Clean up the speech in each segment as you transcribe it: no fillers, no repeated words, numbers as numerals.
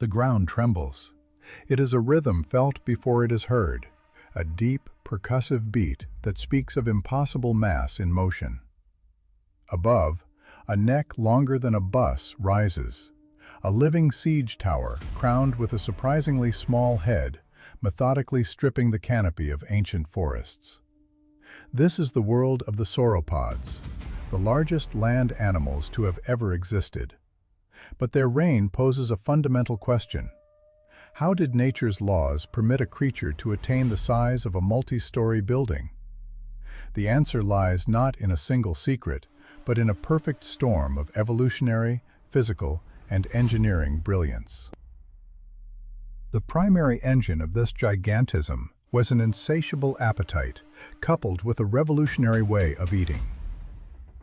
The ground trembles. It is a rhythm felt before it is heard, a deep, percussive beat that speaks of impossible mass in motion. Above, a neck longer than a bus rises, a living siege tower crowned with a surprisingly small head, methodically stripping the canopy of ancient forests. This is the world of the sauropods, the largest land animals to have ever existed. But their reign poses a fundamental question. How did nature's laws permit a creature to attain the size of a multi-story building? The answer lies not in a single secret, but in a perfect storm of evolutionary, physical, and engineering brilliance. The primary engine of this gigantism was an insatiable appetite, coupled with a revolutionary way of eating.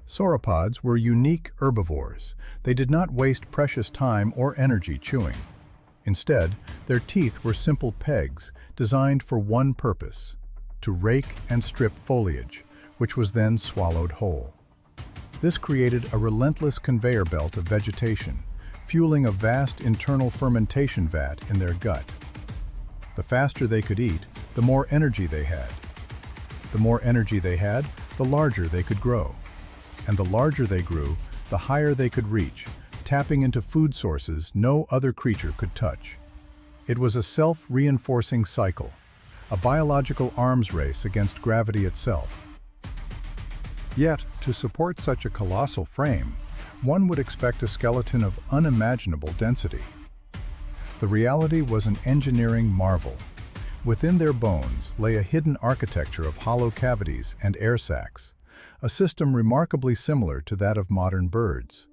Sauropods were unique herbivores. They did not waste precious time or energy chewing. Instead, their teeth were simple pegs designed for one purpose: to rake and strip foliage, which was then swallowed whole. This created a relentless conveyor belt of vegetation, fueling a vast internal fermentation vat in their gut. The faster they could eat, the more energy they had. The more energy they had, the larger they could grow. And the larger they grew, the higher they could reach, tapping into food sources no other creature could touch. It was a self-reinforcing cycle, a biological arms race against gravity itself. Yet, to support such a colossal frame, one would expect a skeleton of unimaginable density. The reality was an engineering marvel. Within their bones lay a hidden architecture of hollow cavities and air sacs, a system remarkably similar to that of modern birds.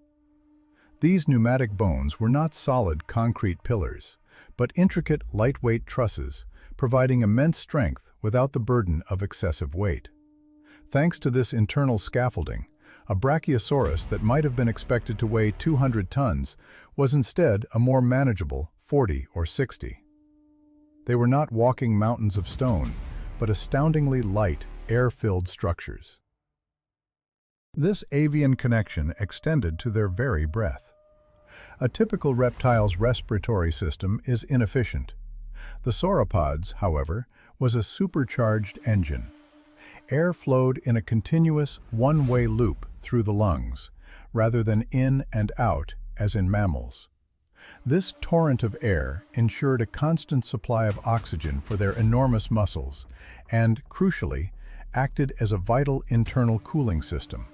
These pneumatic bones were not solid concrete pillars, but intricate, lightweight trusses, providing immense strength without the burden of excessive weight. Thanks to this internal scaffolding, a Brachiosaurus that might have been expected to weigh 200 tons was instead a more manageable 40 or 60. They were not walking mountains of stone, but astoundingly light, air-filled structures. This avian connection extended to their very breath. A typical reptile's respiratory system is inefficient. The sauropods, however, was a supercharged engine. Air flowed in a continuous, one-way loop through the lungs, rather than in and out, as in mammals. This torrent of air ensured a constant supply of oxygen for their enormous muscles and, crucially, acted as a vital internal cooling system.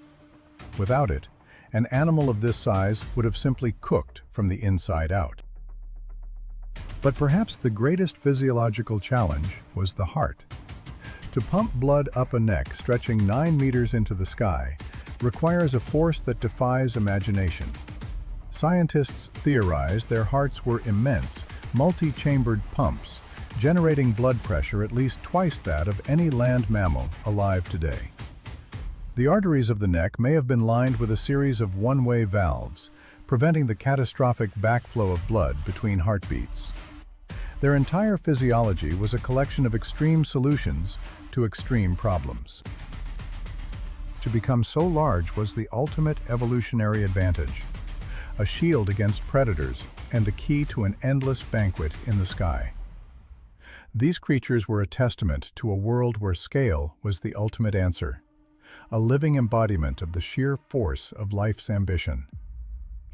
Without it, an animal of this size would have simply cooked from the inside out. But perhaps the greatest physiological challenge was the heart. To pump blood up a neck stretching 9 meters into the sky requires a force that defies imagination. Scientists theorize their hearts were immense, multi-chambered pumps, generating blood pressure at least twice that of any land mammal alive today. The arteries of the neck may have been lined with a series of one-way valves, preventing the catastrophic backflow of blood between heartbeats. Their entire physiology was a collection of extreme solutions to extreme problems. To become so large was the ultimate evolutionary advantage, a shield against predators and the key to an endless banquet in the sky. These creatures were a testament to a world where scale was the ultimate answer, a living embodiment of the sheer force of life's ambition.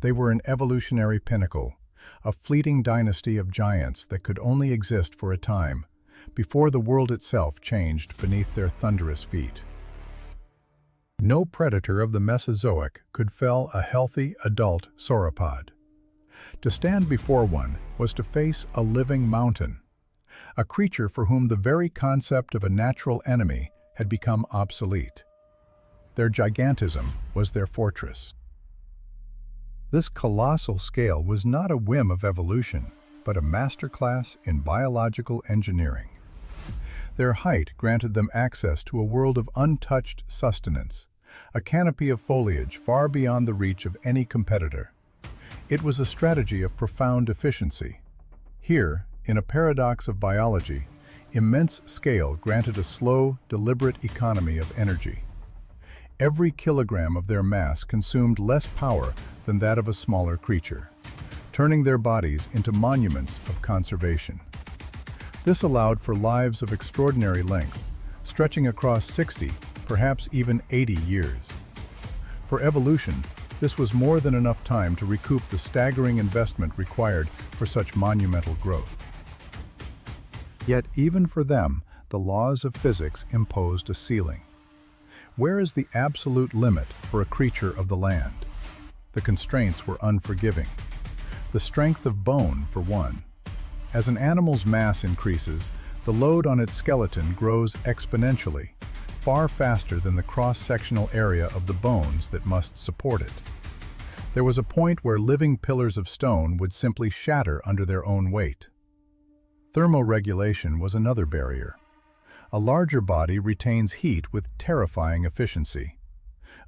They were an evolutionary pinnacle, a fleeting dynasty of giants that could only exist for a time, before the world itself changed beneath their thunderous feet. No predator of the Mesozoic could fell a healthy adult sauropod. To stand before one was to face a living mountain, a creature for whom the very concept of a natural enemy had become obsolete. Their gigantism was their fortress. This colossal scale was not a whim of evolution, but a masterclass in biological engineering. Their height granted them access to a world of untouched sustenance, a canopy of foliage far beyond the reach of any competitor. It was a strategy of profound efficiency. Here, in a paradox of biology, immense scale granted a slow, deliberate economy of energy. Every kilogram of their mass consumed less power than that of a smaller creature. turning their bodies into monuments of conservation. This allowed for lives of extraordinary length, stretching across 60, perhaps even 80 years. For evolution, this was more than enough time to recoup the staggering investment required for such monumental growth. Yet even for them, the laws of physics imposed a ceiling. Where is the absolute limit for a creature of the land? The constraints were unforgiving. The strength of bone, for one. As an animal's mass increases, the load on its skeleton grows exponentially, far faster than the cross-sectional area of the bones that must support it. There was a point where living pillars of stone would simply shatter under their own weight. Thermoregulation was another barrier. A larger body retains heat with terrifying efficiency.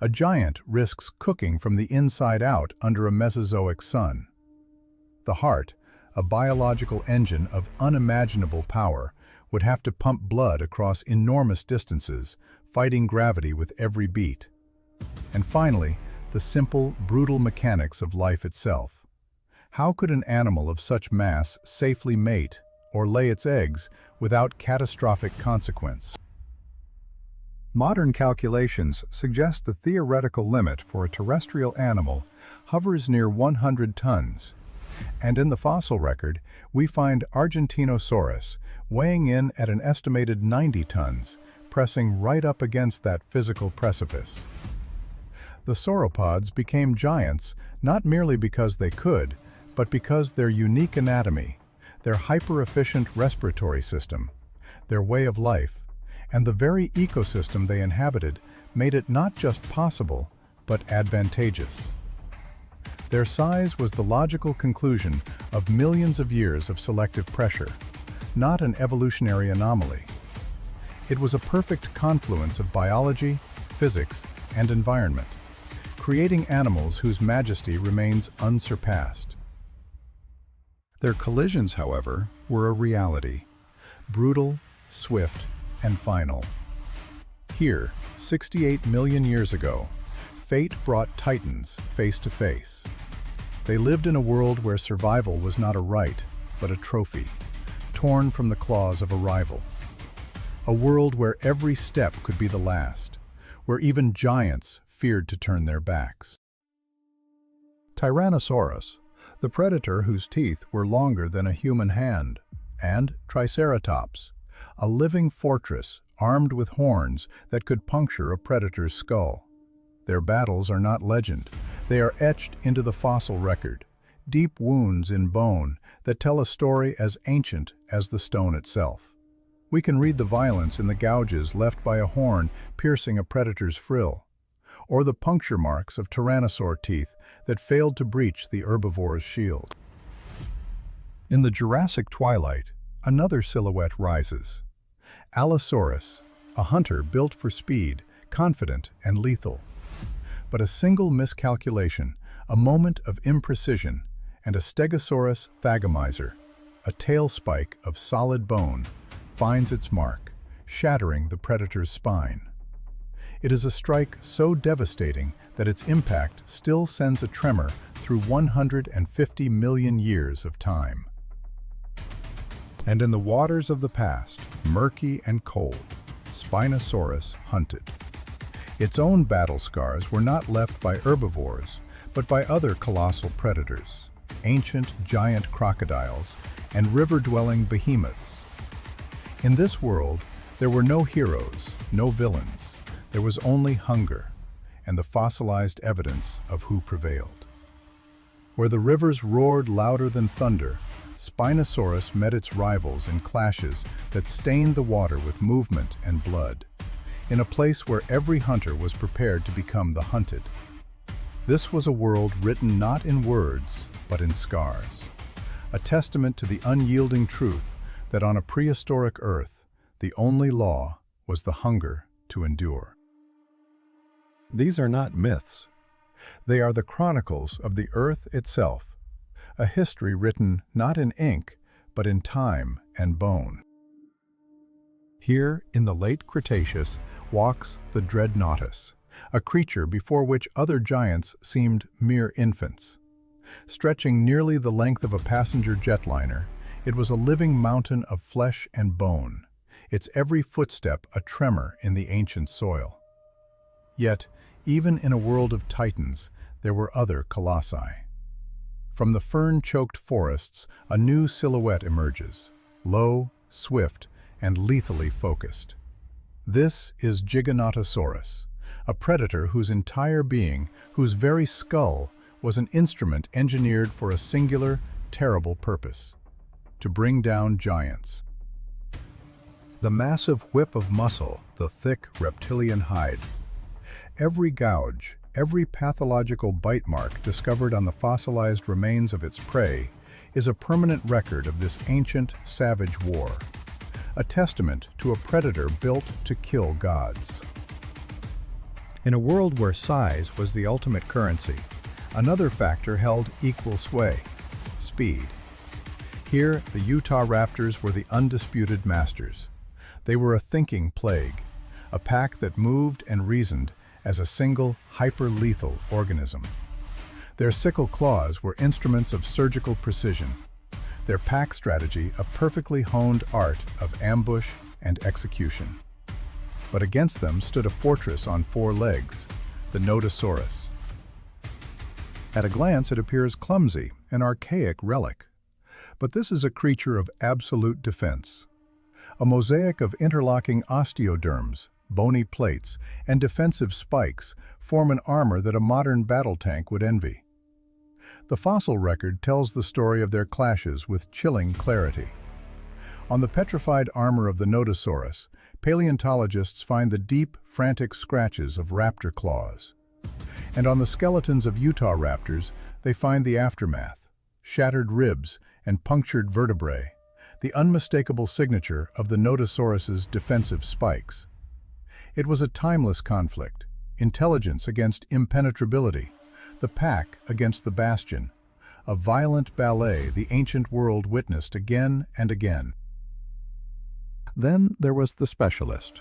A giant risks cooking from the inside out under a Mesozoic sun. The heart, a biological engine of unimaginable power, would have to pump blood across enormous distances, fighting gravity with every beat. And finally, the simple, brutal mechanics of life itself. How could an animal of such mass safely mate or lay its eggs without catastrophic consequence? Modern calculations suggest the theoretical limit for a terrestrial animal hovers near 100 tons. And in the fossil record, we find Argentinosaurus weighing in at an estimated 90 tons, pressing right up against that physical precipice. The sauropods became giants not merely because they could, but because their unique anatomy, their hyper-efficient respiratory system, their way of life, and the very ecosystem they inhabited made it not just possible, but advantageous. Their size was the logical conclusion of millions of years of selective pressure, not an evolutionary anomaly. It was a perfect confluence of biology, physics, and environment, creating animals whose majesty remains unsurpassed. Their collisions, however, were a reality, brutal, swift, and final. Here, 68 million years ago, fate brought titans face to face. They lived in a world where survival was not a right, but a trophy, torn from the claws of a rival. A world where every step could be the last, where even giants feared to turn their backs. Tyrannosaurus, the predator whose teeth were longer than a human hand, and Triceratops, a living fortress armed with horns that could puncture a predator's skull. Their battles are not legend. They are etched into the fossil record, deep wounds in bone that tell a story as ancient as the stone itself. We can read the violence in the gouges left by a horn piercing a predator's frill, or the puncture marks of tyrannosaur teeth that failed to breach the herbivore's shield. In the Jurassic twilight, another silhouette rises. Allosaurus, a hunter built for speed, confident and lethal. But a single miscalculation, a moment of imprecision, and a Stegosaurus thagomizer, a tail spike of solid bone, finds its mark, shattering the predator's spine. It is a strike so devastating that its impact still sends a tremor through 150 million years of time. And in the waters of the past, murky and cold, Spinosaurus hunted. Its own battle scars were not left by herbivores, but by other colossal predators, ancient giant crocodiles, and river-dwelling behemoths. In this world, there were no heroes, no villains. There was only hunger, and the fossilized evidence of who prevailed. Where the rivers roared louder than thunder, Spinosaurus met its rivals in clashes that stained the water with movement and blood, in a place where every hunter was prepared to become the hunted. This was a world written not in words, but in scars, a testament to the unyielding truth that on a prehistoric Earth, the only law was the hunger to endure. These are not myths. They are the chronicles of the Earth itself, a history written not in ink, but in time and bone. Here, in the late Cretaceous, walks the Dreadnoughtus, a creature before which other giants seemed mere infants. Stretching nearly the length of a passenger jetliner, it was a living mountain of flesh and bone, its every footstep a tremor in the ancient soil. Yet, even in a world of titans, there were other colossi. From the fern-choked forests, a new silhouette emerges, low, swift, and lethally focused. This is Giganotosaurus, a predator whose entire being, whose very skull, was an instrument engineered for a singular, terrible purpose: to bring down giants. The massive whip of muscle, the thick reptilian hide. Every gouge, every pathological bite mark discovered on the fossilized remains of its prey is a permanent record of this ancient, savage war, a testament to a predator built to kill gods. In a world where size was the ultimate currency, another factor held equal sway: speed. Here, the Utah Raptors were the undisputed masters. They were a thinking plague, a pack that moved and reasoned as a single, hyper-lethal organism. Their sickle claws were instruments of surgical precision, their pack strategy a perfectly honed art of ambush and execution. But against them stood a fortress on 4 legs, the Nodosaurus. At a glance, it appears clumsy, an archaic relic. But this is a creature of absolute defense. A mosaic of interlocking osteoderms, bony plates, and defensive spikes form an armor that a modern battle tank would envy. The fossil record tells the story of their clashes with chilling clarity. On the petrified armor of the Nodosaurus, paleontologists find the deep, frantic scratches of raptor claws. And on the skeletons of Utah raptors, they find the aftermath: shattered ribs and punctured vertebrae, the unmistakable signature of the Nodosaurus's defensive spikes. It was a timeless conflict: intelligence against impenetrability, the pack against the bastion, a violent ballet the ancient world witnessed again and again. Then there was the specialist,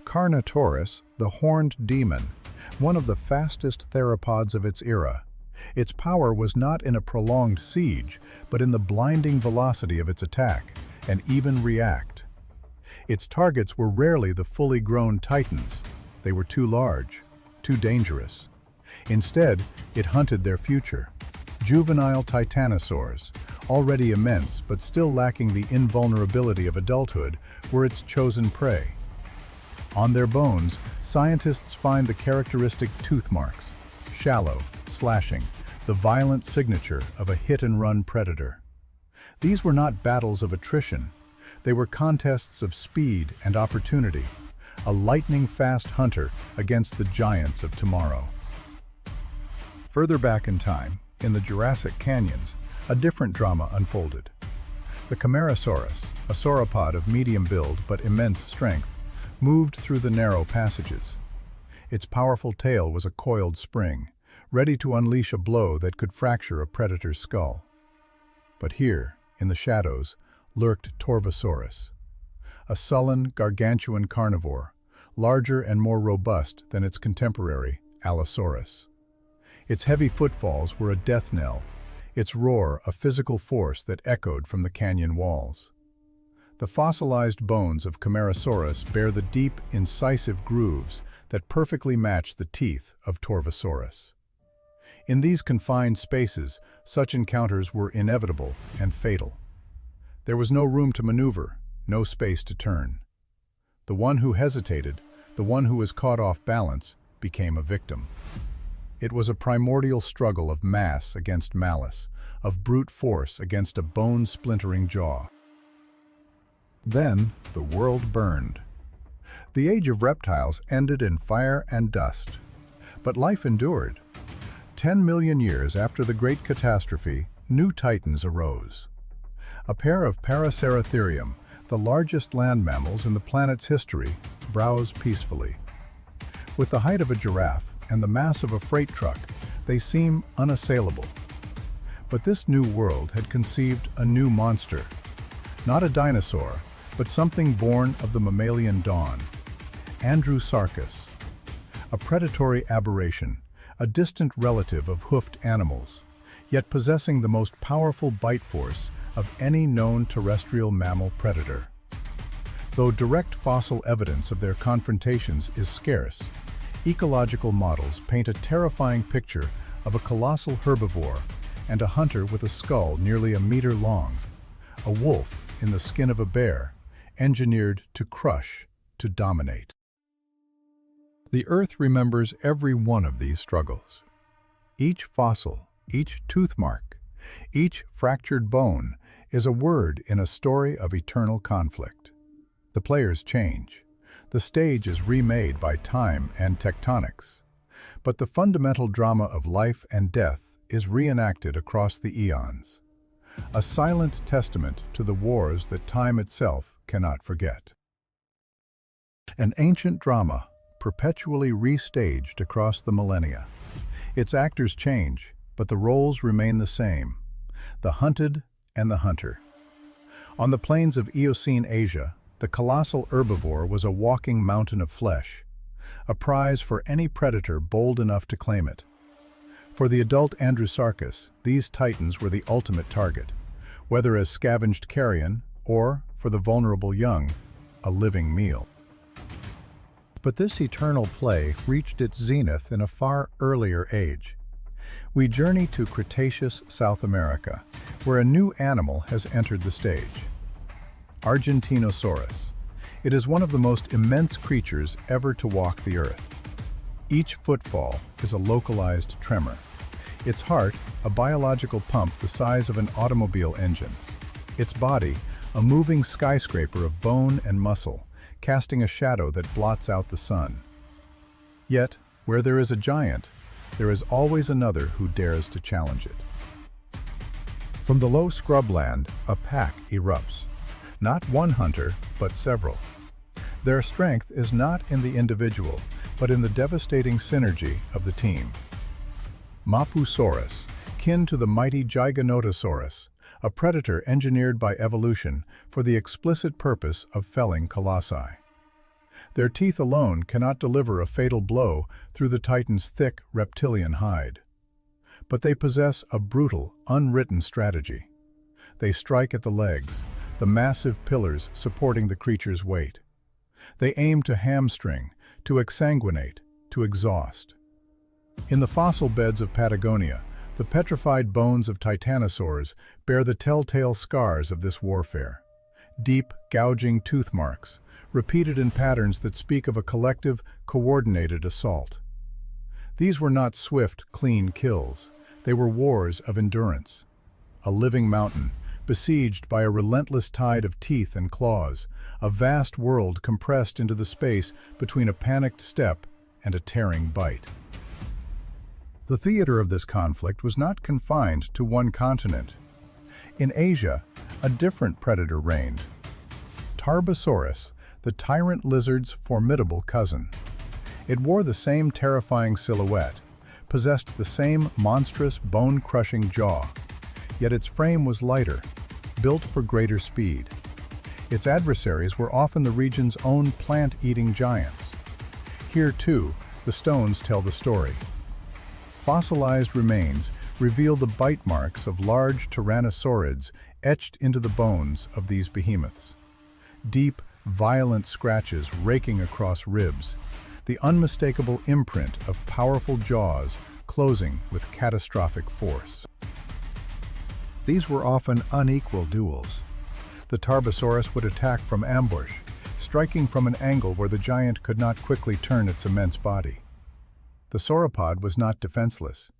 Carnotaurus, the horned demon, one of the fastest theropods of its era. Its power was not in a prolonged siege, but in the blinding velocity of its attack, and even react. Its targets were rarely the fully grown titans. They were too large, too dangerous. Instead, it hunted their future. Juvenile titanosaurs, already immense but still lacking the invulnerability of adulthood, were its chosen prey. On their bones, scientists find the characteristic tooth marks: shallow, slashing, the violent signature of a hit-and-run predator. These were not battles of attrition. They were contests of speed and opportunity, a lightning-fast hunter against the giants of tomorrow. Further back in time, in the Jurassic Canyons, a different drama unfolded. The Camarasaurus, a sauropod of medium build but immense strength, moved through the narrow passages. Its powerful tail was a coiled spring, ready to unleash a blow that could fracture a predator's skull. But here, in the shadows, lurked Torvosaurus, a sullen, gargantuan carnivore, larger and more robust than its contemporary, Allosaurus. Its heavy footfalls were a death knell, its roar a physical force that echoed from the canyon walls. The fossilized bones of Camarasaurus bear the deep, incisive grooves that perfectly match the teeth of Torvosaurus. In these confined spaces, such encounters were inevitable and fatal. There was no room to maneuver, no space to turn. The one who hesitated, the one who was caught off balance, became a victim. It was a primordial struggle of mass against malice, of brute force against a bone-splintering jaw. Then the world burned. The age of reptiles ended in fire and dust. But life endured. 10 million years after the Great Catastrophe, new titans arose. A pair of Paraceratherium, the largest land mammals in the planet's history, browsed peacefully. With the height of a giraffe and the mass of a freight truck, they seem unassailable. But this new world had conceived a new monster. Not a dinosaur, but something born of the mammalian dawn. Andrewsarchus, a predatory aberration, a distant relative of hoofed animals, yet possessing the most powerful bite force of any known terrestrial mammal predator. Though direct fossil evidence of their confrontations is scarce, ecological models paint a terrifying picture of a colossal herbivore and a hunter with a skull nearly a meter long, a wolf in the skin of a bear, engineered to crush, to dominate. The Earth remembers every one of these struggles. Each fossil, each tooth mark, each fractured bone is a word in a story of eternal conflict. The players change. The stage is remade by time and tectonics. But the fundamental drama of life and death is reenacted across the eons, a silent testament to the wars that time itself cannot forget. An ancient drama, perpetually restaged across the millennia. Its actors change, but the roles remain the same: the hunted and the hunter. On the plains of Eocene Asia, the colossal herbivore was a walking mountain of flesh, a prize for any predator bold enough to claim it. For the adult Andrewsarchus, these titans were the ultimate target, whether as scavenged carrion or, for the vulnerable young, a living meal. But this eternal play reached its zenith in a far earlier age. We journey to Cretaceous South America, where a new animal has entered the stage: Argentinosaurus. It is one of the most immense creatures ever to walk the earth. Each footfall is a localized tremor. Its heart, a biological pump the size of an automobile engine. Its body, a moving skyscraper of bone and muscle, casting a shadow that blots out the sun. Yet, where there is a giant, there is always another who dares to challenge it. From the low scrubland, a pack erupts. Not one hunter, but several. Their strength is not in the individual, but in the devastating synergy of the team. Mapusaurus, kin to the mighty Giganotosaurus, a predator engineered by evolution for the explicit purpose of felling colossi. Their teeth alone cannot deliver a fatal blow through the titan's thick reptilian hide. But they possess a brutal, unwritten strategy. They strike at the legs, the massive pillars supporting the creature's weight. They aim to hamstring, to exsanguinate, to exhaust. In the fossil beds of Patagonia, the petrified bones of titanosaurs bear the telltale scars of this warfare. Deep, gouging tooth marks, repeated in patterns that speak of a collective, coordinated assault. These were not swift, clean kills. They were wars of endurance. A living mountain, besieged by a relentless tide of teeth and claws, a vast world compressed into the space between a panicked step and a tearing bite. The theater of this conflict was not confined to one continent. In Asia, a different predator reigned: Tarbosaurus, the tyrant lizard's formidable cousin. It wore the same terrifying silhouette, possessed the same monstrous, bone-crushing jaw, yet its frame was lighter, built for greater speed. Its adversaries were often the region's own plant-eating giants. Here, too, the stones tell the story. Fossilized remains reveal the bite marks of large tyrannosaurids etched into the bones of these behemoths. Deep, violent scratches raking across ribs, the unmistakable imprint of powerful jaws closing with catastrophic force. These were often unequal duels. The Tarbosaurus would attack from ambush, striking from an angle where the giant could not quickly turn its immense body. The sauropod was not defenseless.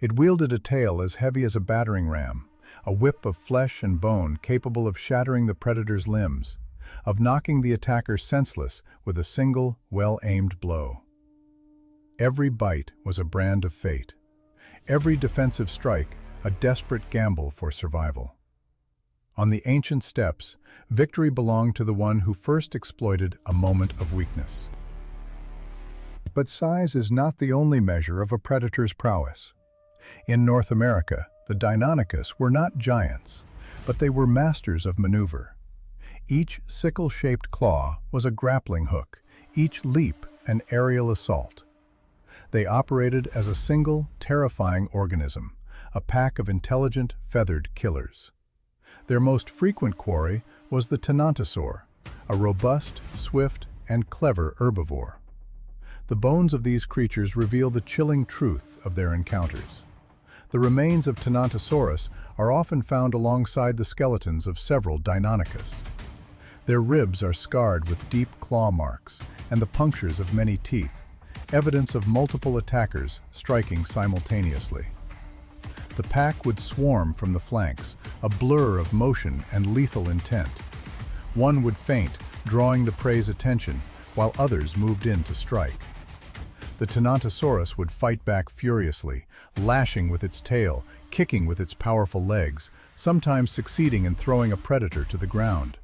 It wielded a tail as heavy as a battering ram, a whip of flesh and bone capable of shattering the predator's limbs, of knocking the attacker senseless with a single, well-aimed blow. Every bite was a brand of fate. Every defensive strike, a desperate gamble for survival. On the ancient steppes, victory belonged to the one who first exploited a moment of weakness. But size is not the only measure of a predator's prowess. In North America, the Deinonychus were not giants, but they were masters of maneuver. Each sickle-shaped claw was a grappling hook, each leap an aerial assault. They operated as a single, terrifying organism, a pack of intelligent, feathered killers. Their most frequent quarry was the Tenontosaur, a robust, swift, and clever herbivore. The bones of these creatures reveal the chilling truth of their encounters. The remains of Tenontosaurus are often found alongside the skeletons of several Deinonychus. Their ribs are scarred with deep claw marks and the punctures of many teeth, evidence of multiple attackers striking simultaneously. The pack would swarm from the flanks, a blur of motion and lethal intent. One would feint, drawing the prey's attention, while others moved in to strike. The Tenontosaurus would fight back furiously, lashing with its tail, kicking with its powerful legs, sometimes succeeding in throwing a predator to the ground.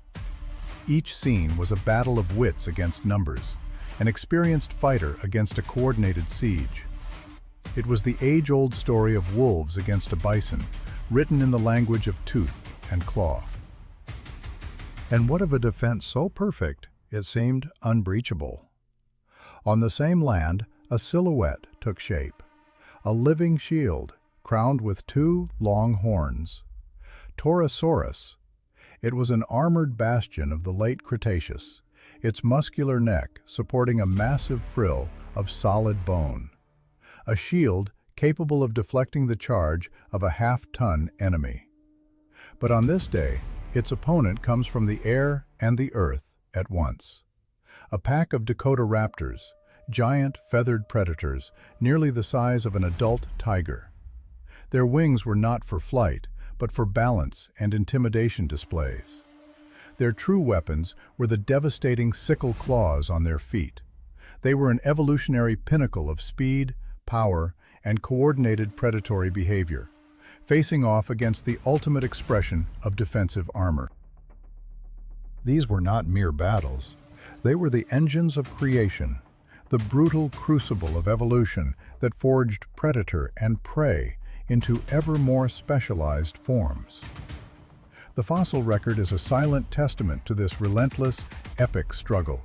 Each scene was a battle of wits against numbers, an experienced fighter against a coordinated siege. It was the age-old story of wolves against a bison, written in the language of tooth and claw. And what of a defense so perfect it seemed unbreachable? On the same land, a silhouette took shape, a living shield crowned with two long horns. Torosaurus. It was an armored bastion of the late Cretaceous, its muscular neck supporting a massive frill of solid bone. A shield capable of deflecting the charge of a half-ton enemy. But on this day, its opponent comes from the air and the earth at once. A pack of Dakota raptors, giant feathered predators, nearly the size of an adult tiger. Their wings were not for flight, but for balance and intimidation displays. Their true weapons were the devastating sickle claws on their feet. They were an evolutionary pinnacle of speed, power, and coordinated predatory behavior, facing off against the ultimate expression of defensive armor. These were not mere battles. They were the engines of creation, the brutal crucible of evolution that forged predator and prey into ever more specialized forms. The fossil record is a silent testament to this relentless, epic struggle,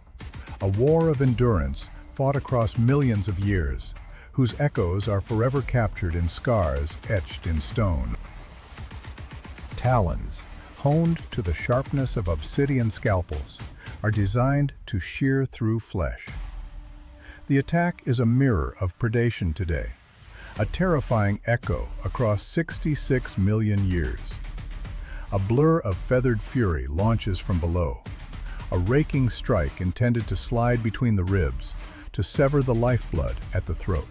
a war of endurance fought across millions of years, whose echoes are forever captured in scars etched in stone. Talons, honed to the sharpness of obsidian scalpels, are designed to shear through flesh. The attack is a mirror of predation today, a terrifying echo across 66 million years. A blur of feathered fury launches from below, a raking strike intended to slide between the ribs, to sever the lifeblood at the throat.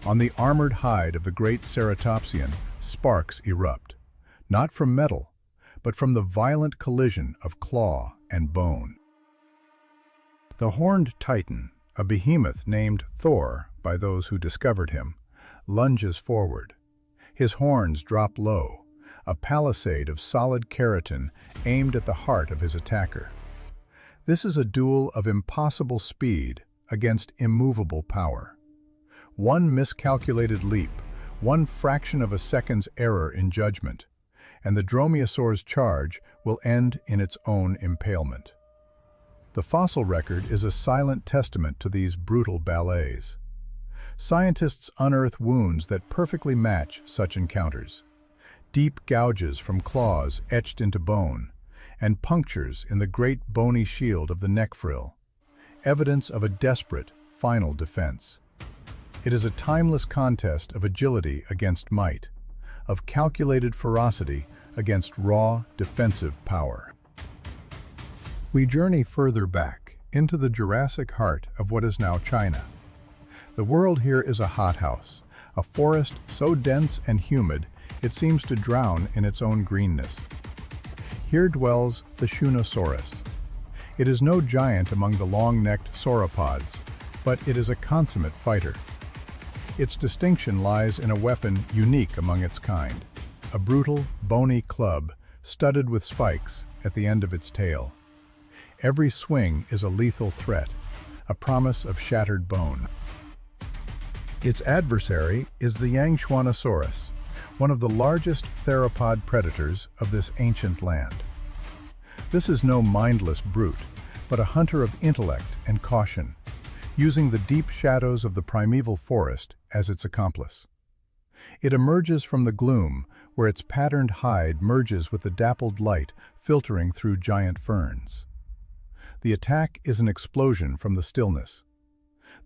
On the armored hide of the great ceratopsian, sparks erupt, not from metal, but from the violent collision of claw and bone. The horned titan, a behemoth named Thor by those who discovered him, lunges forward. His horns drop low, a palisade of solid keratin aimed at the heart of his attacker. This is a duel of impossible speed against immovable power. One miscalculated leap, one fraction of a second's error in judgment, and the dromaeosaur's charge will end in its own impalement. The fossil record is a silent testament to these brutal ballets. Scientists unearth wounds that perfectly match such encounters. Deep gouges from claws etched into bone, and punctures in the great bony shield of the neck frill, evidence of a desperate, final defense. It is a timeless contest of agility against might, of calculated ferocity against raw, defensive power. We journey further back, into the Jurassic heart of what is now China. The world here is a hothouse, a forest so dense and humid it seems to drown in its own greenness. Here dwells the Shunosaurus. It is no giant among the long-necked sauropods, but it is a consummate fighter. Its distinction lies in a weapon unique among its kind, a brutal, bony club studded with spikes at the end of its tail. Every swing is a lethal threat, a promise of shattered bone. Its adversary is the Yangchuanosaurus, one of the largest theropod predators of this ancient land. This is no mindless brute, but a hunter of intellect and caution, using the deep shadows of the primeval forest as its accomplice. It emerges from the gloom, where its patterned hide merges with the dappled light filtering through giant ferns. The attack is an explosion from the stillness.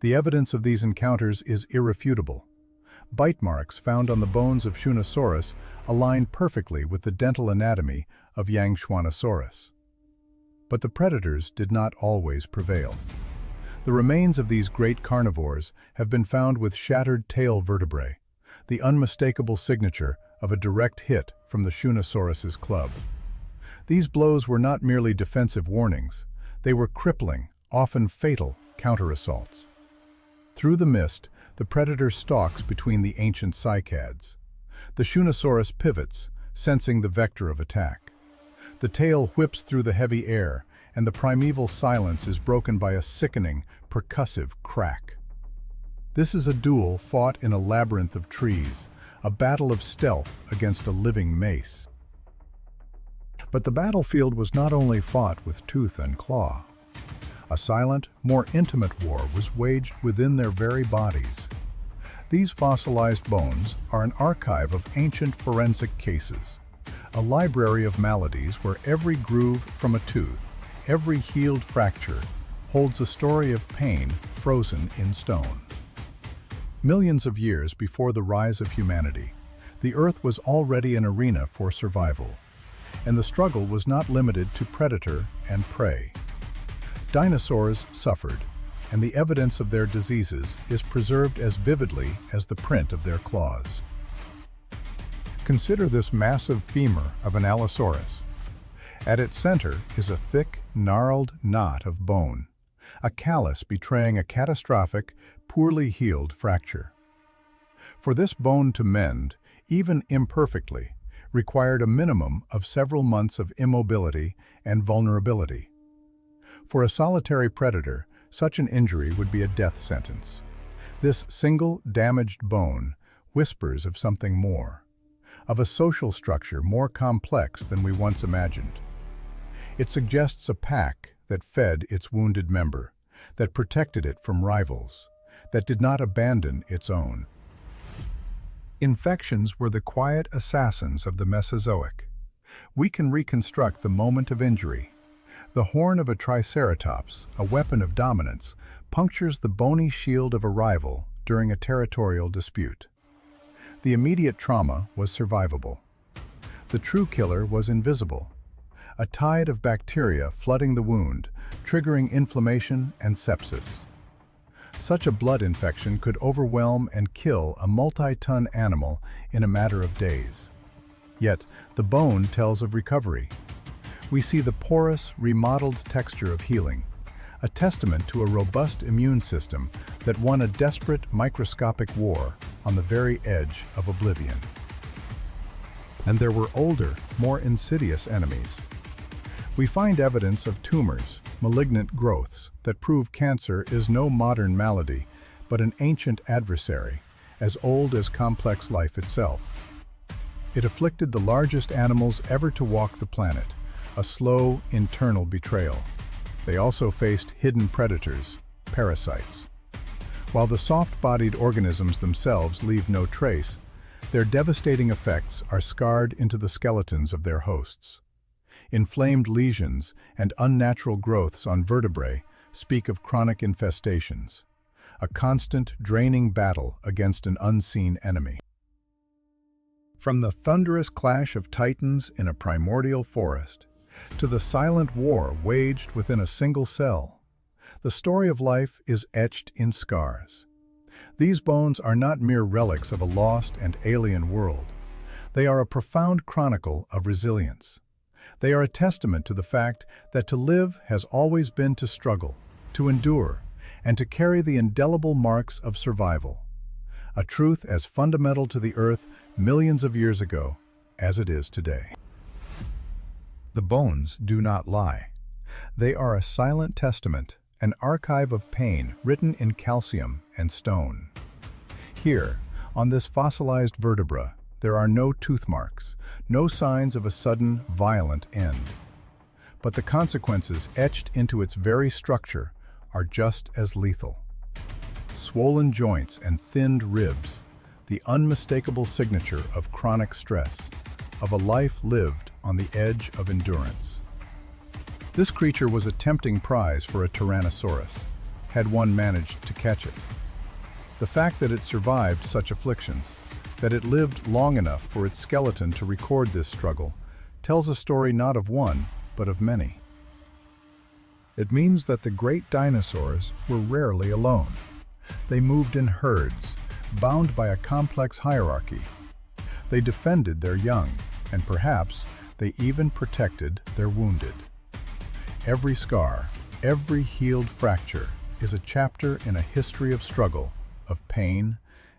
The evidence of these encounters is irrefutable. Bite marks found on the bones of Shunosaurus align perfectly with the dental anatomy of Yangchuanosaurus. But the predators did not always prevail. The remains of these great carnivores have been found with shattered tail vertebrae, the unmistakable signature of a direct hit from the Shunosaurus's club. These blows were not merely defensive warnings, they were crippling, often fatal, counter-assaults. Through the mist, the predator stalks between the ancient cycads. The Shunosaurus pivots, sensing the vector of attack. The tail whips through the heavy air, and the primeval silence is broken by a sickening, percussive crack. This is a duel fought in a labyrinth of trees, a battle of stealth against a living mace. But the battlefield was not only fought with tooth and claw. A silent, more intimate war was waged within their very bodies. These fossilized bones are an archive of ancient forensic cases, a library of maladies where every groove from a tooth, every healed fracture, holds a story of pain frozen in stone. Millions of years before the rise of humanity, the Earth was already an arena for survival, and the struggle was not limited to predator and prey. Dinosaurs suffered, and the evidence of their diseases is preserved as vividly as the print of their claws. Consider this massive femur of an Allosaurus. At its center is a thick, gnarled knot of bone, a callus betraying a catastrophic, poorly healed fracture. For this bone to mend, even imperfectly, required a minimum of several months of immobility and vulnerability. For a solitary predator, such an injury would be a death sentence. This single, damaged bone whispers of something more, of a social structure more complex than we once imagined. It suggests a pack that fed its wounded member, that protected it from rivals, that did not abandon its own. Infections were the quiet assassins of the Mesozoic. We can reconstruct the moment of injury. The horn of a triceratops, a weapon of dominance, punctures the bony shield of a rival during a territorial dispute. The immediate trauma was survivable. The true killer was invisible. A tide of bacteria flooding the wound, triggering inflammation and sepsis. Such a blood infection could overwhelm and kill a multi-ton animal in a matter of days. Yet, the bone tells of recovery. We see the porous, remodeled texture of healing, a testament to a robust immune system that won a desperate microscopic war on the very edge of oblivion. And there were older, more insidious enemies. We find evidence of tumors, malignant growths, that prove cancer is no modern malady, but an ancient adversary, as old as complex life itself. It afflicted the largest animals ever to walk the planet, a slow, internal betrayal. They also faced hidden predators, parasites. While the soft-bodied organisms themselves leave no trace, their devastating effects are scarred into the skeletons of their hosts. Inflamed lesions and unnatural growths on vertebrae speak of chronic infestations, a constant, draining battle against an unseen enemy. From the thunderous clash of titans in a primordial forest to the silent war waged within a single cell, the story of life is etched in scars. These bones are not mere relics of a lost and alien world. They are a profound chronicle of resilience. They are a testament to the fact that to live has always been to struggle, to endure, and to carry the indelible marks of survival. A truth as fundamental to the Earth millions of years ago as it is today. The bones do not lie. They are a silent testament, an archive of pain written in calcium and stone. Here, on this fossilized vertebra, there are no tooth marks, no signs of a sudden, violent end. But the consequences etched into its very structure are just as lethal. Swollen joints and thinned ribs, the unmistakable signature of chronic stress, of a life lived on the edge of endurance. This creature was a tempting prize for a Tyrannosaurus, had one managed to catch it. The fact that it survived such afflictions, that it lived long enough for its skeleton to record this struggle, tells a story not of one, but of many. It means that the great dinosaurs were rarely alone. They moved in herds, bound by a complex hierarchy. They defended their young, and perhaps they even protected their wounded. Every scar, every healed fracture is a chapter in a history of struggle, of pain,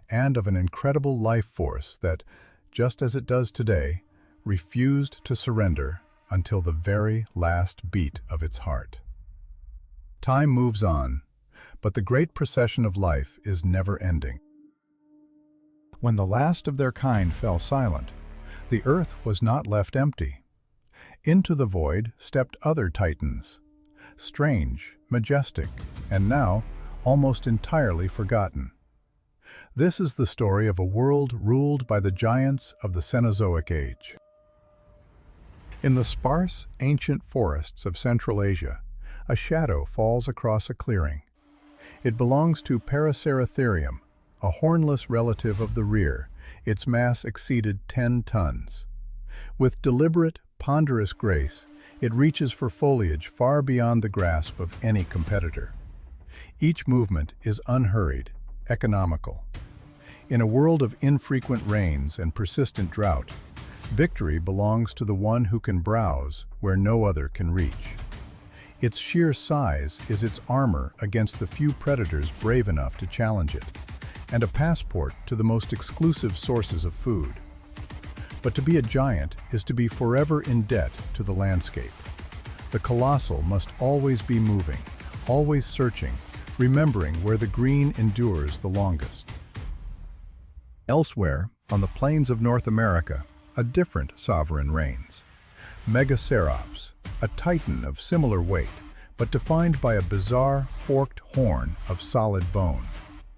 and of an incredible life force that, just as it does today, refused to surrender until the very last beat of its heart. Time moves on, but the great procession of life is never ending. When the last of their kind fell silent, the earth was not left empty. Into the void stepped other titans, strange, majestic, and now almost entirely forgotten. This is the story of a world ruled by the giants of the Cenozoic Age. In the sparse, ancient forests of Central Asia, a shadow falls across a clearing. It belongs to Paraceratherium, a hornless relative of the rhea. Its mass exceeded 10 tons. With deliberate, ponderous grace, it reaches for foliage far beyond the grasp of any competitor. Each movement is unhurried, economical. In a world of infrequent rains and persistent drought, victory belongs to the one who can browse where no other can reach. Its sheer size is its armor against the few predators brave enough to challenge it, and a passport to the most exclusive sources of food. But to be a giant is to be forever in debt to the landscape. The colossal must always be moving, always searching, remembering where the green endures the longest. Elsewhere, on the plains of North America, a different sovereign reigns. Megacerops, a titan of similar weight, but defined by a bizarre, forked horn of solid bone.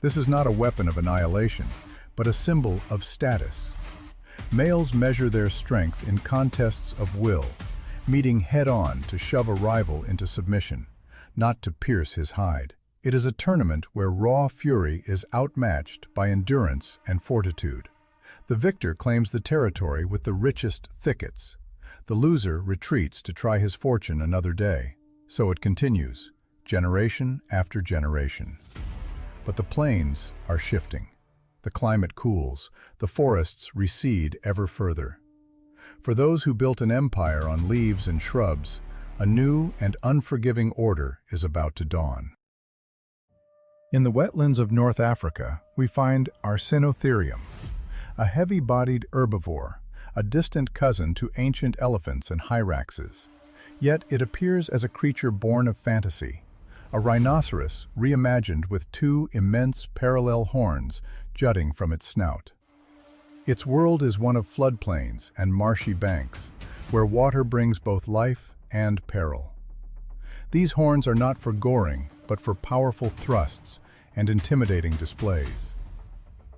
This is not a weapon of annihilation, but a symbol of status. Males measure their strength in contests of will, meeting head-on to shove a rival into submission, not to pierce his hide. It is a tournament where raw fury is outmatched by endurance and fortitude. The victor claims the territory with the richest thickets. The loser retreats to try his fortune another day. So it continues, generation after generation. But the plains are shifting. The climate cools, the forests recede ever further. For those who built an empire on leaves and shrubs, a new and unforgiving order is about to dawn. In the wetlands of North Africa, we find Arsinotherium, a heavy-bodied herbivore, a distant cousin to ancient elephants and hyraxes. Yet it appears as a creature born of fantasy, a rhinoceros reimagined with two immense parallel horns jutting from its snout. Its world is one of floodplains and marshy banks, where water brings both life and peril. These horns are not for goring, but for powerful thrusts and intimidating displays.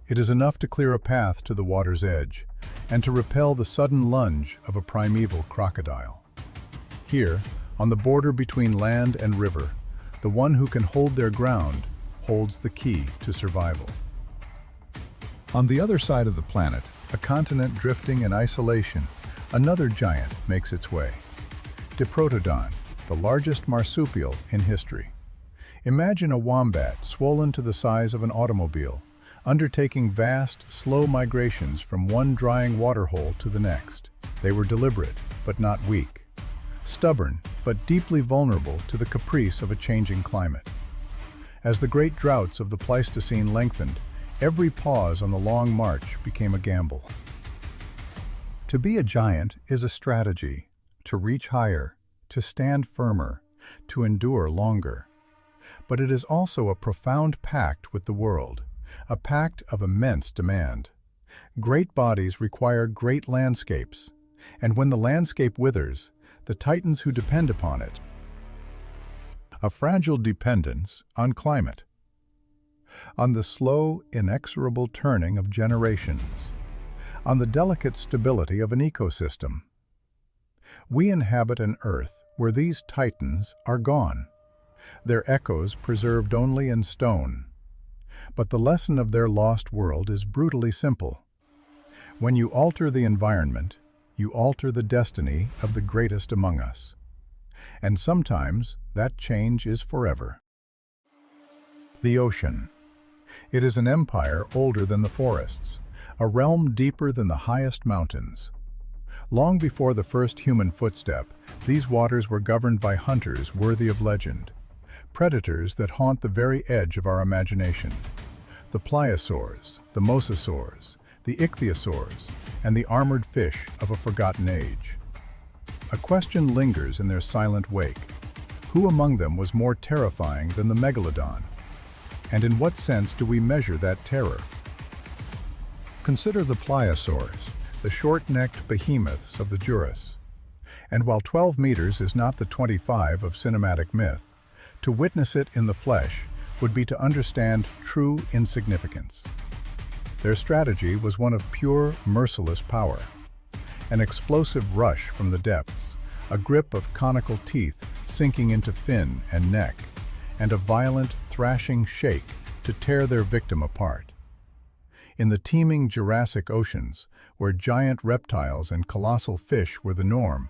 It is enough to clear a path to the water's edge, and to repel the sudden lunge of a primeval crocodile. Here, on the border between land and river, the one who can hold their ground holds the key to survival. On the other side of the planet, a continent drifting in isolation, another giant makes its way. Diprotodon, the largest marsupial in history. Imagine a wombat swollen to the size of an automobile, undertaking vast, slow migrations from one drying waterhole to the next. They were deliberate, but not weak. Stubborn, but deeply vulnerable to the caprice of a changing climate. As the great droughts of the Pleistocene lengthened, every pause on the long march became a gamble. To be a giant is a strategy, to reach higher, to stand firmer, to endure longer. But it is also a profound pact with the world, a pact of immense demand. Great bodies require great landscapes, and when the landscape withers, the titans who depend upon it. A fragile dependence on climate. on the slow, inexorable turning of generations, on the delicate stability of an ecosystem. We inhabit an Earth where these titans are gone, their echoes preserved only in stone. But the lesson of their lost world is brutally simple. When you alter the environment, you alter the destiny of the greatest among us. And sometimes that change is forever. The ocean. It is an empire older than the forests, a realm deeper than the highest mountains. Long before the first human footstep, these waters were governed by hunters worthy of legend, predators that haunt the very edge of our imagination. The pliosaurs, the mosasaurs, the ichthyosaurs, and the armored fish of a forgotten age. A question lingers in their silent wake. Who among them was more terrifying than the megalodon? And in what sense do we measure that terror? Consider the pliosaurs, the short-necked behemoths of the Juras. And while 12 meters is not the 25 of cinematic myth, to witness it in the flesh would be to understand true insignificance. Their strategy was one of pure, merciless power. An explosive rush from the depths, a grip of conical teeth sinking into fin and neck, and a violent, thrashing shake to tear their victim apart. In the teeming Jurassic oceans, where giant reptiles and colossal fish were the norm,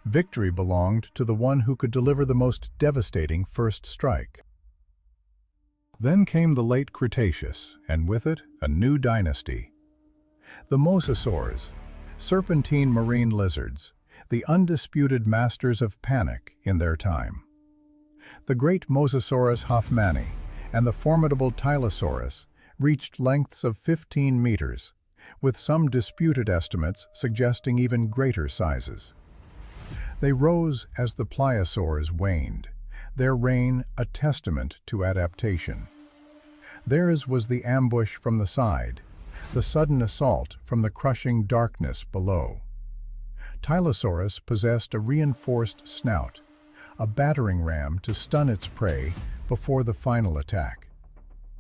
victory belonged to the one who could deliver the most devastating first strike. Then came the late Cretaceous, and with it, a new dynasty. The mosasaurs, serpentine marine lizards, the undisputed masters of panic in their time. The great Mosasaurus hoffmanni and the formidable Tylosaurus reached lengths of 15 meters, with some disputed estimates suggesting even greater sizes. They rose as the pliosaurs waned, their reign a testament to adaptation. Theirs was the ambush from the side, the sudden assault from the crushing darkness below. Tylosaurus possessed a reinforced snout, a battering ram to stun its prey before the final attack.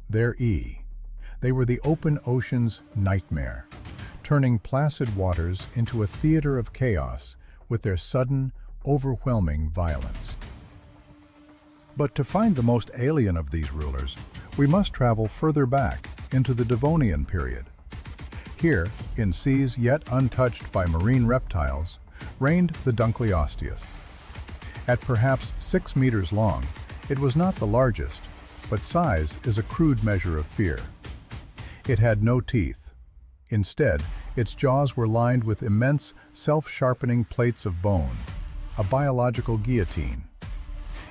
They were the open ocean's nightmare, turning placid waters into a theater of chaos with their sudden, overwhelming violence. But to find the most alien of these rulers, we must travel further back into the Devonian period. Here, in seas yet untouched by marine reptiles, reigned the Dunkleosteus. At perhaps 6 meters long, it was not the largest, but size is a crude measure of fear. It had no teeth. Instead, its jaws were lined with immense, self-sharpening plates of bone, a biological guillotine.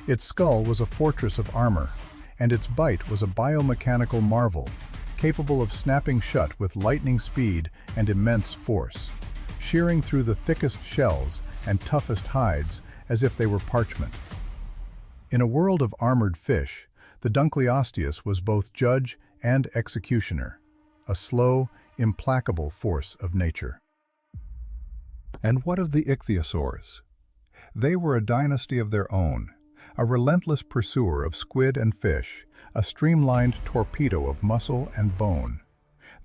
Its skull was a fortress of armor, and its bite was a biomechanical marvel, capable of snapping shut with lightning speed and immense force, shearing through the thickest shells and toughest hides as if they were parchment. In a world of armored fish, the Dunkleosteus was both judge and executioner, a slow, implacable force of nature. And what of the ichthyosaurs? They were a dynasty of their own, a relentless pursuer of squid and fish, a streamlined torpedo of muscle and bone.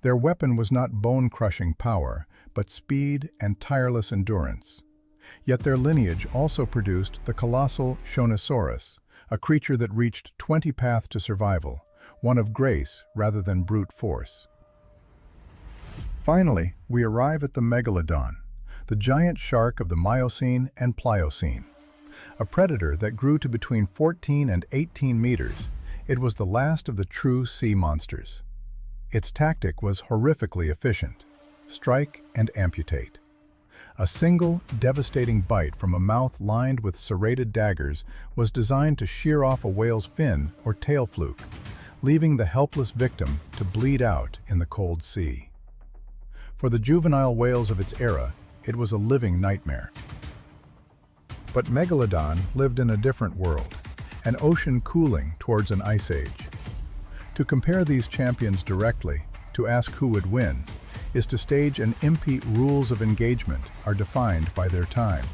Their weapon was not bone-crushing power, but speed and tireless endurance. Yet their lineage also produced the colossal Shonisaurus, a creature that reached 20 paths to survival, one of grace rather than brute force. Finally, we arrive at the Megalodon, the giant shark of the Miocene and Pliocene. A predator that grew to between 14 and 18 meters, it was the last of the true sea monsters. Its tactic was horrifically efficient: strike and amputate. A single, devastating bite from a mouth lined with serrated daggers was designed to shear off a whale's fin or tail fluke, leaving the helpless victim to bleed out in the cold sea. For the juvenile whales of its era, it was a living nightmare. But Megalodon lived in a different world, an ocean cooling towards an ice age. To compare these champions directly, to ask who would win, is to stage an impy rules of engagement are defined by their time.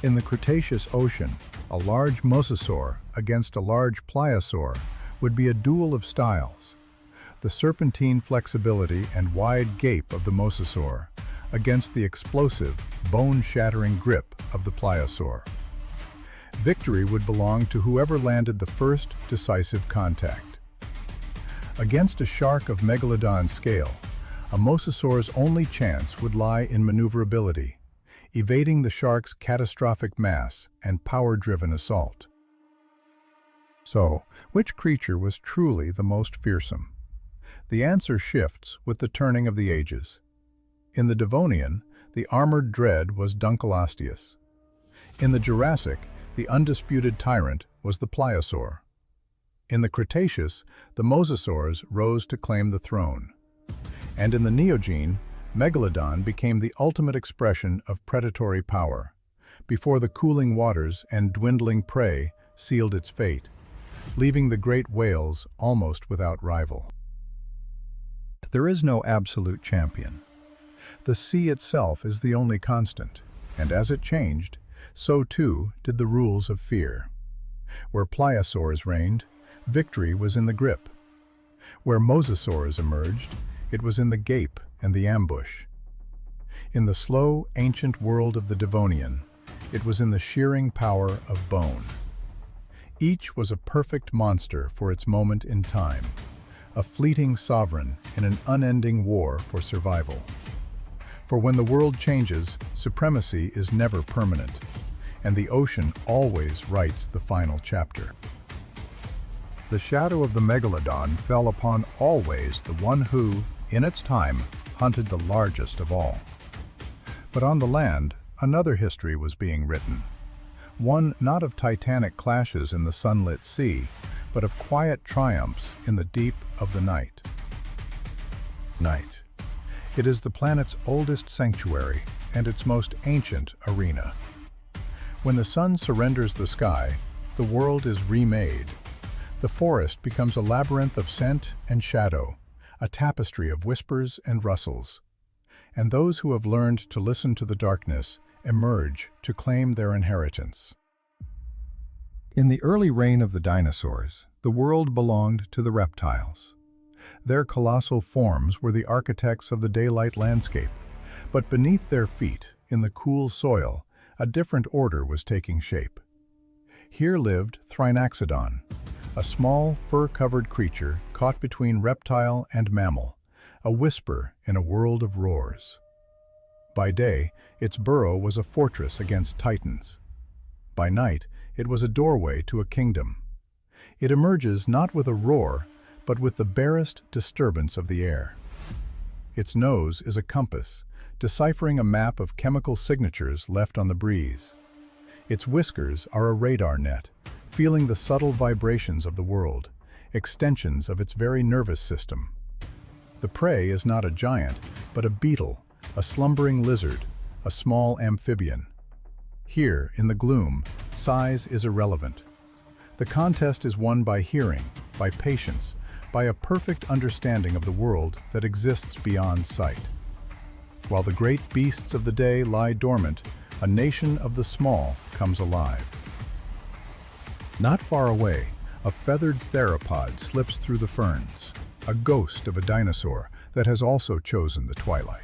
In the Cretaceous Ocean, a large mosasaur against a large pliosaur would be a duel of styles. The serpentine flexibility and wide gape of the mosasaur against the explosive, bone-shattering grip of the pliosaur. Victory would belong to whoever landed the first decisive contact. Against a shark of megalodon scale, a mosasaur's only chance would lie in maneuverability, evading the shark's catastrophic mass and power-driven assault. So, which creature was truly the most fearsome? The answer shifts with the turning of the ages. In the Devonian, the armored dread was Dunkleosteus. In the Jurassic, the undisputed tyrant was the pliosaur. In the Cretaceous, the mosasaurs rose to claim the throne. And in the Neogene, Megalodon became the ultimate expression of predatory power, before the cooling waters and dwindling prey sealed its fate, leaving the great whales almost without rival. There is no absolute champion. The sea itself is the only constant, and as it changed, so too did the rules of fear. Where pliosaurs reigned, victory was in the grip. Where mosasaurs emerged, it was in the gape and the ambush. In the slow, ancient world of the Devonian, it was in the shearing power of bone. Each was a perfect monster for its moment in time, a fleeting sovereign in an unending war for survival. For when the world changes, supremacy is never permanent, and the ocean always writes the final chapter. The shadow of the megalodon fell upon always the one who, in its time, hunted the largest of all. But on the land, another history was being written. One not of titanic clashes in the sunlit sea, but of quiet triumphs in the deep of the night. Night. It is the planet's oldest sanctuary and its most ancient arena. When the sun surrenders the sky, the world is remade. The forest becomes a labyrinth of scent and shadow, a tapestry of whispers and rustles. And those who have learned to listen to the darkness emerge to claim their inheritance. In the early reign of the dinosaurs, the world belonged to the reptiles. Their colossal forms were the architects of the daylight landscape, but beneath their feet, in the cool soil, a different order was taking shape. Here lived Thrinaxodon, a small, fur-covered creature caught between reptile and mammal, a whisper in a world of roars. By day, its burrow was a fortress against titans. By night, it was a doorway to a kingdom. It emerges not with a roar, but with the barest disturbance of the air. Its nose is a compass, deciphering a map of chemical signatures left on the breeze. Its whiskers are a radar net, feeling the subtle vibrations of the world, extensions of its very nervous system. The prey is not a giant, but a beetle, a slumbering lizard, a small amphibian. Here, in the gloom, size is irrelevant. The contest is won by hearing, by patience, by a perfect understanding of the world that exists beyond sight. While the great beasts of the day lie dormant, a nation of the small comes alive. Not far away, a feathered theropod slips through the ferns, a ghost of a dinosaur that has also chosen the twilight.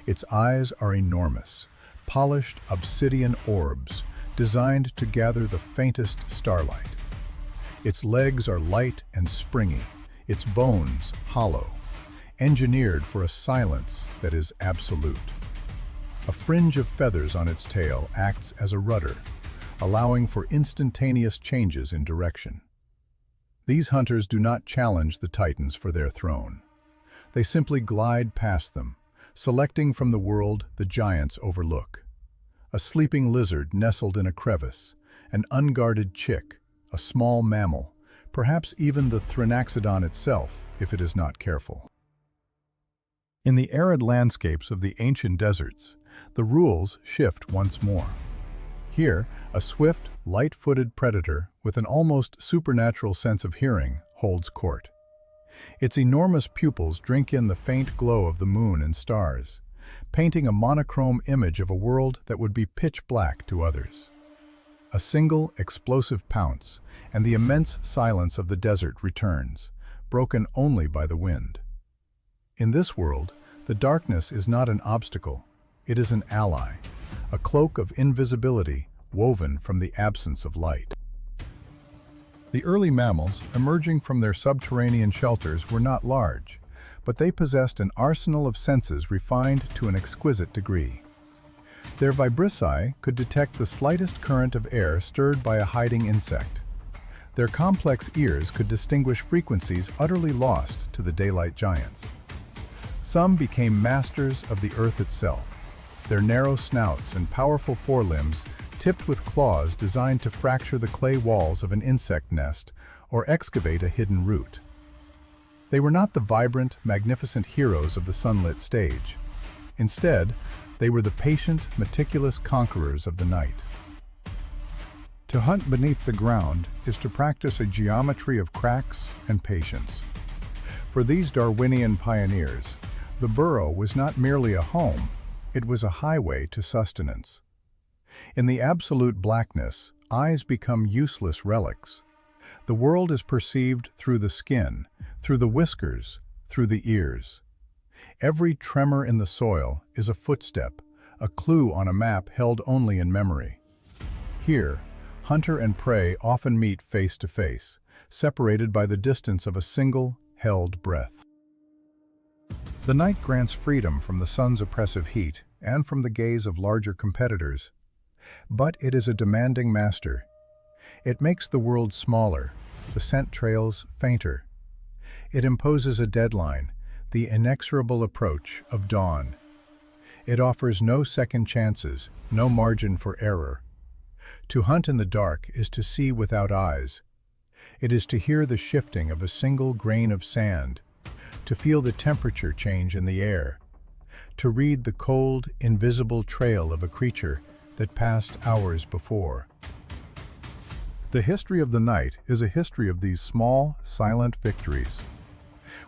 Its eyes are enormous, polished obsidian orbs designed to gather the faintest starlight. Its legs are light and springy, its bones hollow, engineered for a silence that is absolute. A fringe of feathers on its tail acts as a rudder, allowing for instantaneous changes in direction. These hunters do not challenge the titans for their throne. They simply glide past them, selecting from the world the giants overlook. A sleeping lizard nestled in a crevice, an unguarded chick, a small mammal, perhaps even the Thrinaxodon itself if it is not careful. In the arid landscapes of the ancient deserts, the rules shift once more. Here, a swift, light-footed predator with an almost supernatural sense of hearing holds court. Its enormous pupils drink in the faint glow of the moon and stars, painting a monochrome image of a world that would be pitch black to others. A single, explosive pounce, and the immense silence of the desert returns, broken only by the wind. In this world, the darkness is not an obstacle, it is an ally, a cloak of invisibility woven from the absence of light. The early mammals, emerging from their subterranean shelters, were not large, but they possessed an arsenal of senses refined to an exquisite degree. Their vibrissae could detect the slightest current of air stirred by a hiding insect. Their complex ears could distinguish frequencies utterly lost to the daylight giants. Some became masters of the earth itself, their narrow snouts and powerful forelimbs tipped with claws designed to fracture the clay walls of an insect nest or excavate a hidden root. They were not the vibrant, magnificent heroes of the sunlit stage. Instead, they were the patient, meticulous conquerors of the night. To hunt beneath the ground is to practice a geometry of cracks and patience. For these Darwinian pioneers, the burrow was not merely a home, it was a highway to sustenance. In the absolute blackness, eyes become useless relics. The world is perceived through the skin, through the whiskers, through the ears. Every tremor in the soil is a footstep, a clue on a map held only in memory. Here, hunter and prey often meet face to face, separated by the distance of a single, held breath. The night grants freedom from the sun's oppressive heat and from the gaze of larger competitors. But it is a demanding master. It makes the world smaller, the scent trails fainter. It imposes a deadline, the inexorable approach of dawn. It offers no second chances, no margin for error. To hunt in the dark is to see without eyes. It is to hear the shifting of a single grain of sand, to feel the temperature change in the air, to read the cold, invisible trail of a creature that passed hours before. The history of the night is a history of these small, silent victories.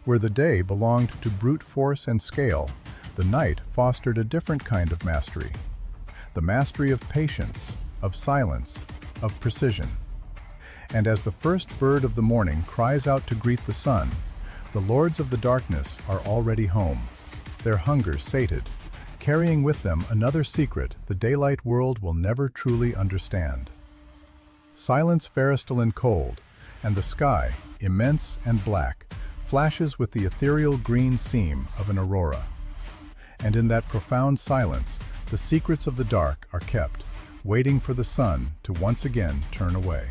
Where the day belonged to brute force and scale, the night fostered a different kind of mastery. The mastery of patience, of silence, of precision. And as the first bird of the morning cries out to greet the sun, the lords of the darkness are already home, their hunger sated, carrying with them another secret the daylight world will never truly understand. Silence feristal and cold, and the sky, immense and black, flashes with the ethereal green seam of an aurora. And in that profound silence, the secrets of the dark are kept, waiting for the sun to once again turn away.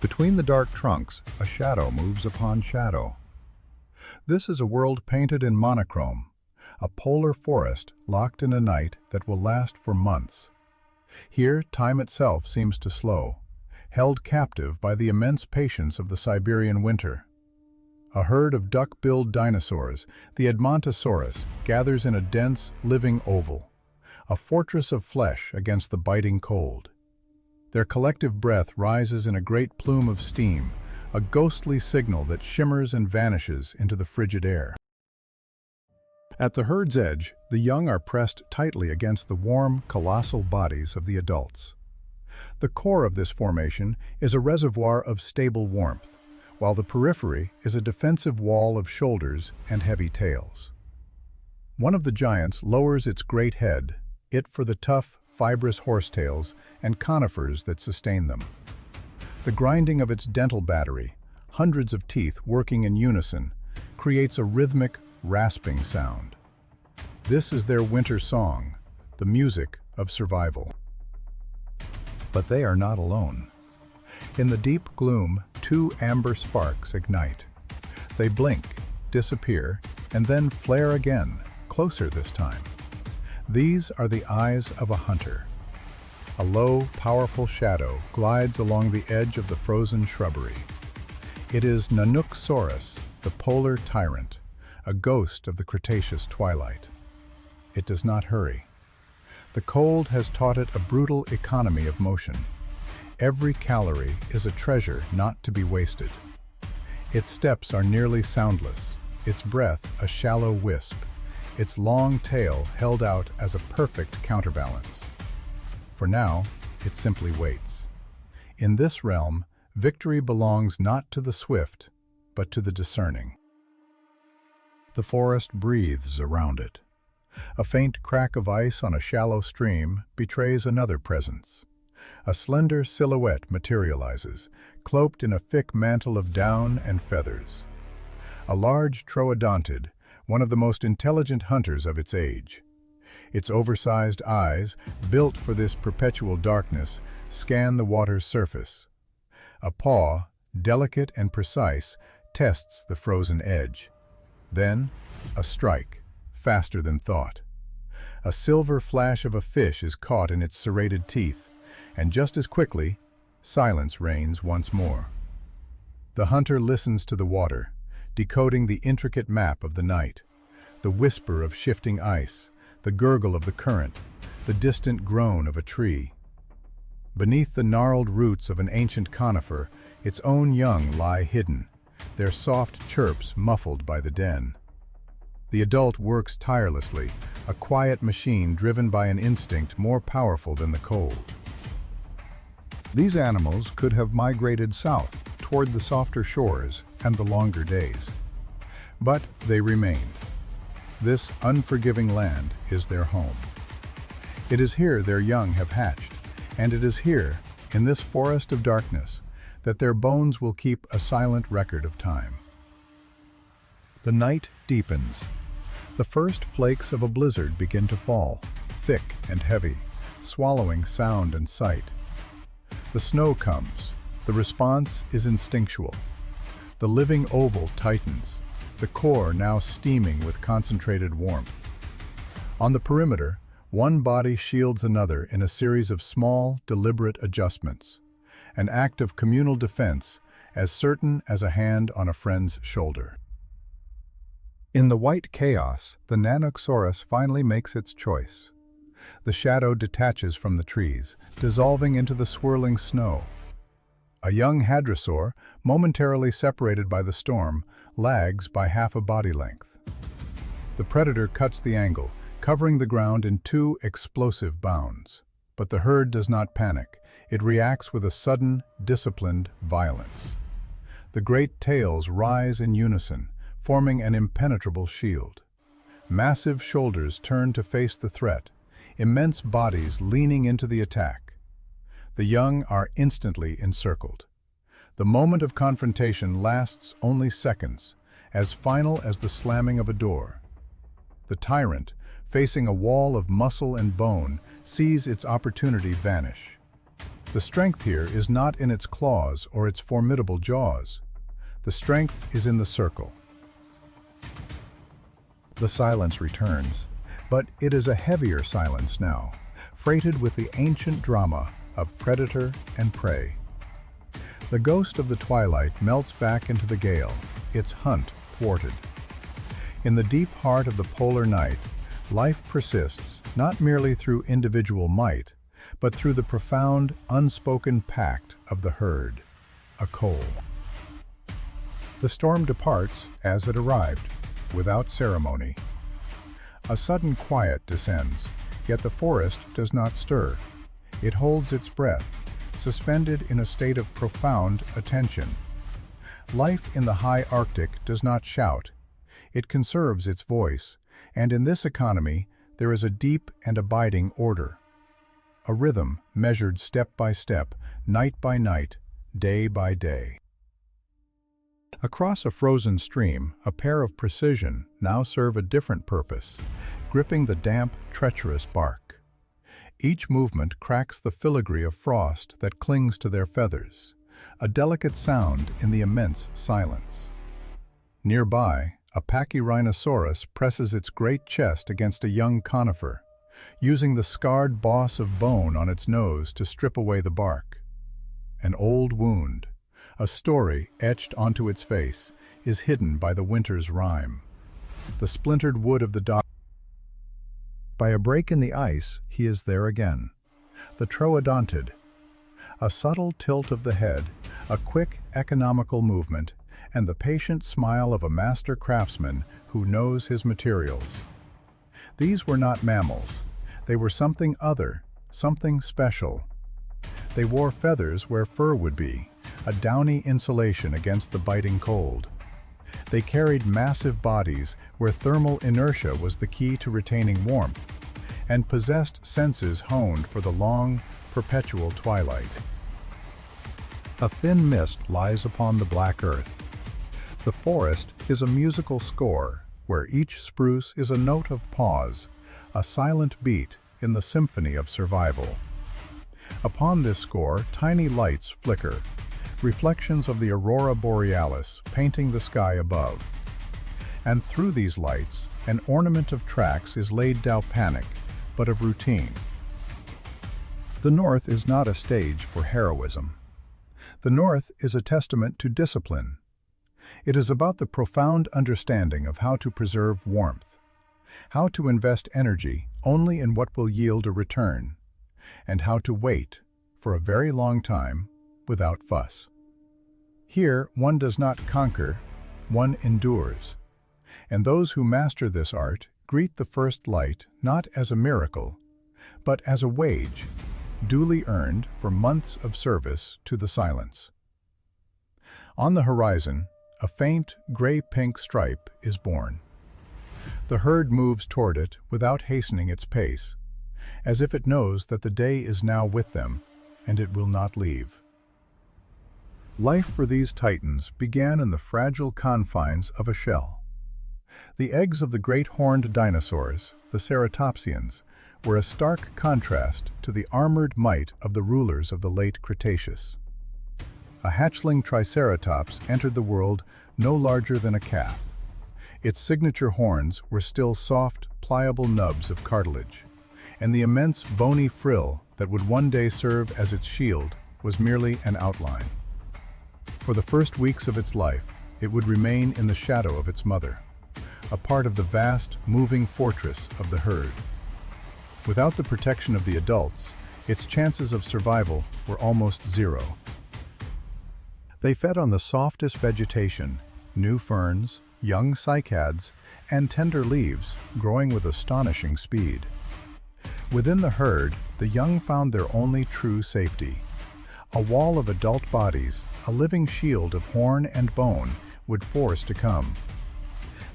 Between the dark trunks, a shadow moves upon shadow. This is a world painted in monochrome, a polar forest locked in a night that will last for months. Here, time itself seems to slow, held captive by the immense patience of the Siberian winter. A herd of duck-billed dinosaurs, the Edmontosaurus, gathers in a dense, living oval, a fortress of flesh against the biting cold. Their collective breath rises in a great plume of steam, a ghostly signal that shimmers and vanishes into the frigid air. At the herd's edge, the young are pressed tightly against the warm, colossal bodies of the adults. The core of this formation is a reservoir of stable warmth, while the periphery is a defensive wall of shoulders and heavy tails. One of the giants lowers its great head, it for the tough, fibrous horsetails and conifers that sustain them. The grinding of its dental battery, hundreds of teeth working in unison, creates a rhythmic, rasping sound. This is their winter song, the music of survival. But they are not alone. In the deep gloom, two amber sparks ignite. They blink, disappear, and then flare again, closer this time. These are the eyes of a hunter. A low, powerful shadow glides along the edge of the frozen shrubbery. It is Nanooksaurus, the polar tyrant, a ghost of the Cretaceous twilight. It does not hurry. The cold has taught it a brutal economy of motion. Every calorie is a treasure not to be wasted. Its steps are nearly soundless, its breath a shallow wisp, its long tail held out as a perfect counterbalance. For now, it simply waits. In this realm, victory belongs not to the swift, but to the discerning. The forest breathes around it. A faint crack of ice on a shallow stream betrays another presence. A slender silhouette materializes, cloaked in a thick mantle of down and feathers. A large troodontid, one of the most intelligent hunters of its age. Its oversized eyes, built for this perpetual darkness, scan the water's surface. A paw, delicate and precise, tests the frozen edge. Then, a strike, faster than thought. A silver flash of a fish is caught in its serrated teeth, and just as quickly, silence reigns once more. The hunter listens to the water, decoding the intricate map of the night, the whisper of shifting ice, the gurgle of the current, the distant groan of a tree. Beneath the gnarled roots of an ancient conifer, its own young lie hidden, their soft chirps muffled by the den. The adult works tirelessly, a quiet machine driven by an instinct more powerful than the cold. These animals could have migrated south, toward the softer shores and the longer days. But they remained. This unforgiving land is their home. It is here their young have hatched, and it is here, in this forest of darkness, that their bones will keep a silent record of time. The night deepens. The first flakes of a blizzard begin to fall, thick and heavy, swallowing sound and sight. The snow comes. The response is instinctual. The living oval tightens, the core now steaming with concentrated warmth. On the perimeter, one body shields another in a series of small, deliberate adjustments, an act of communal defense as certain as a hand on a friend's shoulder. In the white chaos, the Nanoxaurus finally makes its choice. The shadow detaches from the trees, dissolving into the swirling snow. A young hadrosaur, momentarily separated by the storm, lags by half a body length. The predator cuts the angle, covering the ground in 2 explosive bounds. But the herd does not panic. It reacts with a sudden, disciplined violence. The great tails rise in unison, forming an impenetrable shield. Massive shoulders turn to face the threat, immense bodies leaning into the attack. The young are instantly encircled. The moment of confrontation lasts only seconds, as final as the slamming of a door. The tyrant, facing a wall of muscle and bone, sees its opportunity vanish. The strength here is not in its claws or its formidable jaws. The strength is in the circle. The silence returns, but it is a heavier silence now, freighted with the ancient drama of predator and prey. The ghost of the twilight melts back into the gale, its hunt thwarted. In the deep heart of the polar night, life persists not merely through individual might, but through the profound, unspoken pact of the herd, a coal. The storm departs as it arrived, without ceremony. A sudden quiet descends, yet the forest does not stir. It holds its breath, suspended in a state of profound attention. Life in the high Arctic does not shout. It conserves its voice, and in this economy there is a deep and abiding order. A rhythm measured step by step, night by night, day by day. Across a frozen stream, a pair of precision now serve a different purpose, gripping the damp, treacherous bark. Each movement cracks the filigree of frost that clings to their feathers, a delicate sound in the immense silence. Nearby, a Pachyrhinosaurus presses its great chest against a young conifer, using the scarred boss of bone on its nose to strip away the bark. An old wound, a story etched onto its face, is hidden by the winter's rime. The splintered wood of the dog. By a break in the ice, he is there again. The troodontid. A subtle tilt of the head, a quick, economical movement, and the patient smile of a master craftsman who knows his materials. These were not mammals. They were something other, something special. They wore feathers where fur would be, a downy insulation against the biting cold. They carried massive bodies where thermal inertia was the key to retaining warmth, and possessed senses honed for the long, perpetual twilight. A thin mist lies upon the black earth. The forest is a musical score, where each spruce is a note of pause, a silent beat in the symphony of survival. Upon this score, tiny lights flicker, reflections of the aurora borealis painting the sky above. And through these lights, an ornament of tracks is laid down panic, but of routine. The North is not a stage for heroism. The North is a testament to discipline. It is about the profound understanding of how to preserve warmth, how to invest energy only in what will yield a return, and how to wait for a very long time without fuss. Here, one does not conquer, one endures. And those who master this art greet the first light not as a miracle, but as a wage, duly earned for months of service to the silence. On the horizon, a faint gray-pink stripe is born. The herd moves toward it without hastening its pace, as if it knows that the day is now with them, and it will not leave. Life for these titans began in the fragile confines of a shell. The eggs of the great horned dinosaurs, the ceratopsians, were a stark contrast to the armored might of the rulers of the late Cretaceous. A hatchling Triceratops entered the world no larger than a calf. Its signature horns were still soft, pliable nubs of cartilage, and the immense bony frill that would one day serve as its shield was merely an outline. For the first weeks of its life, it would remain in the shadow of its mother, a part of the vast, moving fortress of the herd. Without the protection of the adults, its chances of survival were almost zero. They fed on the softest vegetation, new ferns, young cycads, and tender leaves growing with astonishing speed. Within the herd, the young found their only true safety. A wall of adult bodies, a living shield of horn and bone, would force to come.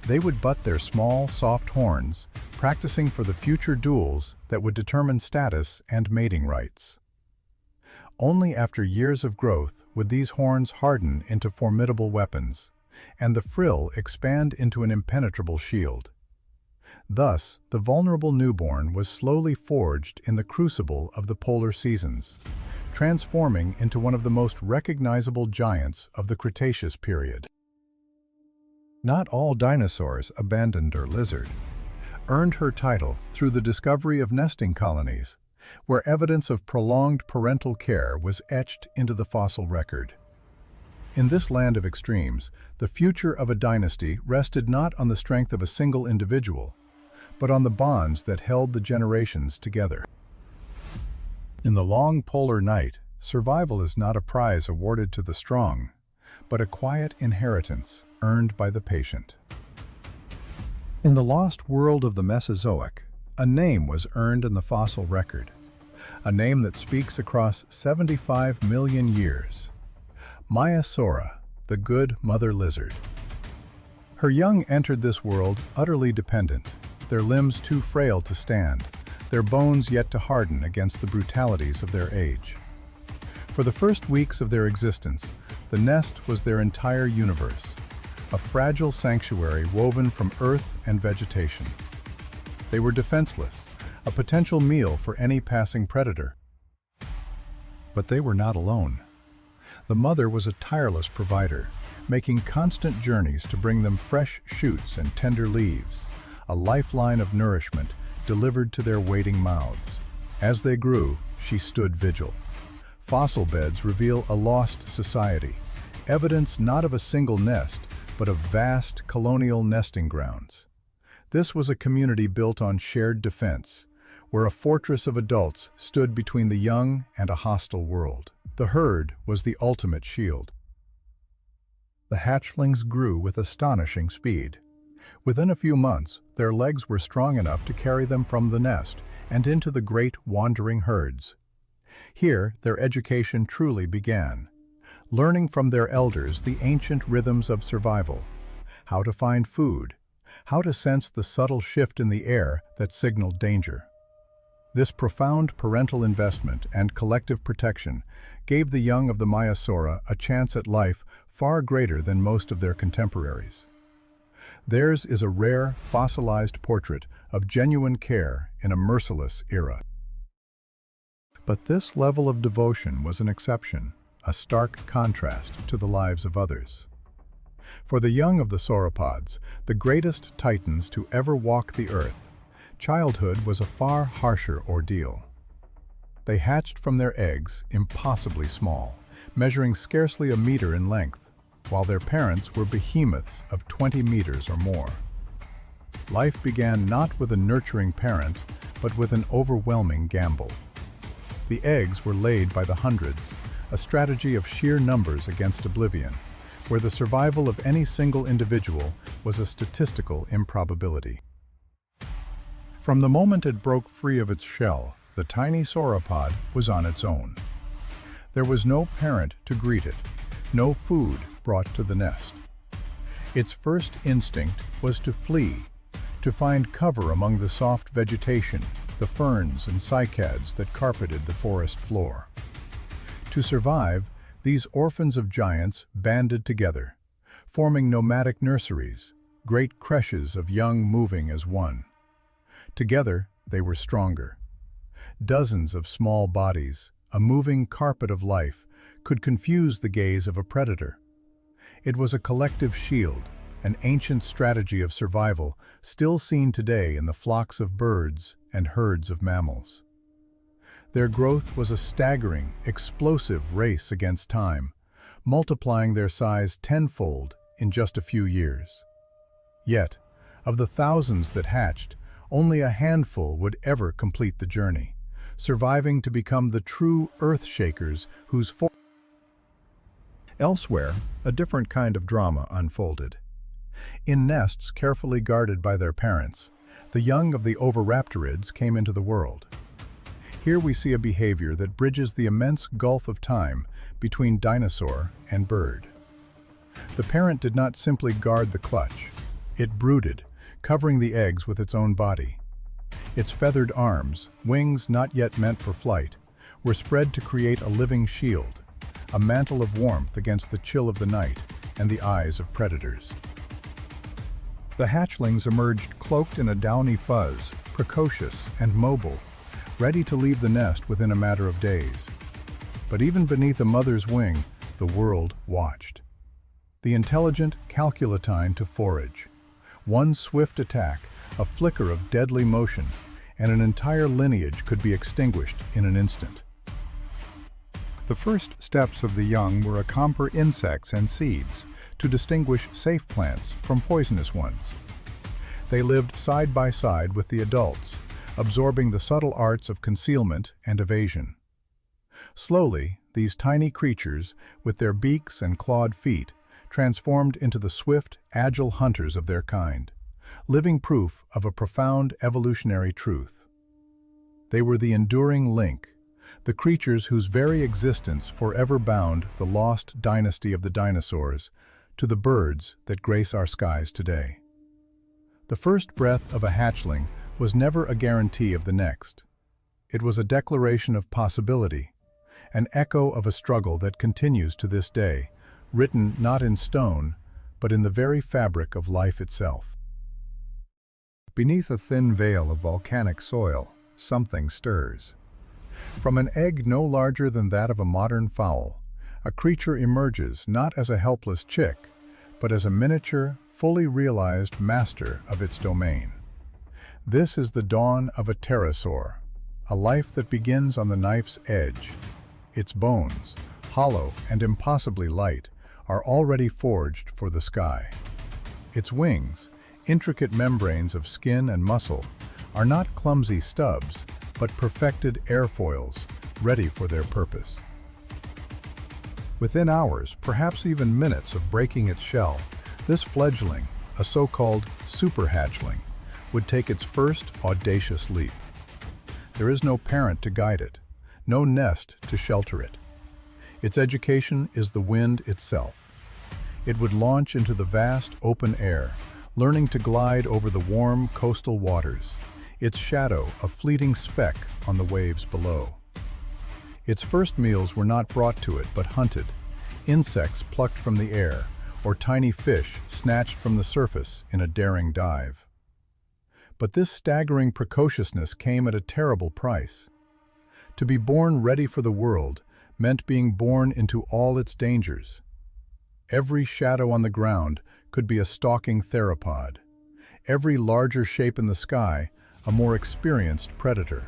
They would butt their small, soft horns, practicing for the future duels that would determine status and mating rights. Only after years of growth would these horns harden into formidable weapons, and the frill expand into an impenetrable shield. Thus, the vulnerable newborn was slowly forged in the crucible of the polar seasons, transforming into one of the most recognizable giants of the Cretaceous period. Not all dinosaurs abandoned her lizard, earned her title through the discovery of nesting colonies, where evidence of prolonged parental care was etched into the fossil record. In this land of extremes, the future of a dynasty rested not on the strength of a single individual, but on the bonds that held the generations together. In the long polar night, survival is not a prize awarded to the strong, but a quiet inheritance earned by the patient. In the lost world of the Mesozoic, a name was earned in the fossil record, a name that speaks across 75 million years. Maiasaura, the good mother lizard. Her young entered this world utterly dependent, their limbs too frail to stand, their bones yet to harden against the brutalities of their age. For the first weeks of their existence, the nest was their entire universe, a fragile sanctuary woven from earth and vegetation. They were defenseless, a potential meal for any passing predator. But they were not alone. The mother was a tireless provider, making constant journeys to bring them fresh shoots and tender leaves, a lifeline of nourishment delivered to their waiting mouths. As they grew, she stood vigil. Fossil beds reveal a lost society, evidence not of a single nest, but of vast colonial nesting grounds. This was a community built on shared defense, where a fortress of adults stood between the young and a hostile world. The herd was the ultimate shield. The hatchlings grew with astonishing speed. Within a few months, their legs were strong enough to carry them from the nest and into the great wandering herds. Here, their education truly began, learning from their elders the ancient rhythms of survival, how to find food, how to sense the subtle shift in the air that signaled danger. This profound parental investment and collective protection gave the young of the Maiasaura a chance at life far greater than most of their contemporaries. Theirs is a rare, fossilized portrait of genuine care in a merciless era. But this level of devotion was an exception, a stark contrast to the lives of others. For the young of the sauropods, the greatest titans to ever walk the earth, childhood was a far harsher ordeal. They hatched from their eggs impossibly small, measuring scarcely a meter in length, while their parents were behemoths of 20 meters or more. Life began not with a nurturing parent, but with an overwhelming gamble. The eggs were laid by the hundreds, a strategy of sheer numbers against oblivion, where the survival of any single individual was a statistical improbability. From the moment it broke free of its shell, the tiny sauropod was on its own. There was no parent to greet it, no food brought to the nest. Its first instinct was to flee, to find cover among the soft vegetation, the ferns and cycads that carpeted the forest floor. To survive, these orphans of giants banded together, forming nomadic nurseries, great creches of young moving as one. Together, they were stronger. Dozens of small bodies, a moving carpet of life, could confuse the gaze of a predator. It was a collective shield, an ancient strategy of survival still seen today in the flocks of birds and herds of mammals. Their growth was a staggering, explosive race against time, multiplying their size tenfold in just a few years. Yet, of the thousands that hatched, only a handful would ever complete the journey, surviving to become the true earth-shakers whose Elsewhere, a different kind of drama unfolded. In nests carefully guarded by their parents, the young of the oviraptorids came into the world. Here we see a behavior that bridges the immense gulf of time between dinosaur and bird. The parent did not simply guard the clutch. It brooded, covering the eggs with its own body. Its feathered arms, wings not yet meant for flight, were spread to create a living shield, a mantle of warmth against the chill of the night and the eyes of predators. The hatchlings emerged cloaked in a downy fuzz, precocious and mobile, ready to leave the nest within a matter of days. But even beneath a mother's wing, the world watched. The intelligent calculatine to forage. One swift attack, a flicker of deadly motion, and an entire lineage could be extinguished in an instant. The first steps of the young were to compare insects and seeds, to distinguish safe plants from poisonous ones. They lived side by side with the adults, absorbing the subtle arts of concealment and evasion. Slowly, these tiny creatures, with their beaks and clawed feet, transformed into the swift, agile hunters of their kind, living proof of a profound evolutionary truth. They were the enduring link, the creatures whose very existence forever bound the lost dynasty of the dinosaurs to the birds that grace our skies today. The first breath of a hatchling was never a guarantee of the next. It was a declaration of possibility, an echo of a struggle that continues to this day, written not in stone, but in the very fabric of life itself. Beneath a thin veil of volcanic soil, something stirs. From an egg no larger than that of a modern fowl, a creature emerges not as a helpless chick, but as a miniature, fully realized master of its domain. This is the dawn of a pterosaur, a life that begins on the knife's edge. Its bones, hollow and impossibly light, are already forged for the sky. Its wings, intricate membranes of skin and muscle, are not clumsy stubs, but perfected airfoils, ready for their purpose. Within hours, perhaps even minutes of breaking its shell, this fledgling, a so-called super hatchling, would take its first audacious leap. There is no parent to guide it, no nest to shelter it. Its education is the wind itself. It would launch into the vast open air, learning to glide over the warm coastal waters, its shadow a fleeting speck on the waves below. Its first meals were not brought to it but hunted, insects plucked from the air, or tiny fish snatched from the surface in a daring dive. But this staggering precociousness came at a terrible price. To be born ready for the world meant being born into all its dangers. Every shadow on the ground could be a stalking theropod. Every larger shape in the sky, a more experienced predator.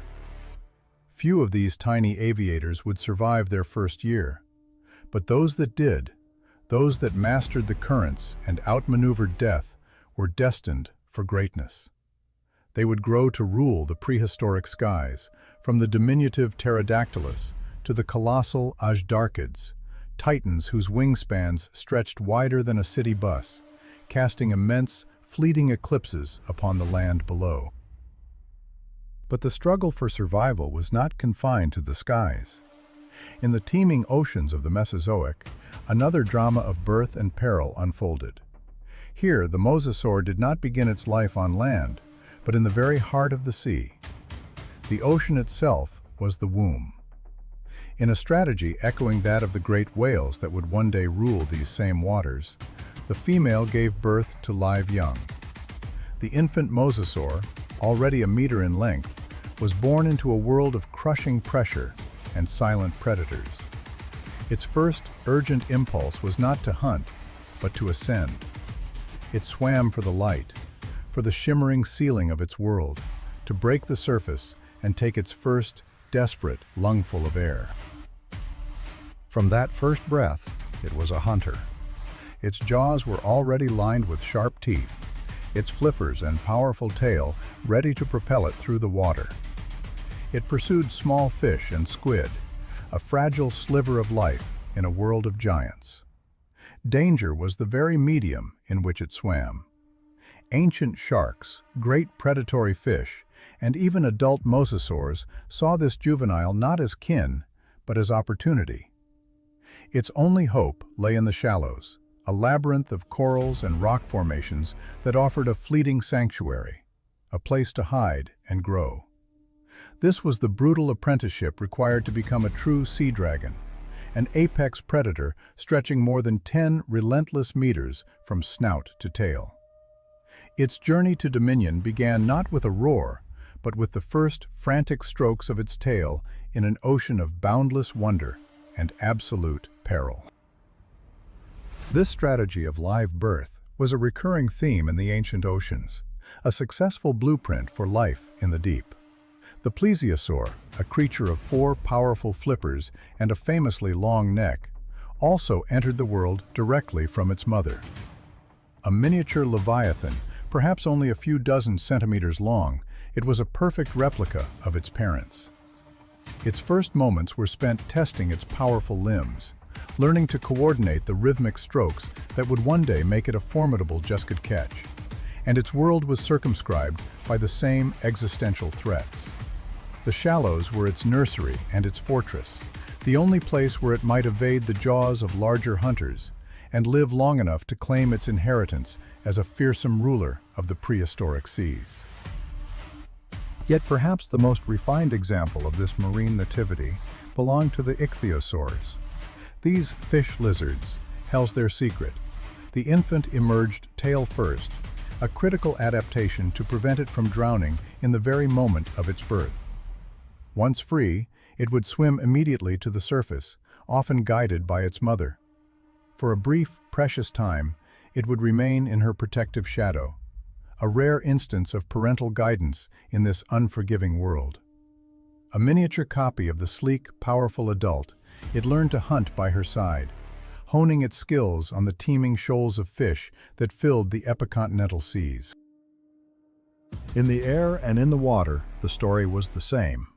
Few of these tiny aviators would survive their first year. But those that did, those that mastered the currents and outmaneuvered death, were destined for greatness. They would grow to rule the prehistoric skies, from the diminutive Pterodactylus to the colossal Ajdarchids, titans whose wingspans stretched wider than a city bus, casting immense, fleeting eclipses upon the land below. But the struggle for survival was not confined to the skies. In the teeming oceans of the Mesozoic, another drama of birth and peril unfolded. Here, the mosasaur did not begin its life on land, but in the very heart of the sea. The ocean itself was the womb. In a strategy echoing that of the great whales that would one day rule these same waters, the female gave birth to live young. The infant mosasaur, already a meter in length, was born into a world of crushing pressure and silent predators. Its first urgent impulse was not to hunt, but to ascend. It swam for the light, for the shimmering ceiling of its world, to break the surface and take its first, desperate lungful of air. From that first breath, it was a hunter. Its jaws were already lined with sharp teeth, its flippers and powerful tail ready to propel it through the water. It pursued small fish and squid, a fragile sliver of life in a world of giants. Danger was the very medium in which it swam. Ancient sharks, great predatory fish, and even adult mosasaurs saw this juvenile not as kin, but as opportunity. Its only hope lay in the shallows, a labyrinth of corals and rock formations that offered a fleeting sanctuary, a place to hide and grow. This was the brutal apprenticeship required to become a true sea dragon, an apex predator stretching more than 10 relentless meters from snout to tail. Its journey to dominion began not with a roar, but with the first frantic strokes of its tail in an ocean of boundless wonder and absolute peril. This strategy of live birth was a recurring theme in the ancient oceans, a successful blueprint for life in the deep. The plesiosaur, a creature of 4 powerful flippers and a famously long neck, also entered the world directly from its mother. A miniature leviathan, perhaps only a few dozen centimeters long, it was a perfect replica of its parents. Its first moments were spent testing its powerful limbs, learning to coordinate the rhythmic strokes that would one day make it a formidable just-could-catch. And its world was circumscribed by the same existential threats. The shallows were its nursery and its fortress, the only place where it might evade the jaws of larger hunters and live long enough to claim its inheritance as a fearsome ruler of the prehistoric seas. Yet perhaps the most refined example of this marine nativity belonged to the ichthyosaurs. These fish lizards held their secret. The infant emerged tail first, a critical adaptation to prevent it from drowning in the very moment of its birth. Once free, it would swim immediately to the surface, often guided by its mother. For a brief, precious time, it would remain in her protective shadow, a rare instance of parental guidance in this unforgiving world. A miniature copy of the sleek, powerful adult, it learned to hunt by her side, honing its skills on the teeming shoals of fish that filled the epicontinental seas. In the air and in the water, the story was the same.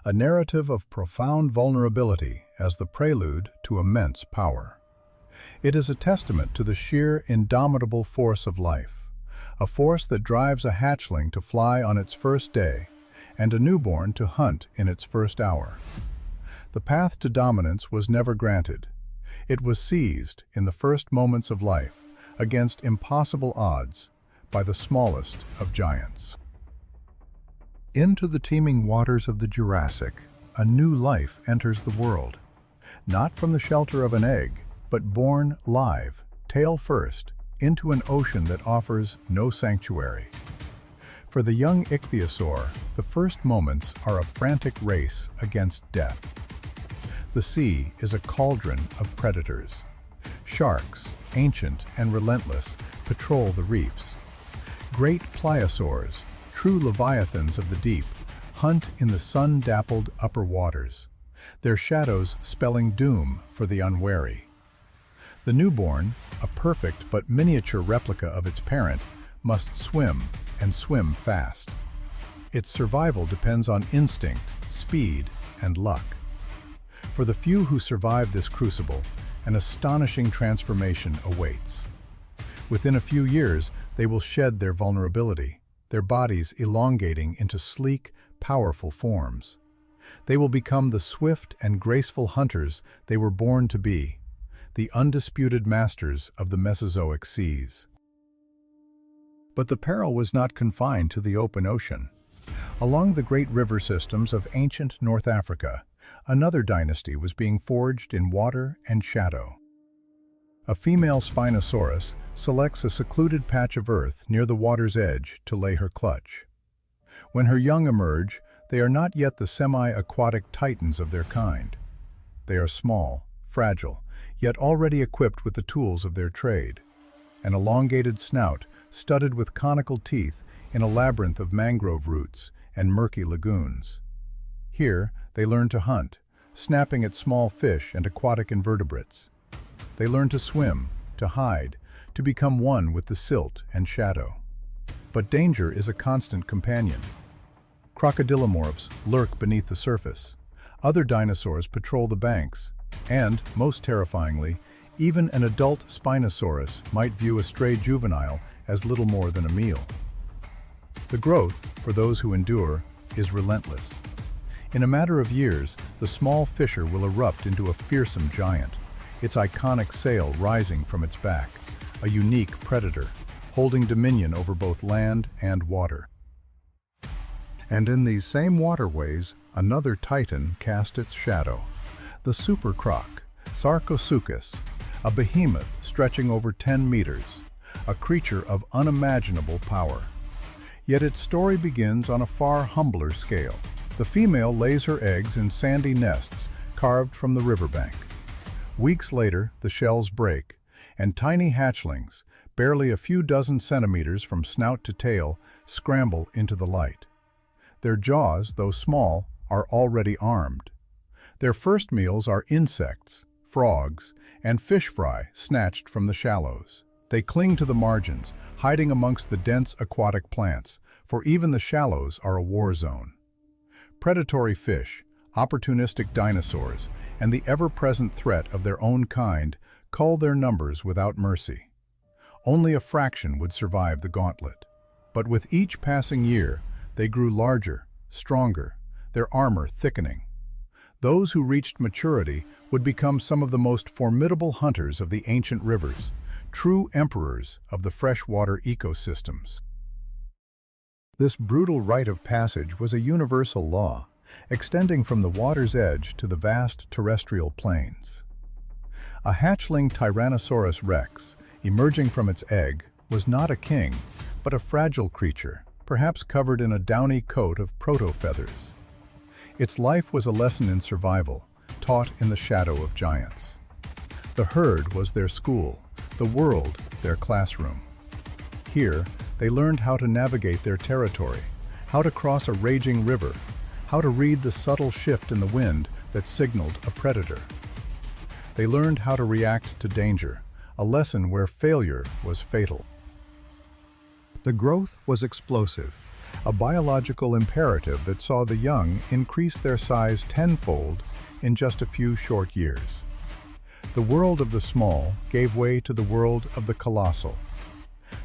A narrative of profound vulnerability as the prelude to immense power. It is a testament to the sheer, indomitable force of life, a force that drives a hatchling to fly on its first day and a newborn to hunt in its first hour. The path to dominance was never granted. It was seized in the first moments of life, against impossible odds, by the smallest of giants. Into the teeming waters of the Jurassic, a new life enters the world. Not from the shelter of an egg, but born live, tail first, into an ocean that offers no sanctuary. For the young ichthyosaur, the first moments are a frantic race against death. The sea is a cauldron of predators. Sharks, ancient and relentless, patrol the reefs. Great pliosaurs, true leviathans of the deep, hunt in the sun-dappled upper waters, their shadows spelling doom for the unwary. The newborn, a perfect but miniature replica of its parent, must swim, and swim fast. Its survival depends on instinct, speed, and luck. For the few who survive this crucible, an astonishing transformation awaits. Within a few years, they will shed their vulnerability, their bodies elongating into sleek, powerful forms. They will become the swift and graceful hunters they were born to be, the undisputed masters of the Mesozoic seas. But the peril was not confined to the open ocean. Along the great river systems of ancient North Africa, another dynasty was being forged in water and shadow. A female Spinosaurus selects a secluded patch of earth near the water's edge to lay her clutch. When her young emerge, they are not yet the semi-aquatic titans of their kind. They are small, fragile, yet already equipped with the tools of their trade. An elongated snout, studded with conical teeth in a labyrinth of mangrove roots and murky lagoons. Here, they learn to hunt, snapping at small fish and aquatic invertebrates. They learn to swim, to hide, to become one with the silt and shadow. But danger is a constant companion. Crocodilomorphs lurk beneath the surface. Other dinosaurs patrol the banks, and, most terrifyingly, even an adult Spinosaurus might view a stray juvenile as little more than a meal. The growth, for those who endure, is relentless. In a matter of years, the small fisher will erupt into a fearsome giant, its iconic sail rising from its back, a unique predator, holding dominion over both land and water. And in these same waterways, another titan cast its shadow. The supercroc, Sarcosuchus, a behemoth stretching over 10 meters, a creature of unimaginable power. Yet its story begins on a far humbler scale. The female lays her eggs in sandy nests carved from the riverbank. Weeks later, the shells break, and tiny hatchlings, barely a few dozen centimeters from snout to tail, scramble into the light. Their jaws, though small, are already armed. Their first meals are insects, frogs, and fish fry snatched from the shallows. They cling to the margins, hiding amongst the dense aquatic plants, for even the shallows are a war zone. Predatory fish, opportunistic dinosaurs, and the ever-present threat of their own kind cull their numbers without mercy. Only a fraction would survive the gauntlet. But with each passing year, they grew larger, stronger, their armor thickening. Those who reached maturity would become some of the most formidable hunters of the ancient rivers, true emperors of the freshwater ecosystems. This brutal rite of passage was a universal law, extending from the water's edge to the vast terrestrial plains. A hatchling Tyrannosaurus rex, emerging from its egg, was not a king, but a fragile creature, perhaps covered in a downy coat of proto-feathers. Its life was a lesson in survival, taught in the shadow of giants. The herd was their school, the world their classroom. Here, they learned how to navigate their territory, how to cross a raging river, how to read the subtle shift in the wind that signaled a predator. They learned how to react to danger, a lesson where failure was fatal. The growth was explosive, a biological imperative that saw the young increase their size tenfold in just a few short years. The world of the small gave way to the world of the colossal.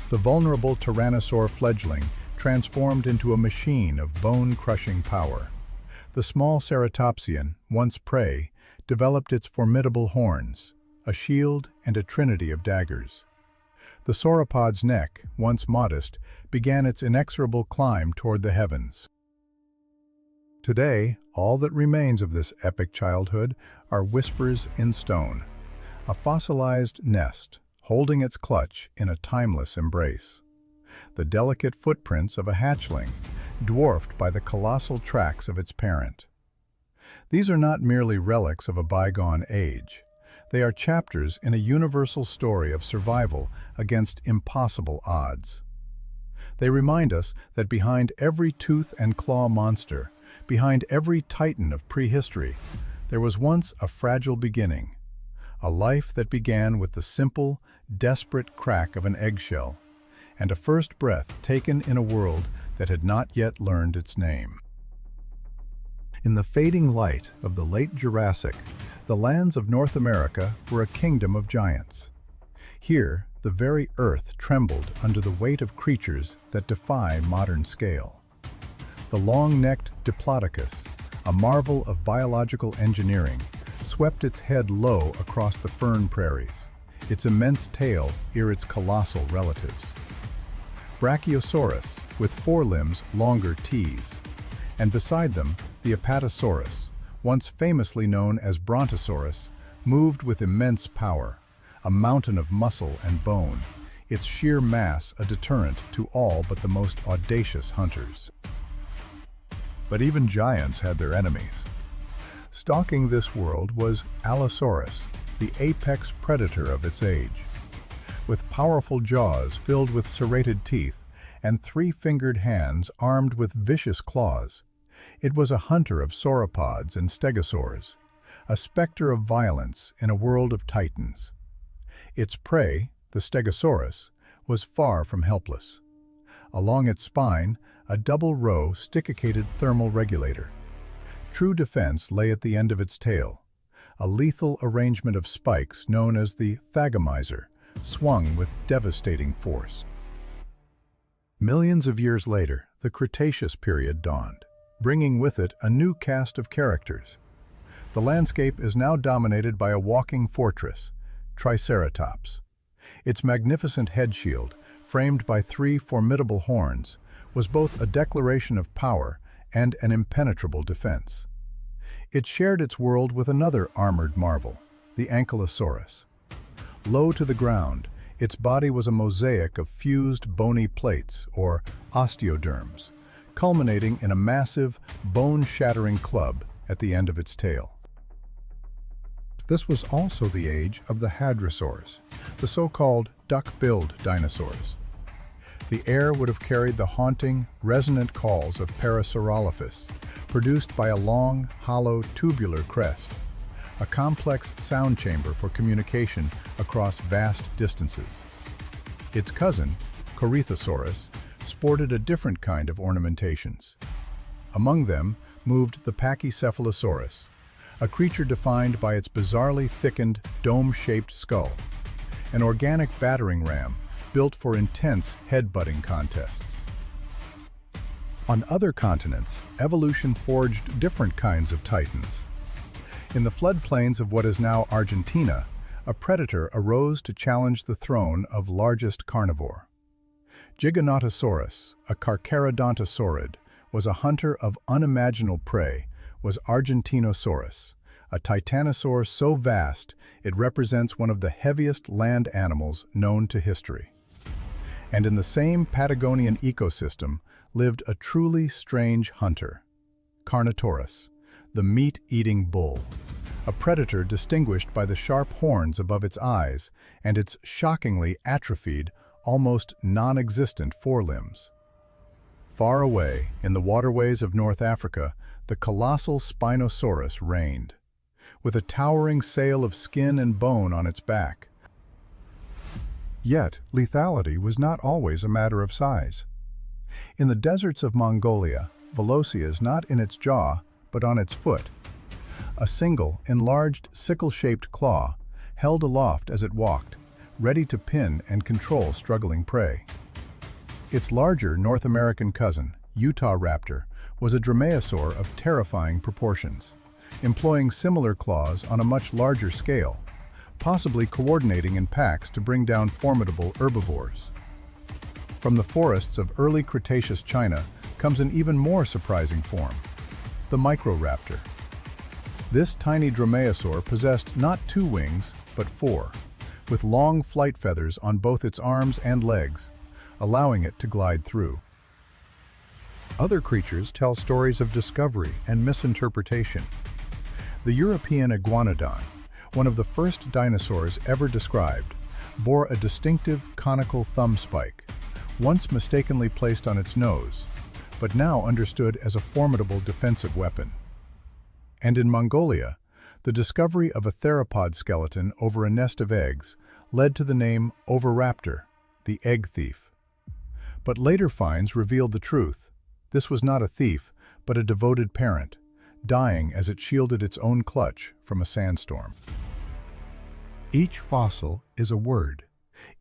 The vulnerable tyrannosaur fledgling transformed into a machine of bone-crushing power. The small ceratopsian, once prey, developed its formidable horns, a shield and a trinity of daggers. The sauropod's neck, once modest, began its inexorable climb toward the heavens. Today, all that remains of this epic childhood are whispers in stone, a fossilized nest holding its clutch in a timeless embrace. The delicate footprints of a hatchling, dwarfed by the colossal tracks of its parent. These are not merely relics of a bygone age. They are chapters in a universal story of survival against impossible odds. They remind us that behind every tooth and claw monster, behind every titan of prehistory, there was once a fragile beginning, a life that began with the simple, desperate crack of an eggshell, and a first breath taken in a world that had not yet learned its name. In the fading light of the late Jurassic, the lands of North America were a kingdom of giants. Here, the very earth trembled under the weight of creatures that defy modern scale. The long-necked Diplodocus, a marvel of biological engineering, swept its head low across the fern prairies, its immense tail ere its colossal relatives. Brachiosaurus, with forelimbs longer Ts, and beside them, the Apatosaurus, once famously known as Brontosaurus, moved with immense power, a mountain of muscle and bone, its sheer mass a deterrent to all but the most audacious hunters. But even giants had their enemies. Stalking this world was Allosaurus, the apex predator of its age. With powerful jaws filled with serrated teeth and three-fingered hands armed with vicious claws, it was a hunter of sauropods and stegosaurs, a specter of violence in a world of titans. Its prey, the Stegosaurus, was far from helpless. Along its spine, a double-row stick-acated thermal regulator. True defense lay at the end of its tail, a lethal arrangement of spikes known as the thagomizer, swung with devastating force. Millions of years later, the Cretaceous period dawned, bringing with it a new cast of characters. The landscape is now dominated by a walking fortress, Triceratops. Its magnificent head shield, framed by three formidable horns, was both a declaration of power and an impenetrable defense. It shared its world with another armored marvel, the Ankylosaurus. Low to the ground, its body was a mosaic of fused bony plates, or osteoderms, culminating in a massive, bone-shattering club at the end of its tail. This was also the age of the hadrosaurs, the so-called duck-billed dinosaurs. The air would have carried the haunting, resonant calls of Parasaurolophus, produced by a long, hollow, tubular crest, a complex sound chamber for communication across vast distances. Its cousin, Corythosaurus, sported a different kind of ornamentations. Among them moved the Pachycephalosaurus, a creature defined by its bizarrely thickened, dome-shaped skull, an organic battering ram built for intense head-butting contests. On other continents, evolution forged different kinds of titans. In the floodplains of what is now Argentina, a predator arose to challenge the throne of largest carnivore. Giganotosaurus, a Carcharodontosaurid, was a hunter of unimaginable prey, was Argentinosaurus, a titanosaur so vast it represents one of the heaviest land animals known to history. And in the same Patagonian ecosystem lived a truly strange hunter, Carnotaurus, the meat-eating bull, a predator distinguished by the sharp horns above its eyes and its shockingly atrophied, almost non-existent forelimbs. Far away, in the waterways of North Africa, the colossal Spinosaurus reigned, with a towering sail of skin and bone on its back. Yet, lethality was not always a matter of size. In the deserts of Mongolia, Velocia is not in its jaw, but on its foot. A single, enlarged, sickle-shaped claw, held aloft as it walked, ready to pin and control struggling prey. Its larger North American cousin, Utahraptor, was a dromaeosaur of terrifying proportions, employing similar claws on a much larger scale, possibly coordinating in packs to bring down formidable herbivores. From the forests of early Cretaceous China comes an even more surprising form, the Microraptor. This tiny dromaeosaur possessed not 2 wings, but 4, with long flight feathers on both its arms and legs, allowing it to glide through. Other creatures tell stories of discovery and misinterpretation. The European iguanodon, one of the first dinosaurs ever described, bore a distinctive conical thumb spike, once mistakenly placed on its nose, but now understood as a formidable defensive weapon. And in Mongolia, the discovery of a theropod skeleton over a nest of eggs led to the name Oviraptor, the egg thief. But later finds revealed the truth. This was not a thief, but a devoted parent, dying as it shielded its own clutch from a sandstorm. Each fossil is a word,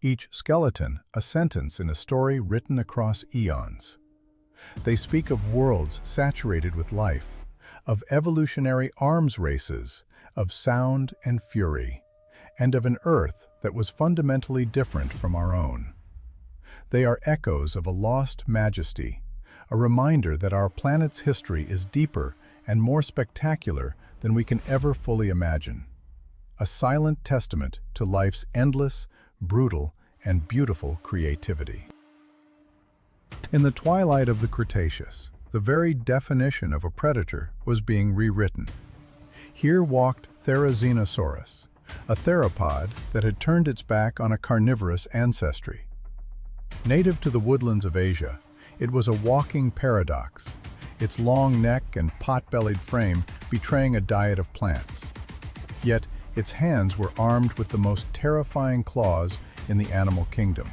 each skeleton a sentence in a story written across eons. They speak of worlds saturated with life, of evolutionary arms races, of sound and fury, and of an Earth that was fundamentally different from our own. They are echoes of a lost majesty, a reminder that our planet's history is deeper and more spectacular than we can ever fully imagine. A silent testament to life's endless, brutal, and beautiful creativity. In the twilight of the Cretaceous, the very definition of a predator was being rewritten. Here walked Therizinosaurus, a theropod that had turned its back on a carnivorous ancestry. Native to the woodlands of Asia, it was a walking paradox, its long neck and pot-bellied frame betraying a diet of plants. Yet, its hands were armed with the most terrifying claws in the animal kingdom,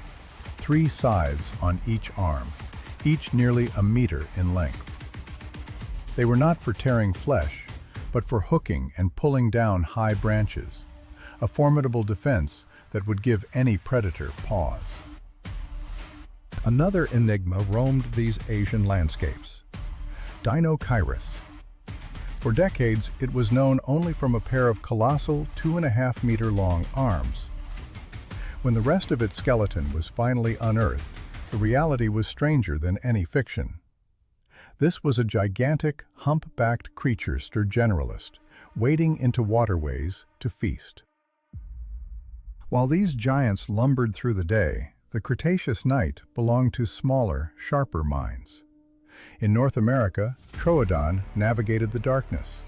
3 scythes on each arm, each nearly a meter in length. They were not for tearing flesh, but for hooking and pulling down high branches, a formidable defense that would give any predator pause. Another enigma roamed these Asian landscapes, Deinocheirus. For decades, it was known only from a pair of colossal 2.5-meter-long arms. When the rest of its skeleton was finally unearthed, the reality was stranger than any fiction. This was a gigantic, hump-backed creature generalist, wading into waterways to feast. While these giants lumbered through the day, the Cretaceous night belonged to smaller, sharper minds. In North America, Troodon navigated the darkness.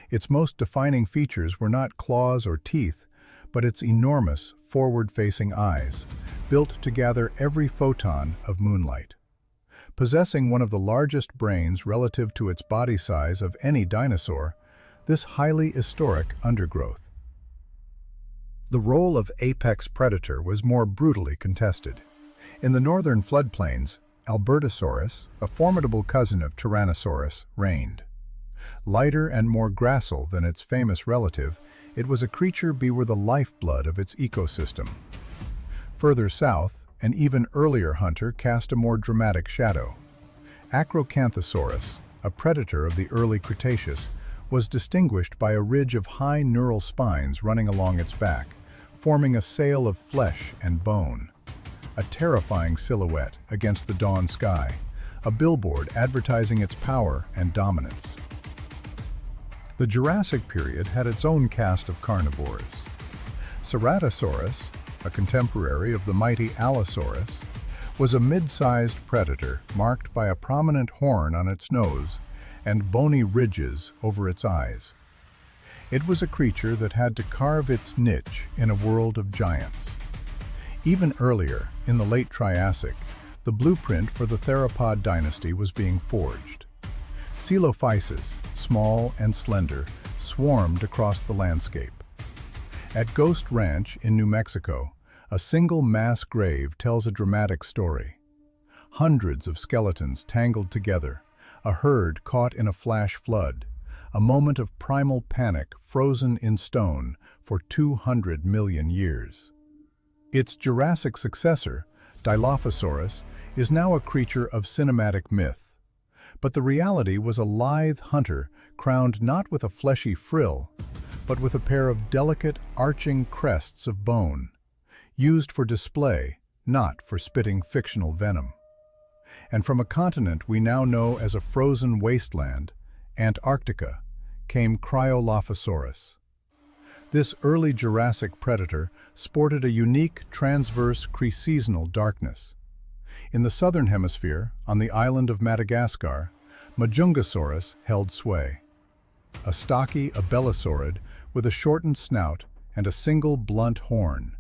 Its most defining features were not claws or teeth, but its enormous, forward-facing eyes, built to gather every photon of moonlight. Possessing one of the largest brains relative to its body size of any dinosaur, this highly historic undergrowth. The role of apex predator was more brutally contested. In the northern floodplains, Albertosaurus, a formidable cousin of Tyrannosaurus, reigned. Lighter and more gracile than its famous relative, it was a creature were the lifeblood of its ecosystem. Further south, an even earlier hunter cast a more dramatic shadow. Acrocanthosaurus, a predator of the early Cretaceous, was distinguished by a ridge of high neural spines running along its back, forming a sail of flesh and bone. A terrifying silhouette against the dawn sky, a billboard advertising its power and dominance. The Jurassic period had its own cast of carnivores. Ceratosaurus, a contemporary of the mighty Allosaurus, was a mid-sized predator marked by a prominent horn on its nose and bony ridges over its eyes. It was a creature that had to carve its niche in a world of giants. Even earlier, in the late Triassic, the blueprint for the theropod dynasty was being forged. Coelophysis, small and slender, swarmed across the landscape. At Ghost Ranch in New Mexico, a single mass grave tells a dramatic story. Hundreds of skeletons tangled together, a herd caught in a flash flood, a moment of primal panic frozen in stone for 200 million years. Its Jurassic successor, Dilophosaurus, is now a creature of cinematic myth. But the reality was a lithe hunter crowned not with a fleshy frill, but with a pair of delicate, arching crests of bone, used for display, not for spitting fictional venom. And from a continent we now know as a frozen wasteland, Antarctica, came Cryolophosaurus. This early Jurassic predator sported a unique transverse creseasonal darkness. In the southern hemisphere, on the island of Madagascar, Majungasaurus held sway. A stocky abelosaurid with a shortened snout and a single blunt horn,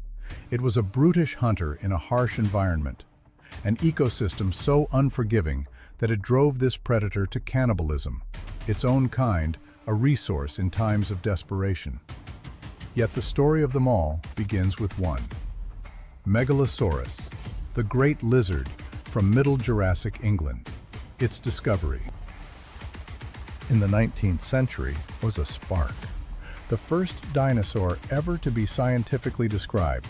it was a brutish hunter in a harsh environment, an ecosystem so unforgiving that it drove this predator to cannibalism, its own kind a resource in times of desperation. Yet the story of them all begins with one. Megalosaurus, the great lizard from Middle Jurassic England. Its discovery in the 19th century was a spark. The first dinosaur ever to be scientifically described,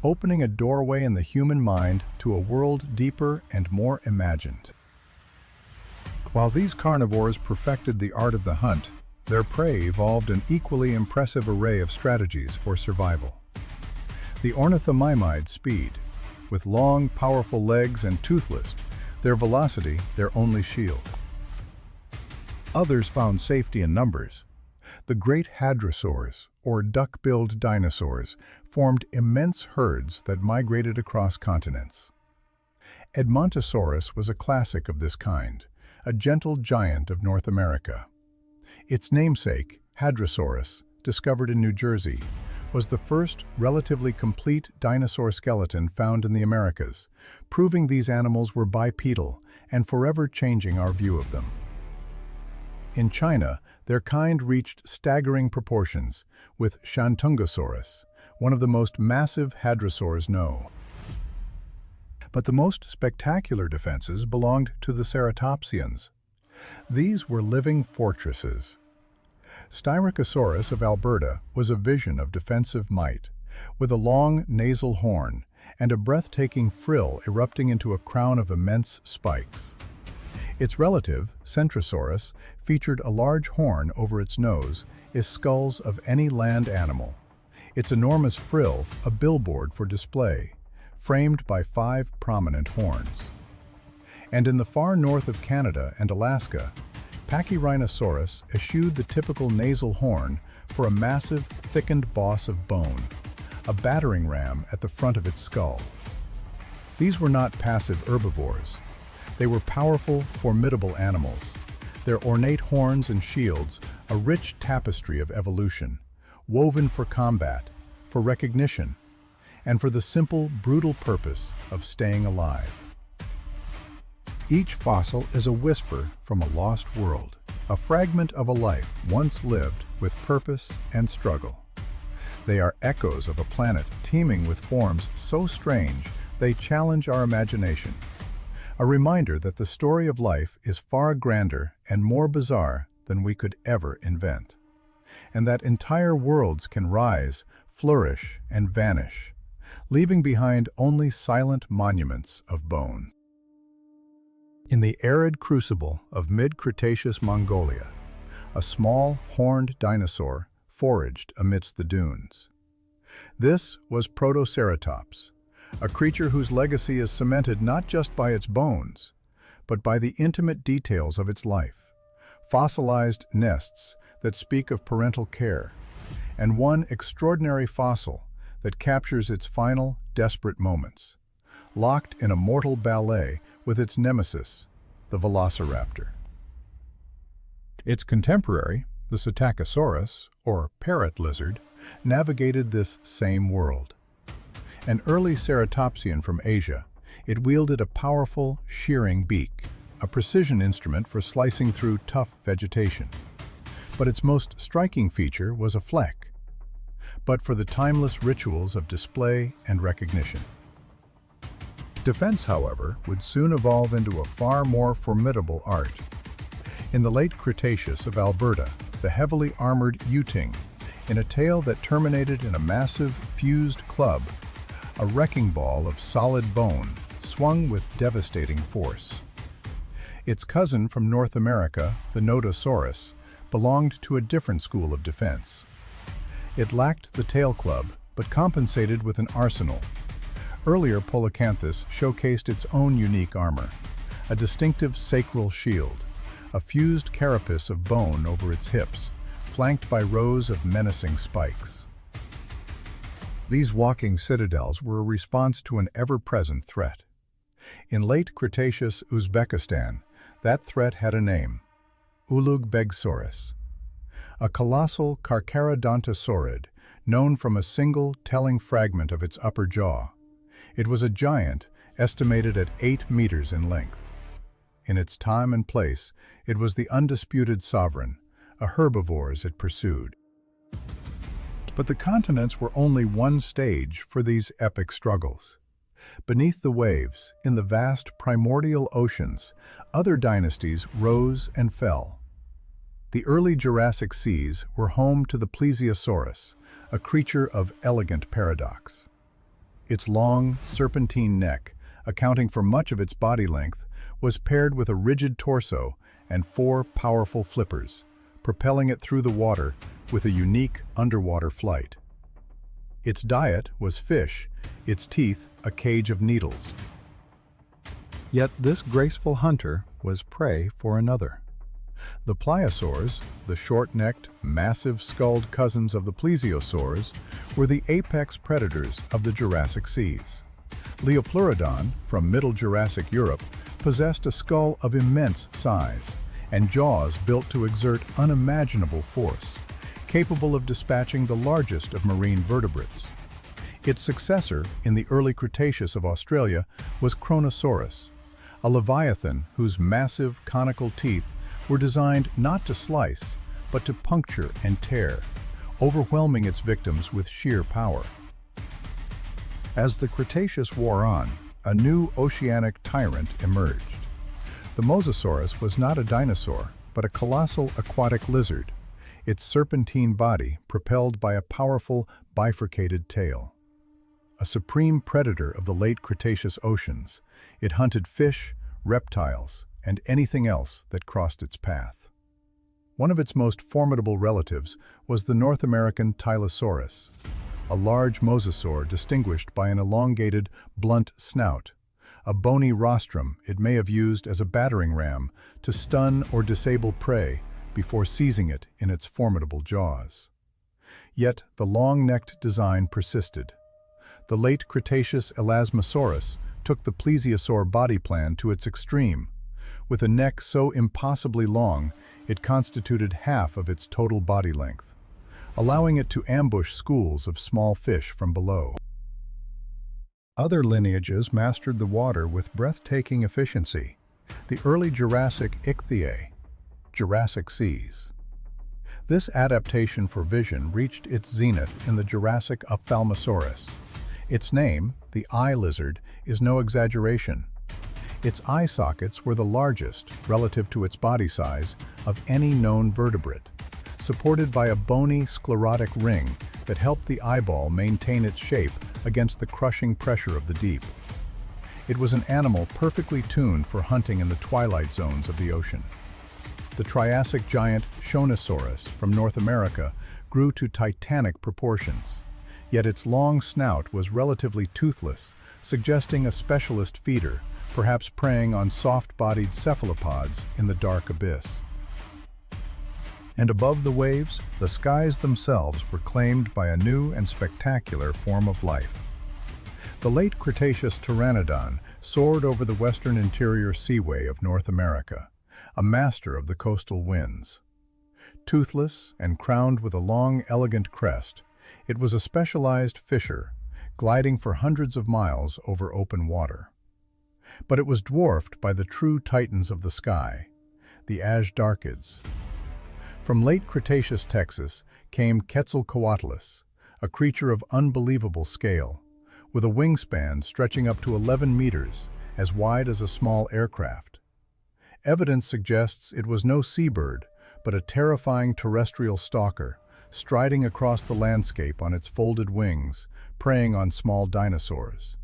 opening a doorway in the human mind to a world deeper and more imagined. While these carnivores perfected the art of the hunt, their prey evolved an equally impressive array of strategies for survival. The ornithomimids speed. With long, powerful legs and toothless, their velocity their only shield. Others found safety in numbers. The great hadrosaurs, or duck-billed dinosaurs, formed immense herds that migrated across continents. Edmontosaurus was a classic of this kind, a gentle giant of North America. Its namesake, Hadrosaurus, discovered in New Jersey, was the first relatively complete dinosaur skeleton found in the Americas, proving these animals were bipedal and forever changing our view of them. In China, their kind reached staggering proportions, with Shantungosaurus, one of the most massive hadrosaurs known. But the most spectacular defenses belonged to the ceratopsians. These were living fortresses. Styracosaurus of Alberta was a vision of defensive might, with a long nasal horn and a breathtaking frill erupting into a crown of immense spikes. Its relative, Centrosaurus, featured a large horn over its nose, as skulls of any land animal. Its enormous frill, a billboard for display, framed by 5 prominent horns. And in the far north of Canada and Alaska, Pachyrhinosaurus eschewed the typical nasal horn for a massive, thickened boss of bone, a battering ram at the front of its skull. These were not passive herbivores. They were powerful, formidable animals, their ornate horns and shields a rich tapestry of evolution, woven for combat, for recognition, and for the simple, brutal purpose of staying alive. Each fossil is a whisper from a lost world, a fragment of a life once lived with purpose and struggle. They are echoes of a planet teeming with forms so strange they challenge our imagination. A reminder that the story of life is far grander and more bizarre than we could ever invent, and that entire worlds can rise, flourish, and vanish, leaving behind only silent monuments of bone. In the arid crucible of mid-Cretaceous Mongolia, a small, horned dinosaur foraged amidst the dunes. This was Protoceratops, a creature whose legacy is cemented not just by its bones, but by the intimate details of its life, fossilized nests that speak of parental care, and one extraordinary fossil that captures its final, desperate moments, locked in a mortal ballet with its nemesis, the velociraptor. Its contemporary, the Psittacosaurus, or parrot lizard, navigated this same world. An early ceratopsian from Asia, it wielded a powerful, shearing beak, a precision instrument for slicing through tough vegetation. But its most striking feature was a fleck, but for the timeless rituals of display and recognition. Defense, however, would soon evolve into a far more formidable art. In the late Cretaceous of Alberta, the heavily armored Ewing, in a tale that terminated in a massive, fused club, a wrecking ball of solid bone, swung with devastating force. Its cousin from North America, the Nodosaurus, belonged to a different school of defense. It lacked the tail club, but compensated with an arsenal. Earlier Polacanthus showcased its own unique armor, a distinctive sacral shield, a fused carapace of bone over its hips, flanked by rows of menacing spikes. These walking citadels were a response to an ever-present threat. In late Cretaceous Uzbekistan, that threat had a name: Ulugh-Begsaurus, a colossal carcharodontosaurid known from a single telling fragment of its upper jaw. It was a giant, estimated at 8 meters in length. In its time and place, it was the undisputed sovereign, a herbivores it pursued. But the continents were only one stage for these epic struggles. Beneath the waves, in the vast primordial oceans, other dynasties rose and fell. The early Jurassic seas were home to the Plesiosaurus, a creature of elegant paradox. Its long, serpentine neck, accounting for much of its body length, was paired with a rigid torso and 4 powerful flippers, propelling it through the water with a unique underwater flight. Its diet was fish, its teeth a cage of needles. Yet this graceful hunter was prey for another. The pliosaurs, the short-necked, massive-skulled cousins of the plesiosaurs, were the apex predators of the Jurassic seas. Liopleurodon, from Middle Jurassic Europe, possessed a skull of immense size and jaws built to exert unimaginable force, capable of dispatching the largest of marine vertebrates. Its successor in the early Cretaceous of Australia was Kronosaurus, a leviathan whose massive conical teeth were designed not to slice, but to puncture and tear, overwhelming its victims with sheer power. As the Cretaceous wore on, a new oceanic tyrant emerged. The Mosasaurus was not a dinosaur, but a colossal aquatic lizard, its serpentine body propelled by a powerful bifurcated tail. A supreme predator of the late Cretaceous oceans, it hunted fish, reptiles, and anything else that crossed its path. One of its most formidable relatives was the North American Tylosaurus, a large mosasaur distinguished by an elongated, blunt snout, a bony rostrum it may have used as a battering ram to stun or disable prey before seizing it in its formidable jaws. Yet the long-necked design persisted. The late Cretaceous Elasmosaurus took the plesiosaur body plan to its extreme. With a neck so impossibly long, it constituted half of its total body length, allowing it to ambush schools of small fish from below. Other lineages mastered the water with breathtaking efficiency. The early Jurassic Ichthyai, Jurassic seas. This adaptation for vision reached its zenith in the Jurassic Ophthalmosaurus. Its name, the eye lizard, is no exaggeration. Its eye sockets were the largest, relative to its body size, of any known vertebrate, supported by a bony sclerotic ring that helped the eyeball maintain its shape against the crushing pressure of the deep. It was an animal perfectly tuned for hunting in the twilight zones of the ocean. The Triassic giant Shonosaurus from North America grew to titanic proportions, yet its long snout was relatively toothless, suggesting a specialist feeder, perhaps preying on soft-bodied cephalopods in the dark abyss. And above the waves, the skies themselves were claimed by a new and spectacular form of life. The late Cretaceous Pteranodon soared over the western interior seaway of North America, a master of the coastal winds. Toothless and crowned with a long, elegant crest, it was a specialized fisher, gliding for hundreds of miles over open water. But it was dwarfed by the true titans of the sky, the Azhdarchids. From late Cretaceous Texas came Quetzalcoatlus, a creature of unbelievable scale, with a wingspan stretching up to 11 meters, as wide as a small aircraft. Evidence suggests it was no seabird, but a terrifying terrestrial stalker, striding across the landscape on its folded wings, preying on small dinosaurs.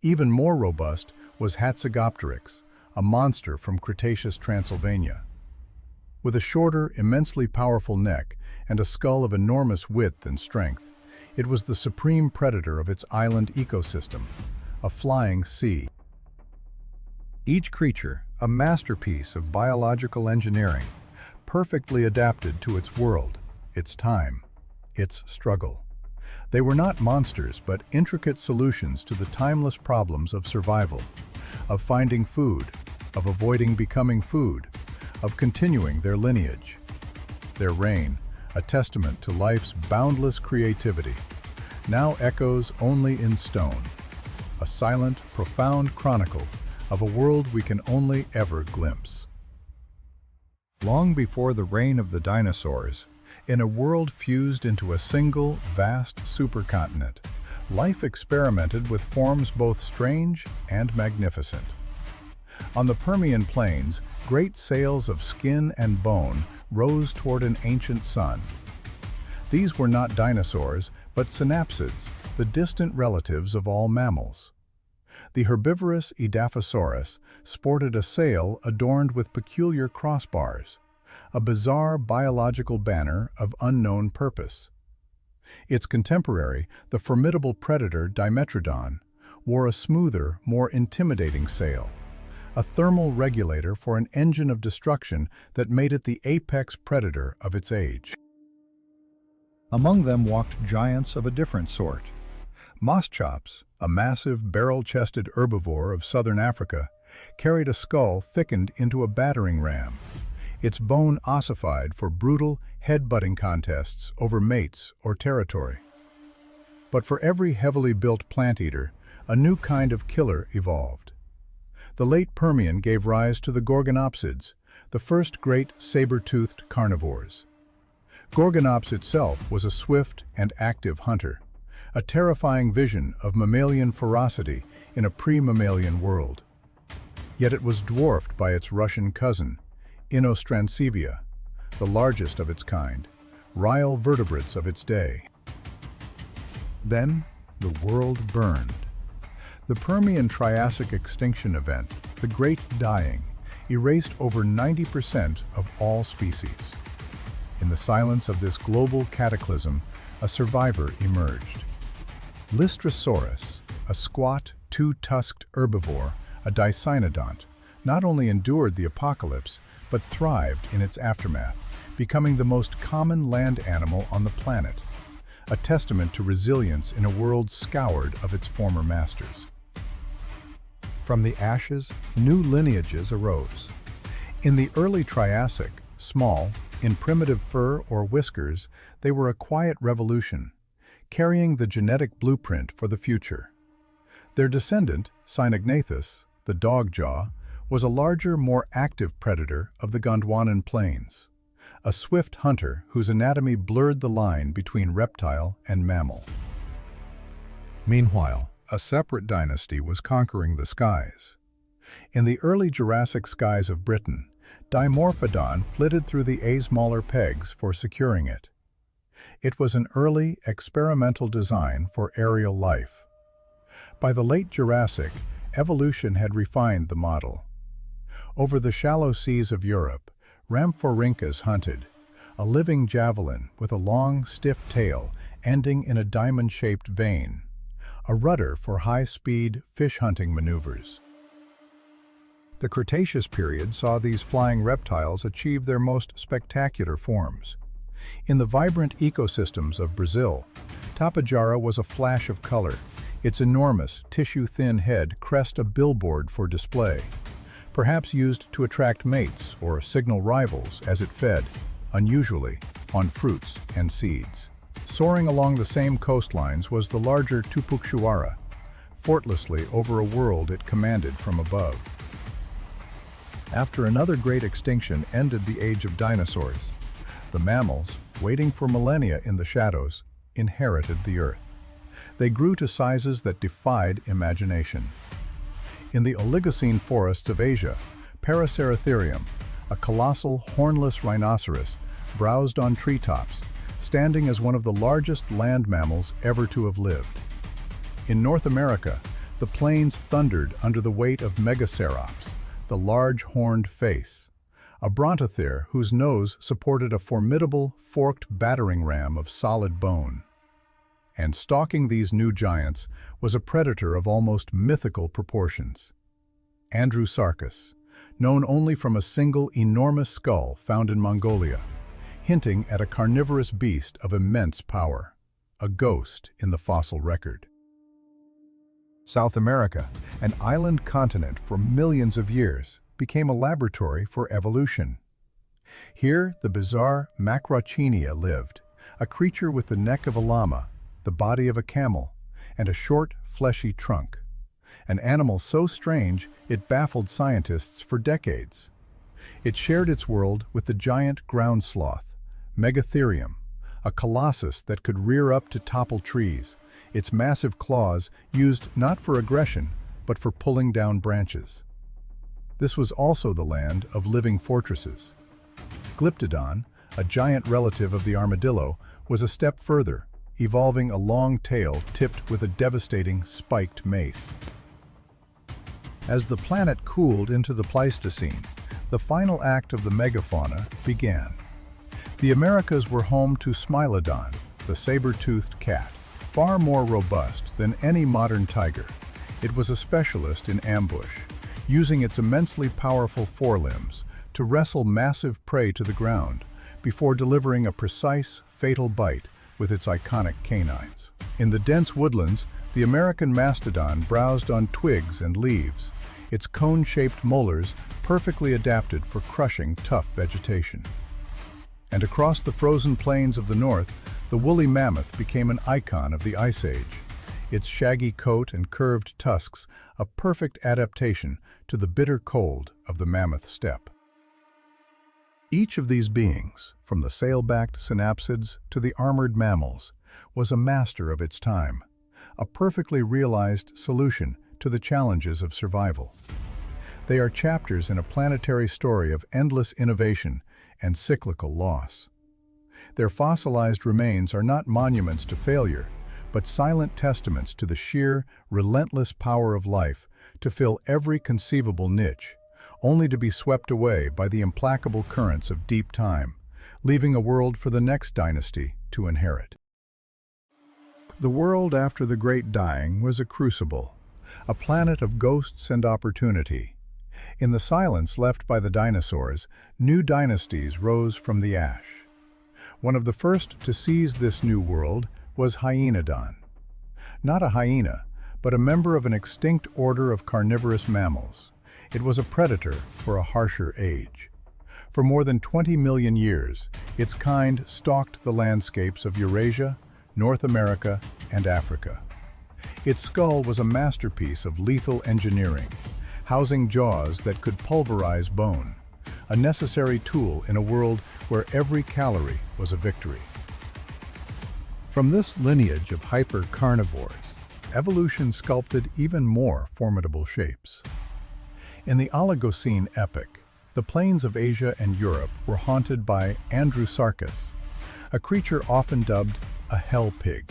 Even more robust was Hatzegopteryx, a monster from Cretaceous Transylvania. With a shorter, immensely powerful neck and a skull of enormous width and strength, it was the supreme predator of its island ecosystem, a flying sea. Each creature, a masterpiece of biological engineering, perfectly adapted to its world, its time, its struggle. They were not monsters, but intricate solutions to the timeless problems of survival, of finding food, of avoiding becoming food, of continuing their lineage. Their reign, a testament to life's boundless creativity, now echoes only in stone, a silent, profound chronicle of a world we can only ever glimpse. Long before the reign of the dinosaurs, in a world fused into a single, vast supercontinent, life experimented with forms both strange and magnificent. On the Permian Plains, great sails of skin and bone rose toward an ancient sun. These were not dinosaurs, but synapsids, the distant relatives of all mammals. The herbivorous Edaphosaurus sported a sail adorned with peculiar crossbars, a bizarre biological banner of unknown purpose. Its contemporary, the formidable predator Dimetrodon, wore a smoother, more intimidating sail, a thermal regulator for an engine of destruction that made it the apex predator of its age. Among them walked giants of a different sort. Moschops, a massive barrel-chested herbivore of southern Africa, carried a skull thickened into a battering ram, its bone ossified for brutal head-butting contests over mates or territory. But for every heavily built plant-eater, a new kind of killer evolved. The late Permian gave rise to the Gorgonopsids, the first great saber-toothed carnivores. Gorgonops itself was a swift and active hunter, a terrifying vision of mammalian ferocity in a pre-mammalian world. Yet it was dwarfed by its Russian cousin, Inostrancevia, the largest of its kind, rival vertebrates of its day. Then, the world burned. The Permian-Triassic extinction event, the Great Dying, erased over 90% of all species. In the silence of this global cataclysm, a survivor emerged. Lystrosaurus, a squat, two-tusked herbivore, a dicynodont, not only endured the apocalypse, but thrived in its aftermath, becoming the most common land animal on the planet, a testament to resilience in a world scoured of its former masters. From the ashes, new lineages arose. In the early Triassic, small, in primitive fur or whiskers, they were a quiet revolution, carrying the genetic blueprint for the future. Their descendant, Cynaegnathus, the dog-jaw, was a larger, more active predator of the Gondwanan plains, a swift hunter whose anatomy blurred the line between reptile and mammal. Meanwhile, a separate dynasty was conquering the skies. In the early Jurassic skies of Britain, Dimorphodon flitted through the asmaller pegs for securing it. It was an early, experimental design for aerial life. By the late Jurassic, evolution had refined the model. Over the shallow seas of Europe, Rhamphorhynchus hunted, a living javelin with a long, stiff tail ending in a diamond-shaped vein, a rudder for high-speed fish-hunting maneuvers. The Cretaceous period saw these flying reptiles achieve their most spectacular forms. In the vibrant ecosystems of Brazil, Tapejara was a flash of color, its enormous, tissue-thin head crest a billboard for display, perhaps used to attract mates or signal rivals as it fed, unusually, on fruits and seeds. Soaring along the same coastlines was the larger Tupouctchuara, fortlessly over a world it commanded from above. After another great extinction ended the age of dinosaurs, the mammals, waiting for millennia in the shadows, inherited the Earth. They grew to sizes that defied imagination. In the Oligocene forests of Asia, Paraceratherium, a colossal hornless rhinoceros, browsed on treetops, standing as one of the largest land mammals ever to have lived. In North America, The plains thundered under the weight of Megacerops, the large horned face, a brontothere whose nose supported a formidable forked battering ram of solid bone. And stalking these new giants was a predator of almost mythical proportions. Andrewsarchus, known only from a single enormous skull found in Mongolia, hinting at a carnivorous beast of immense power, a ghost in the fossil record. South America, an island continent for millions of years, became a laboratory for evolution. Here, the bizarre Macrauchenia lived, a creature with the neck of a llama, the body of a camel, and a short, fleshy trunk. An animal so strange it baffled scientists for decades. It shared its world with the giant ground sloth, Megatherium, a colossus that could rear up to topple trees, its massive claws used not for aggression, but for pulling down branches. This was also the land of living fortresses. Glyptodon, a giant relative of the armadillo, was a step further, evolving a long tail tipped with a devastating spiked mace. As the planet cooled into the Pleistocene, the final act of the megafauna began. The Americas were home to Smilodon, the saber-toothed cat, far more robust than any modern tiger. It was a specialist in ambush, using its immensely powerful forelimbs to wrestle massive prey to the ground before delivering a precise, fatal bite with its iconic canines. In the dense woodlands, the American mastodon browsed on twigs and leaves, its cone-shaped molars perfectly adapted for crushing tough vegetation. And across the frozen plains of the north, the woolly mammoth became an icon of the Ice Age, its shaggy coat and curved tusks a perfect adaptation to the bitter cold of the mammoth steppe. Each of these beings, from the sail-backed synapsids to the armored mammals, was a master of its time, a perfectly realized solution to the challenges of survival. They are chapters in a planetary story of endless innovation and cyclical loss. Their fossilized remains are not monuments to failure, but silent testaments to the sheer, relentless power of life to fill every conceivable niche, only to be swept away by the implacable currents of deep time, leaving a world for the next dynasty to inherit. The world after the Great Dying was a crucible, a planet of ghosts and opportunity. In the silence left by the dinosaurs, new dynasties rose from the ash. One of the first to seize this new world was Hyaenodon. Not a hyena, but a member of an extinct order of carnivorous mammals. It was a predator for a harsher age. For more than 20 million years, its kind stalked the landscapes of Eurasia, North America, and Africa. Its skull was a masterpiece of lethal engineering, housing jaws that could pulverize bone, a necessary tool in a world where every calorie was a victory. From this lineage of hyper-carnivores, evolution sculpted even more formidable shapes. In the Oligocene epoch, the plains of Asia and Europe were haunted by Andrewsarchus, a creature often dubbed a hell pig.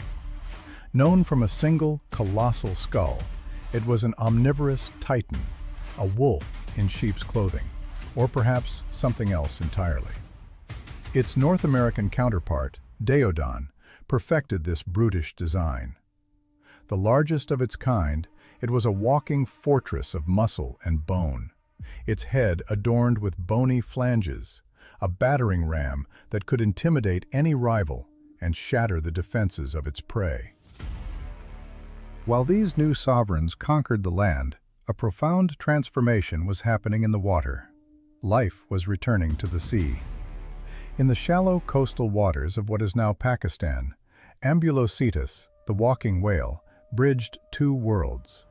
Known from a single, colossal skull, it was an omnivorous titan, a wolf in sheep's clothing, or perhaps something else entirely. Its North American counterpart, Daeodon, perfected this brutish design. The largest of its kind, it was a walking fortress of muscle and bone, its head adorned with bony flanges, a battering ram that could intimidate any rival and shatter the defenses of its prey. While these new sovereigns conquered the land, a profound transformation was happening in the water. Life was returning to the sea. In the shallow coastal waters of what is now Pakistan, Ambulocetus, the walking whale, bridged two worlds.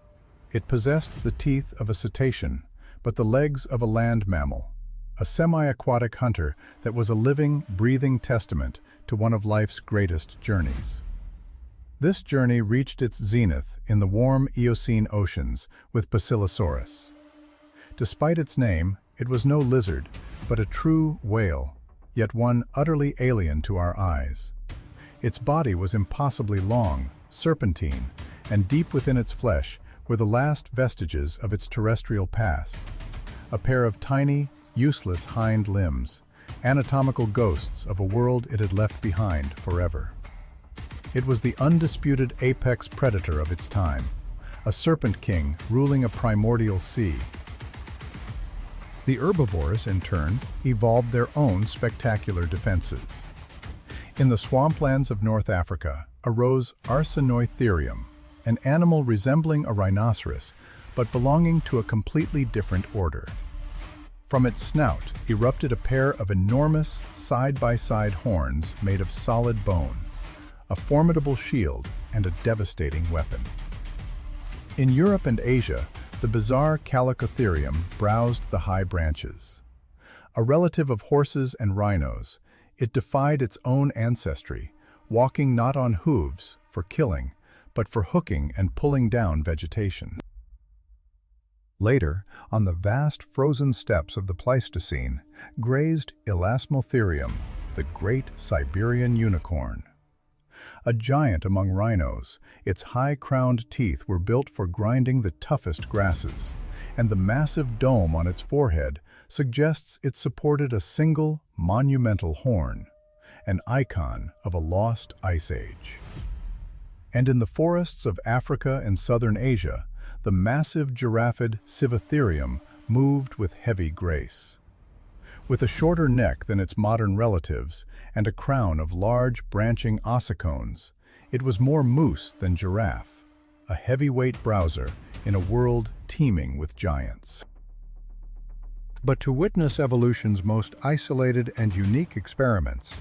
It possessed the teeth of a cetacean, but the legs of a land mammal, a semi-aquatic hunter that was a living, breathing testament to one of life's greatest journeys. This journey reached its zenith in the warm Eocene oceans with Basilosaurus. Despite its name, it was no lizard, but a true whale, yet one utterly alien to our eyes. Its body was impossibly long, serpentine, and deep within its flesh were the last vestiges of its terrestrial past. A pair of tiny, useless hind limbs, anatomical ghosts of a world it had left behind forever. It was the undisputed apex predator of its time, a serpent king ruling a primordial sea. The herbivores, in turn, evolved their own spectacular defenses. In the swamplands of North Africa arose Arsinoitherium, an animal resembling a rhinoceros, but belonging to a completely different order. From its snout erupted a pair of enormous, side-by-side horns made of solid bone, a formidable shield and a devastating weapon. In Europe and Asia, the bizarre Chalicotherium browsed the high branches. A relative of horses and rhinos, it defied its own ancestry, walking not on hooves for killing, but for hooking and pulling down vegetation. Later, on the vast frozen steppes of the Pleistocene, grazed Elasmotherium, the great Siberian unicorn. A giant among rhinos, its high-crowned teeth were built for grinding the toughest grasses, and the massive dome on its forehead suggests it supported a single, monumental horn, an icon of a lost ice age. And in the forests of Africa and southern Asia, the massive giraffid Civatherium moved with heavy grace. With a shorter neck than its modern relatives and a crown of large branching ossicones, it was more moose than giraffe, a heavyweight browser in a world teeming with giants. But to witness evolution's most isolated and unique experiments,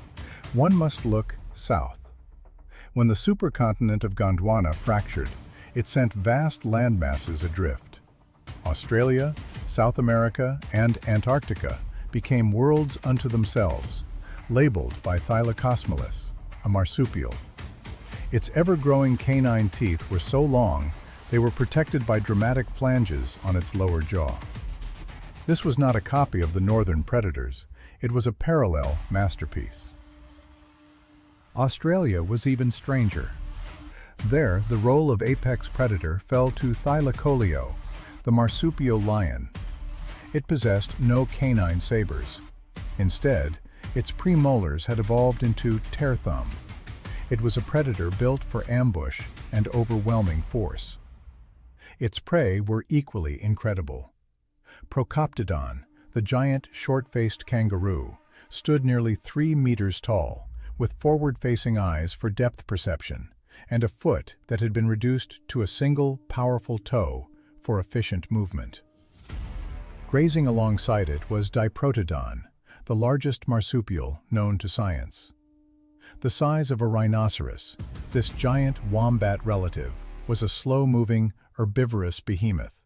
one must look south. When the supercontinent of Gondwana fractured, it sent vast landmasses adrift. Australia, South America, and Antarctica became worlds unto themselves, labeled by Thylacosmilus, a marsupial. Its ever-growing canine teeth were so long, they were protected by dramatic flanges on its lower jaw. This was not a copy of the northern predators, it was a parallel masterpiece. Australia was even stranger. There, the role of apex predator fell to Thylacoleo, the marsupial lion. It possessed no canine sabers. Instead, its premolars had evolved into tear thumb. It was a predator built for ambush and overwhelming force. Its prey were equally incredible. Procoptodon, the giant short-faced kangaroo, stood nearly 3 meters tall, with forward-facing eyes for depth perception, and a foot that had been reduced to a single, powerful toe for efficient movement. Grazing alongside it was Diprotodon, the largest marsupial known to science. The size of a rhinoceros, this giant wombat relative was a slow-moving, herbivorous behemoth,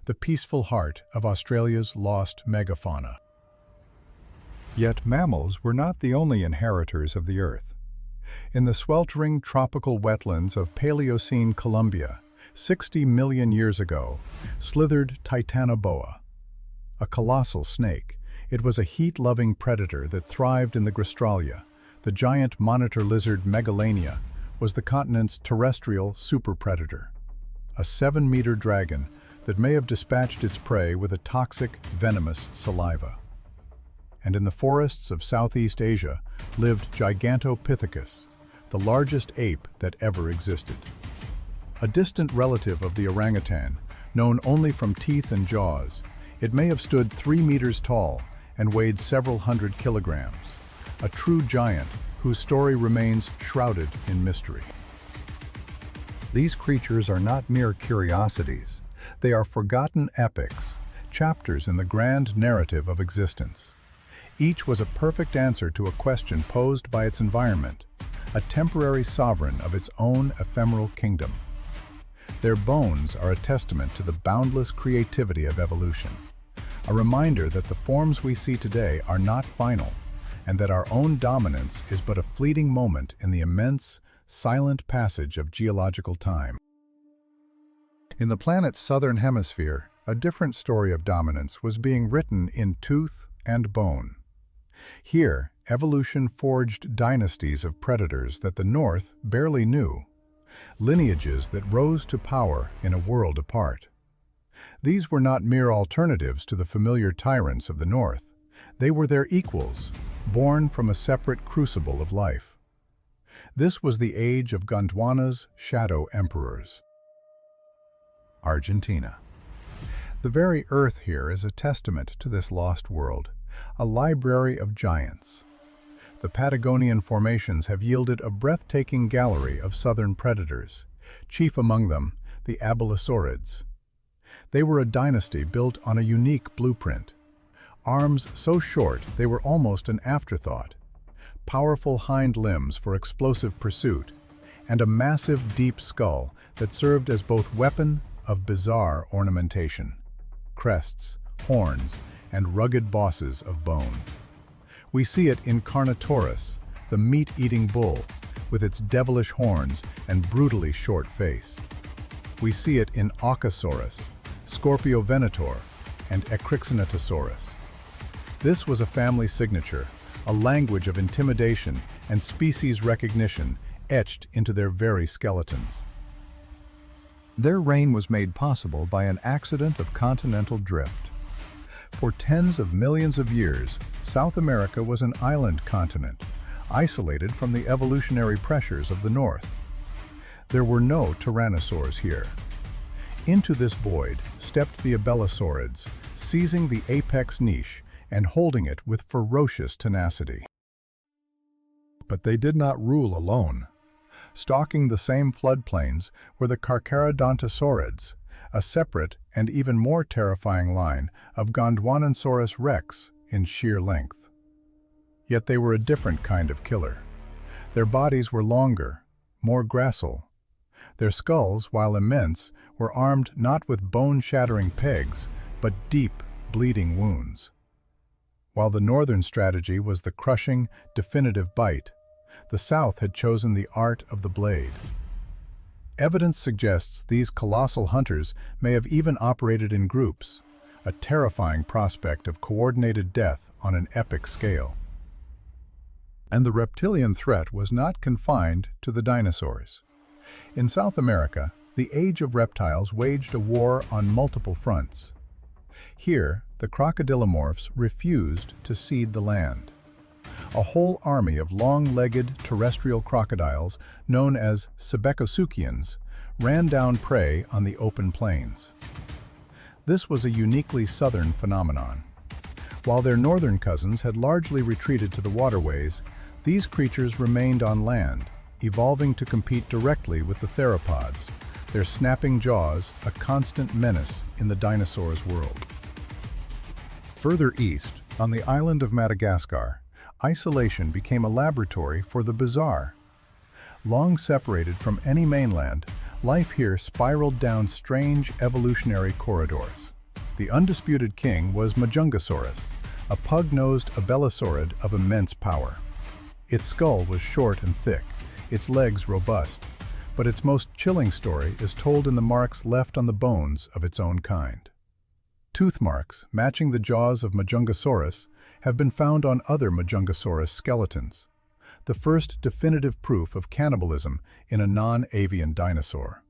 the peaceful heart of Australia's lost megafauna. Yet mammals were not the only inheritors of the Earth. In the sweltering tropical wetlands of Paleocene Colombia, 60 million years ago, slithered Titanoboa. A colossal snake, it was a heat-loving predator that thrived in the Gristralia. The giant monitor lizard Megalania was the continent's terrestrial super-predator. A 7-meter dragon that may have dispatched its prey with a toxic, venomous saliva. And in the forests of Southeast Asia lived Gigantopithecus, the largest ape that ever existed. A distant relative of the orangutan, known only from teeth and jaws, it may have stood 3 meters tall and weighed several hundred kilograms, a true giant whose story remains shrouded in mystery. These creatures are not mere curiosities. They are forgotten epics, chapters in the grand narrative of existence. Each was a perfect answer to a question posed by its environment, a temporary sovereign of its own ephemeral kingdom. Their bones are a testament to the boundless creativity of evolution, a reminder that the forms we see today are not final, and that our own dominance is but a fleeting moment in the immense, silent passage of geological time. In the planet's southern hemisphere, a different story of dominance was being written in tooth and bone. Here, evolution forged dynasties of predators that the North barely knew. lineages that rose to power in a world apart. These were not mere alternatives to the familiar tyrants of the North. They were their equals, born from a separate crucible of life. This was the age of Gondwana's shadow emperors. Argentina. The very earth here is a testament to this lost world, a library of giants. The Patagonian formations have yielded a breathtaking gallery of southern predators, chief among them the Abelisaurids. They were a dynasty built on a unique blueprint. Arms so short they were almost an afterthought, powerful hind limbs for explosive pursuit, and a massive deep skull that served as both weapon of bizarre ornamentation, crests, horns, and rugged bosses of bone. We see it in Carnotaurus, the meat-eating bull, with its devilish horns and brutally short face. We see it in Aucasaurus, Scorpiovenator, and Ecrixinatosaurus. This was a family signature, a language of intimidation and species recognition etched into their very skeletons. Their reign was made possible by an accident of continental drift. For tens of millions of years, South America was an island continent, isolated from the evolutionary pressures of the North. There were no tyrannosaurs here. Into this void stepped the Abelisaurids, seizing the apex niche and holding it with ferocious tenacity. But they did not rule alone. Stalking the same floodplains were the Carcharodontosaurids, a separate and even more terrifying line of Gondwanansaurus rex in sheer length. Yet they were a different kind of killer. Their bodies were longer, more gracile. Their skulls, while immense, were armed not with bone-shattering pegs, but deep, bleeding wounds. While the northern strategy was the crushing, definitive bite, the South had chosen the art of the blade. Evidence suggests these colossal hunters may have even operated in groups, a terrifying prospect of coordinated death on an epic scale. And the reptilian threat was not confined to the dinosaurs. In South America, the Age of Reptiles waged a war on multiple fronts. Here, the crocodilomorphs refused to cede the land. A whole army of long-legged terrestrial crocodiles, known as Sebecosuchians, ran down prey on the open plains. This was a uniquely southern phenomenon. While their northern cousins had largely retreated to the waterways, these creatures remained on land, evolving to compete directly with the theropods, their snapping jaws a constant menace in the dinosaurs' world. Further east, on the island of Madagascar, isolation became a laboratory for the bizarre. Long separated from any mainland, life here spiraled down strange evolutionary corridors. The undisputed king was Majungasaurus, a pug-nosed abelisaurid of immense power. Its skull was short and thick, its legs robust, but its most chilling story is told in the marks left on the bones of its own kind. Tooth marks, matching the jaws of Majungasaurus, have been found on other Majungasaurus skeletons, the first definitive proof of cannibalism in a non-avian dinosaur.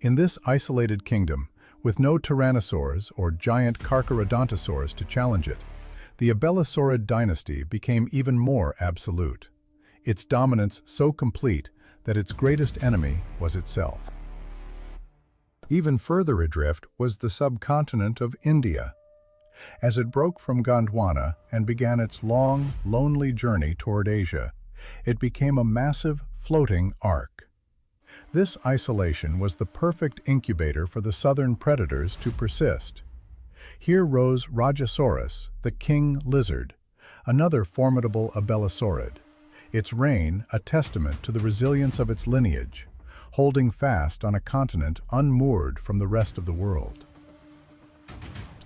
In this isolated kingdom, with no tyrannosaurs or giant Carcharodontosaurs to challenge it, the Abelisaurid dynasty became even more absolute, its dominance so complete that its greatest enemy was itself. Even further adrift was the subcontinent of India. As it broke from Gondwana and began its long, lonely journey toward Asia, it became a massive, floating ark. This isolation was the perfect incubator for the southern predators to persist. Here rose Rajasaurus, the king lizard, another formidable abelisaurid, its reign a testament to the resilience of its lineage, holding fast on a continent unmoored from the rest of the world.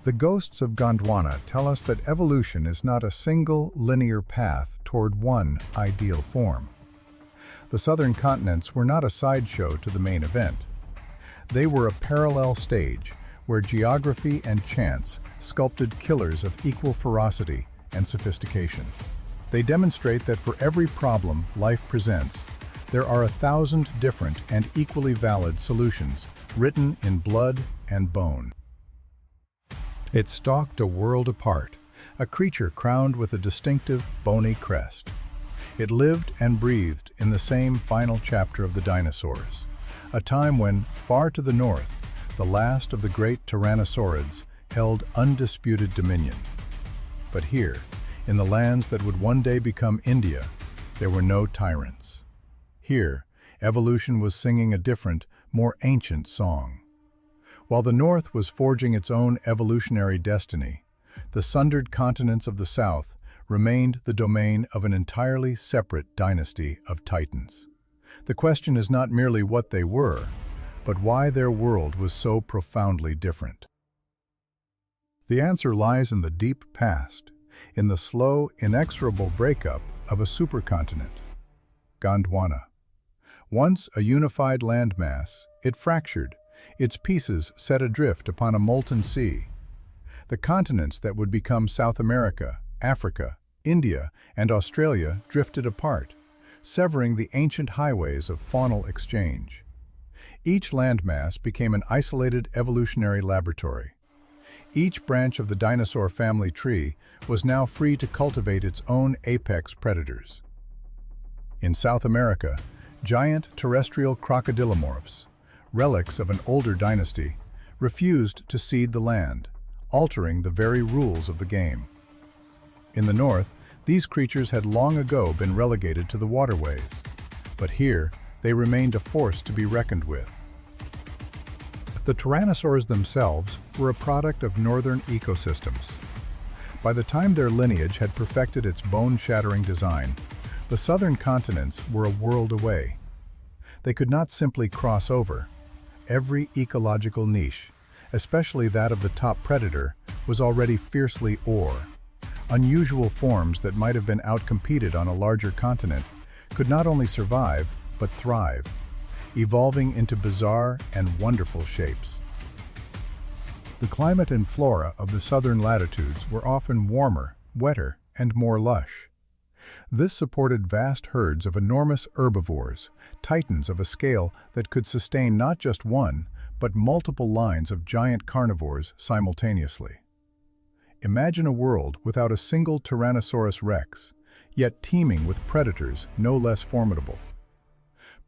The ghosts of Gondwana tell us that evolution is not a single linear path toward one ideal form. The southern continents were not a sideshow to the main event. They were a parallel stage where geography and chance sculpted killers of equal ferocity and sophistication. They demonstrate that for every problem life presents, There are 1,000 different and equally valid solutions, written in blood and bone. It stalked a world apart, a creature crowned with a distinctive, bony crest. It lived and breathed in the same final chapter of the dinosaurs, a time when, far to the north, the last of the great tyrannosaurids held undisputed dominion. But here, in the lands that would one day become India, there were no tyrants. Here, evolution was singing a different, more ancient song. While the North was forging its own evolutionary destiny, the sundered continents of the South remained the domain of an entirely separate dynasty of titans. The question is not merely what they were, but why their world was so profoundly different. The answer lies in the deep past, in the slow, inexorable breakup of a supercontinent, Gondwana. Once a unified landmass, it fractured, its pieces set adrift upon a molten sea. The continents that would become South America, Africa, India, and Australia drifted apart, severing the ancient highways of faunal exchange. Each landmass became an isolated evolutionary laboratory. Each branch of the dinosaur family tree was now free to cultivate its own apex predators. In South America, giant terrestrial crocodilomorphs, relics of an older dynasty, refused to cede the land, altering the very rules of the game. In the north, these creatures had long ago been relegated to the waterways, but here they remained a force to be reckoned with. The tyrannosaurs themselves were a product of northern ecosystems. By the time their lineage had perfected its bone-shattering design, the southern continents were a world away. They could not simply cross over. Every ecological niche, especially that of the top predator, was already fiercely ore. Unusual forms that might have been outcompeted on a larger continent could not only survive, but thrive, evolving into bizarre and wonderful shapes. The climate and flora of the southern latitudes were often warmer, wetter, and more lush. This supported vast herds of enormous herbivores, titans of a scale that could sustain not just one, but multiple lines of giant carnivores simultaneously. Imagine a world without a single Tyrannosaurus rex, yet teeming with predators no less formidable.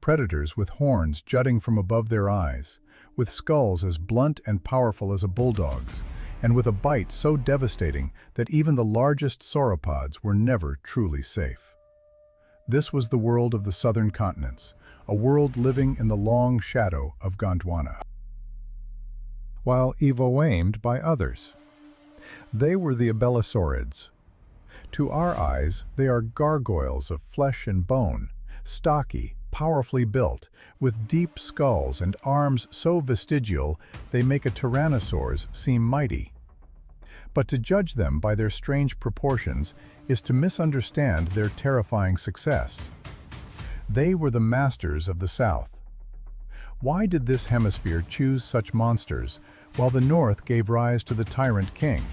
Predators with horns jutting from above their eyes, with skulls as blunt and powerful as a bulldog's, and with a bite so devastating that even the largest sauropods were never truly safe. This was the world of the southern continents, a world living in the long shadow of Gondwana, while evoaimed by others. They were the Abelisaurids. To our eyes, they are gargoyles of flesh and bone, stocky, powerfully built, with deep skulls and arms so vestigial they make a tyrannosaurus seem mighty. But to judge them by their strange proportions is to misunderstand their terrifying success. They were the masters of the South. Why did this hemisphere choose such monsters, while the North gave rise to the tyrant king?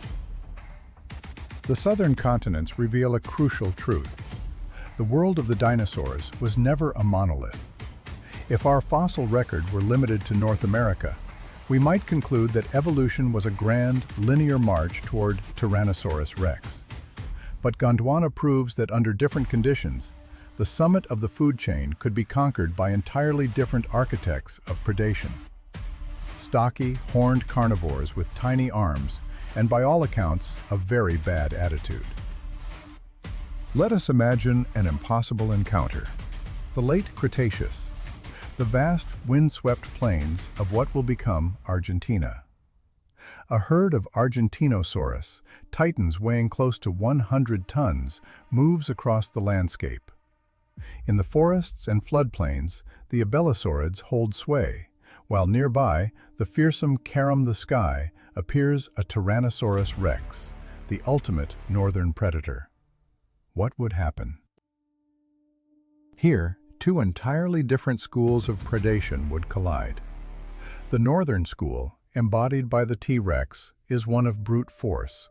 The southern continents reveal a crucial truth. The world of the dinosaurs was never a monolith. If our fossil record were limited to North America, we might conclude that evolution was a grand, linear march toward Tyrannosaurus rex. But Gondwana proves that under different conditions, the summit of the food chain could be conquered by entirely different architects of predation. Stocky, horned carnivores with tiny arms, and by all accounts, a very bad attitude. Let us imagine an impossible encounter. The late Cretaceous, the vast wind-swept plains of what will become Argentina. A herd of Argentinosaurus, titans weighing close to 100 tons, moves across the landscape. In the forests and floodplains, the Abelisaurids hold sway, while nearby, the fearsome Carum the Sky appears a Tyrannosaurus rex, the ultimate northern predator. What would happen? Here, two entirely different schools of predation would collide. The northern school, embodied by the T-Rex, is one of brute force,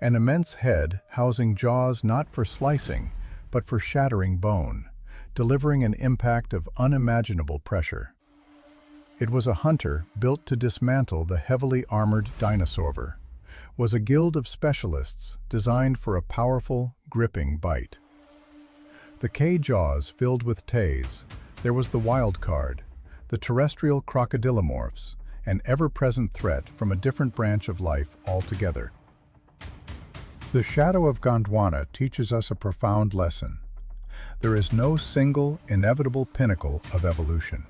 an immense head housing jaws not for slicing, but for shattering bone, delivering an impact of unimaginable pressure. It was a hunter built to dismantle the heavily armored dinosaur. Was a guild of specialists designed for a powerful, gripping bite. The K-jaws filled with tays, there was the wild card, the terrestrial crocodilomorphs, an ever-present threat from a different branch of life altogether. The shadow of Gondwana teaches us a profound lesson. There is no single, inevitable pinnacle of evolution.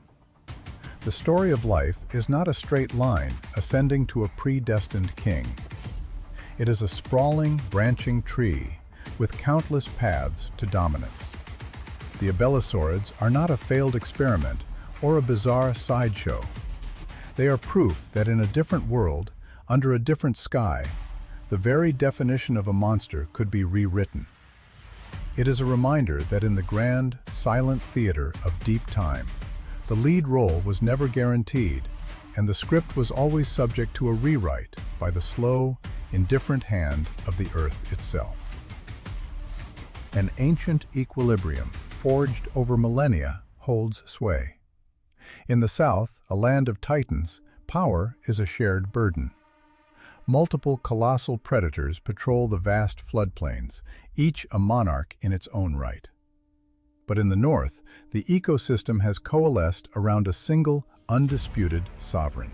The story of life is not a straight line ascending to a predestined king. It is a sprawling, branching tree with countless paths to dominance. The abelisaurids are not a failed experiment or a bizarre sideshow. They are proof that in a different world, under a different sky, the very definition of a monster could be rewritten. It is a reminder that in the grand, silent theater of deep time, the lead role was never guaranteed, and the script was always subject to a rewrite by the slow, indifferent hand of the earth itself. An ancient equilibrium, forged over millennia, holds sway. In the south, a land of titans, power is a shared burden. Multiple colossal predators patrol the vast floodplains, each a monarch in its own right. But in the north, the ecosystem has coalesced around a single, undisputed sovereign,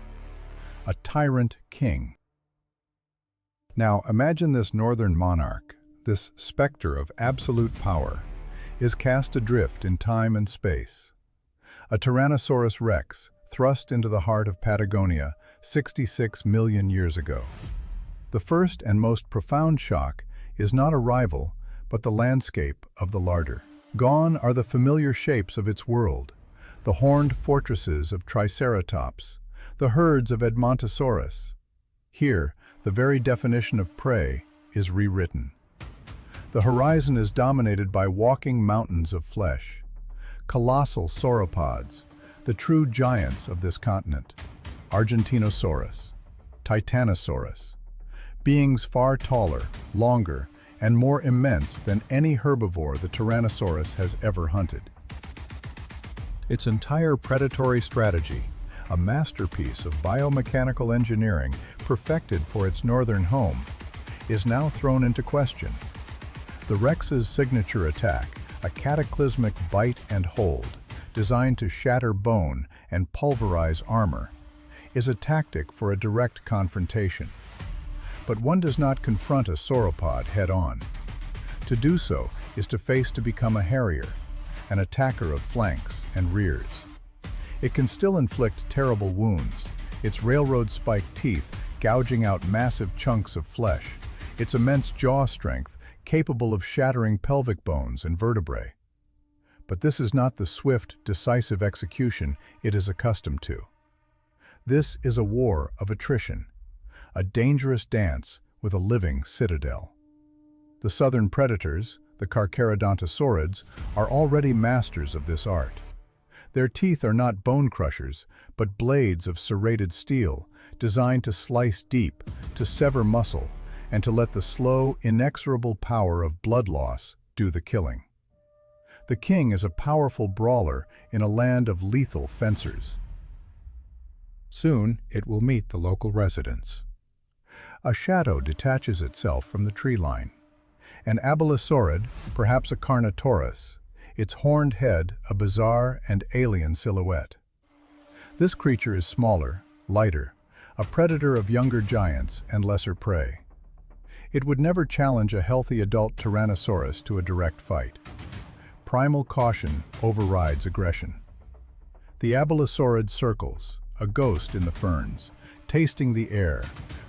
a tyrant king. Now imagine this northern monarch, this specter of absolute power, is cast adrift in time and space. A Tyrannosaurus rex, thrust into the heart of Patagonia 66 million years ago. The first and most profound shock is not arrival, but the landscape of the larder. Gone are the familiar shapes of its world, the horned fortresses of Triceratops, the herds of Edmontosaurus. Here, the very definition of prey is rewritten. The horizon is dominated by walking mountains of flesh, colossal sauropods, the true giants of this continent, Argentinosaurus, Titanosaurus, beings far taller, longer, and more immense than any herbivore the Tyrannosaurus has ever hunted. Its entire predatory strategy, a masterpiece of biomechanical engineering perfected for its northern home, is now thrown into question. The Rex's signature attack, a cataclysmic bite and hold, designed to shatter bone and pulverize armor, is a tactic for a direct confrontation. But one does not confront a sauropod head-on. To do so is to face to become a harrier, an attacker of flanks and rears. It can still inflict terrible wounds, its railroad-spiked teeth gouging out massive chunks of flesh, its immense jaw strength capable of shattering pelvic bones and vertebrae. But this is not the swift, decisive execution it is accustomed to. This is a war of attrition, a dangerous dance with a living citadel. The southern predators, the Carcharodontosaurids, are already masters of this art. Their teeth are not bone crushers, but blades of serrated steel, designed to slice deep, to sever muscle, and to let the slow, inexorable power of blood loss do the killing. The king is a powerful brawler in a land of lethal fencers. Soon it will meet the local residents. A shadow detaches itself from the tree line. An abelisaurid, perhaps a Carnotaurus, its horned head a bizarre and alien silhouette. This creature is smaller, lighter, a predator of younger giants and lesser prey. It would never challenge a healthy adult Tyrannosaurus to a direct fight. Primal caution overrides aggression. The abelisaurid circles, a ghost in the ferns, tasting the air,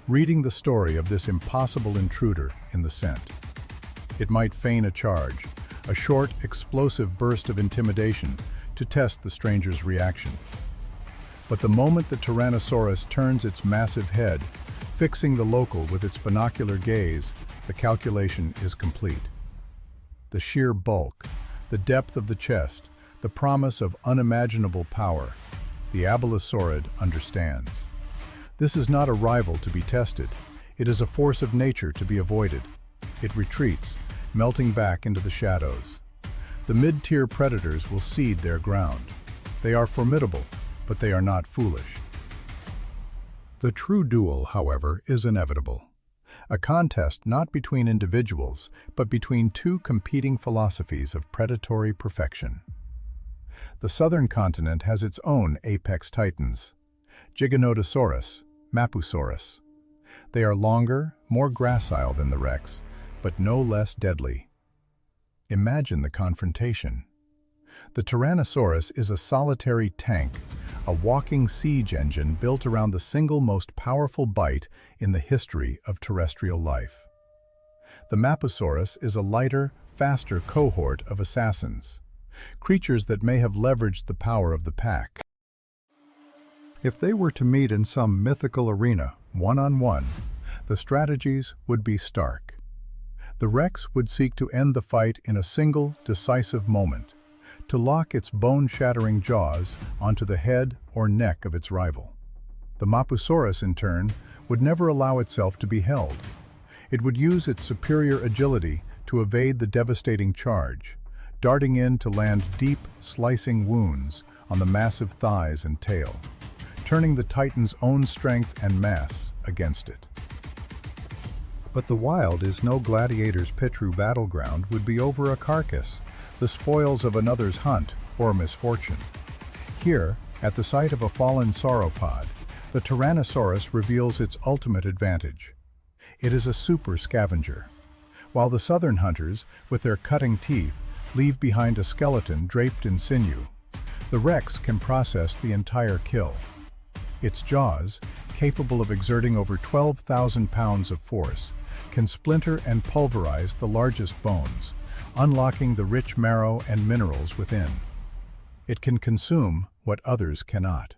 reading the story of this impossible intruder in the scent. It might feign a charge, a short, explosive burst of intimidation to test the stranger's reaction. But the moment the Tyrannosaurus turns its massive head, fixing the local with its binocular gaze, the calculation is complete. The sheer bulk, the depth of the chest, the promise of unimaginable power, the abelisaurid understands. This is not a rival to be tested. It is a force of nature to be avoided. It retreats, melting back into the shadows. The mid-tier predators will cede their ground. They are formidable, but they are not foolish. The true duel, however, is inevitable. A contest not between individuals, but between two competing philosophies of predatory perfection. The southern continent has its own apex titans, Giganotosaurus, Mapusaurus. They are longer, more gracile than the Rex, but no less deadly. Imagine the confrontation. The Tyrannosaurus is a solitary tank, a walking siege engine built around the single most powerful bite in the history of terrestrial life. The Mapusaurus is a lighter, faster cohort of assassins, creatures that may have leveraged the power of the pack. If they were to meet in some mythical arena, one-on-one, the strategies would be stark. The Rex would seek to end the fight in a single, decisive moment, to lock its bone-shattering jaws onto the head or neck of its rival. The Mapusaurus, in turn, would never allow itself to be held. It would use its superior agility to evade the devastating charge, darting in to land deep, slicing wounds on the massive thighs and tail, turning the Titan's own strength and mass against it. But the wild is no gladiator's pit-true battleground would be over a carcass, the spoils of another's hunt or misfortune. Here, at the site of a fallen sauropod, the Tyrannosaurus reveals its ultimate advantage. It is a super scavenger. While the southern hunters, with their cutting teeth, leave behind a skeleton draped in sinew, the Rex can process the entire kill. Its jaws, capable of exerting over 12,000 pounds of force, can splinter and pulverize the largest bones, unlocking the rich marrow and minerals within. It can consume what others cannot.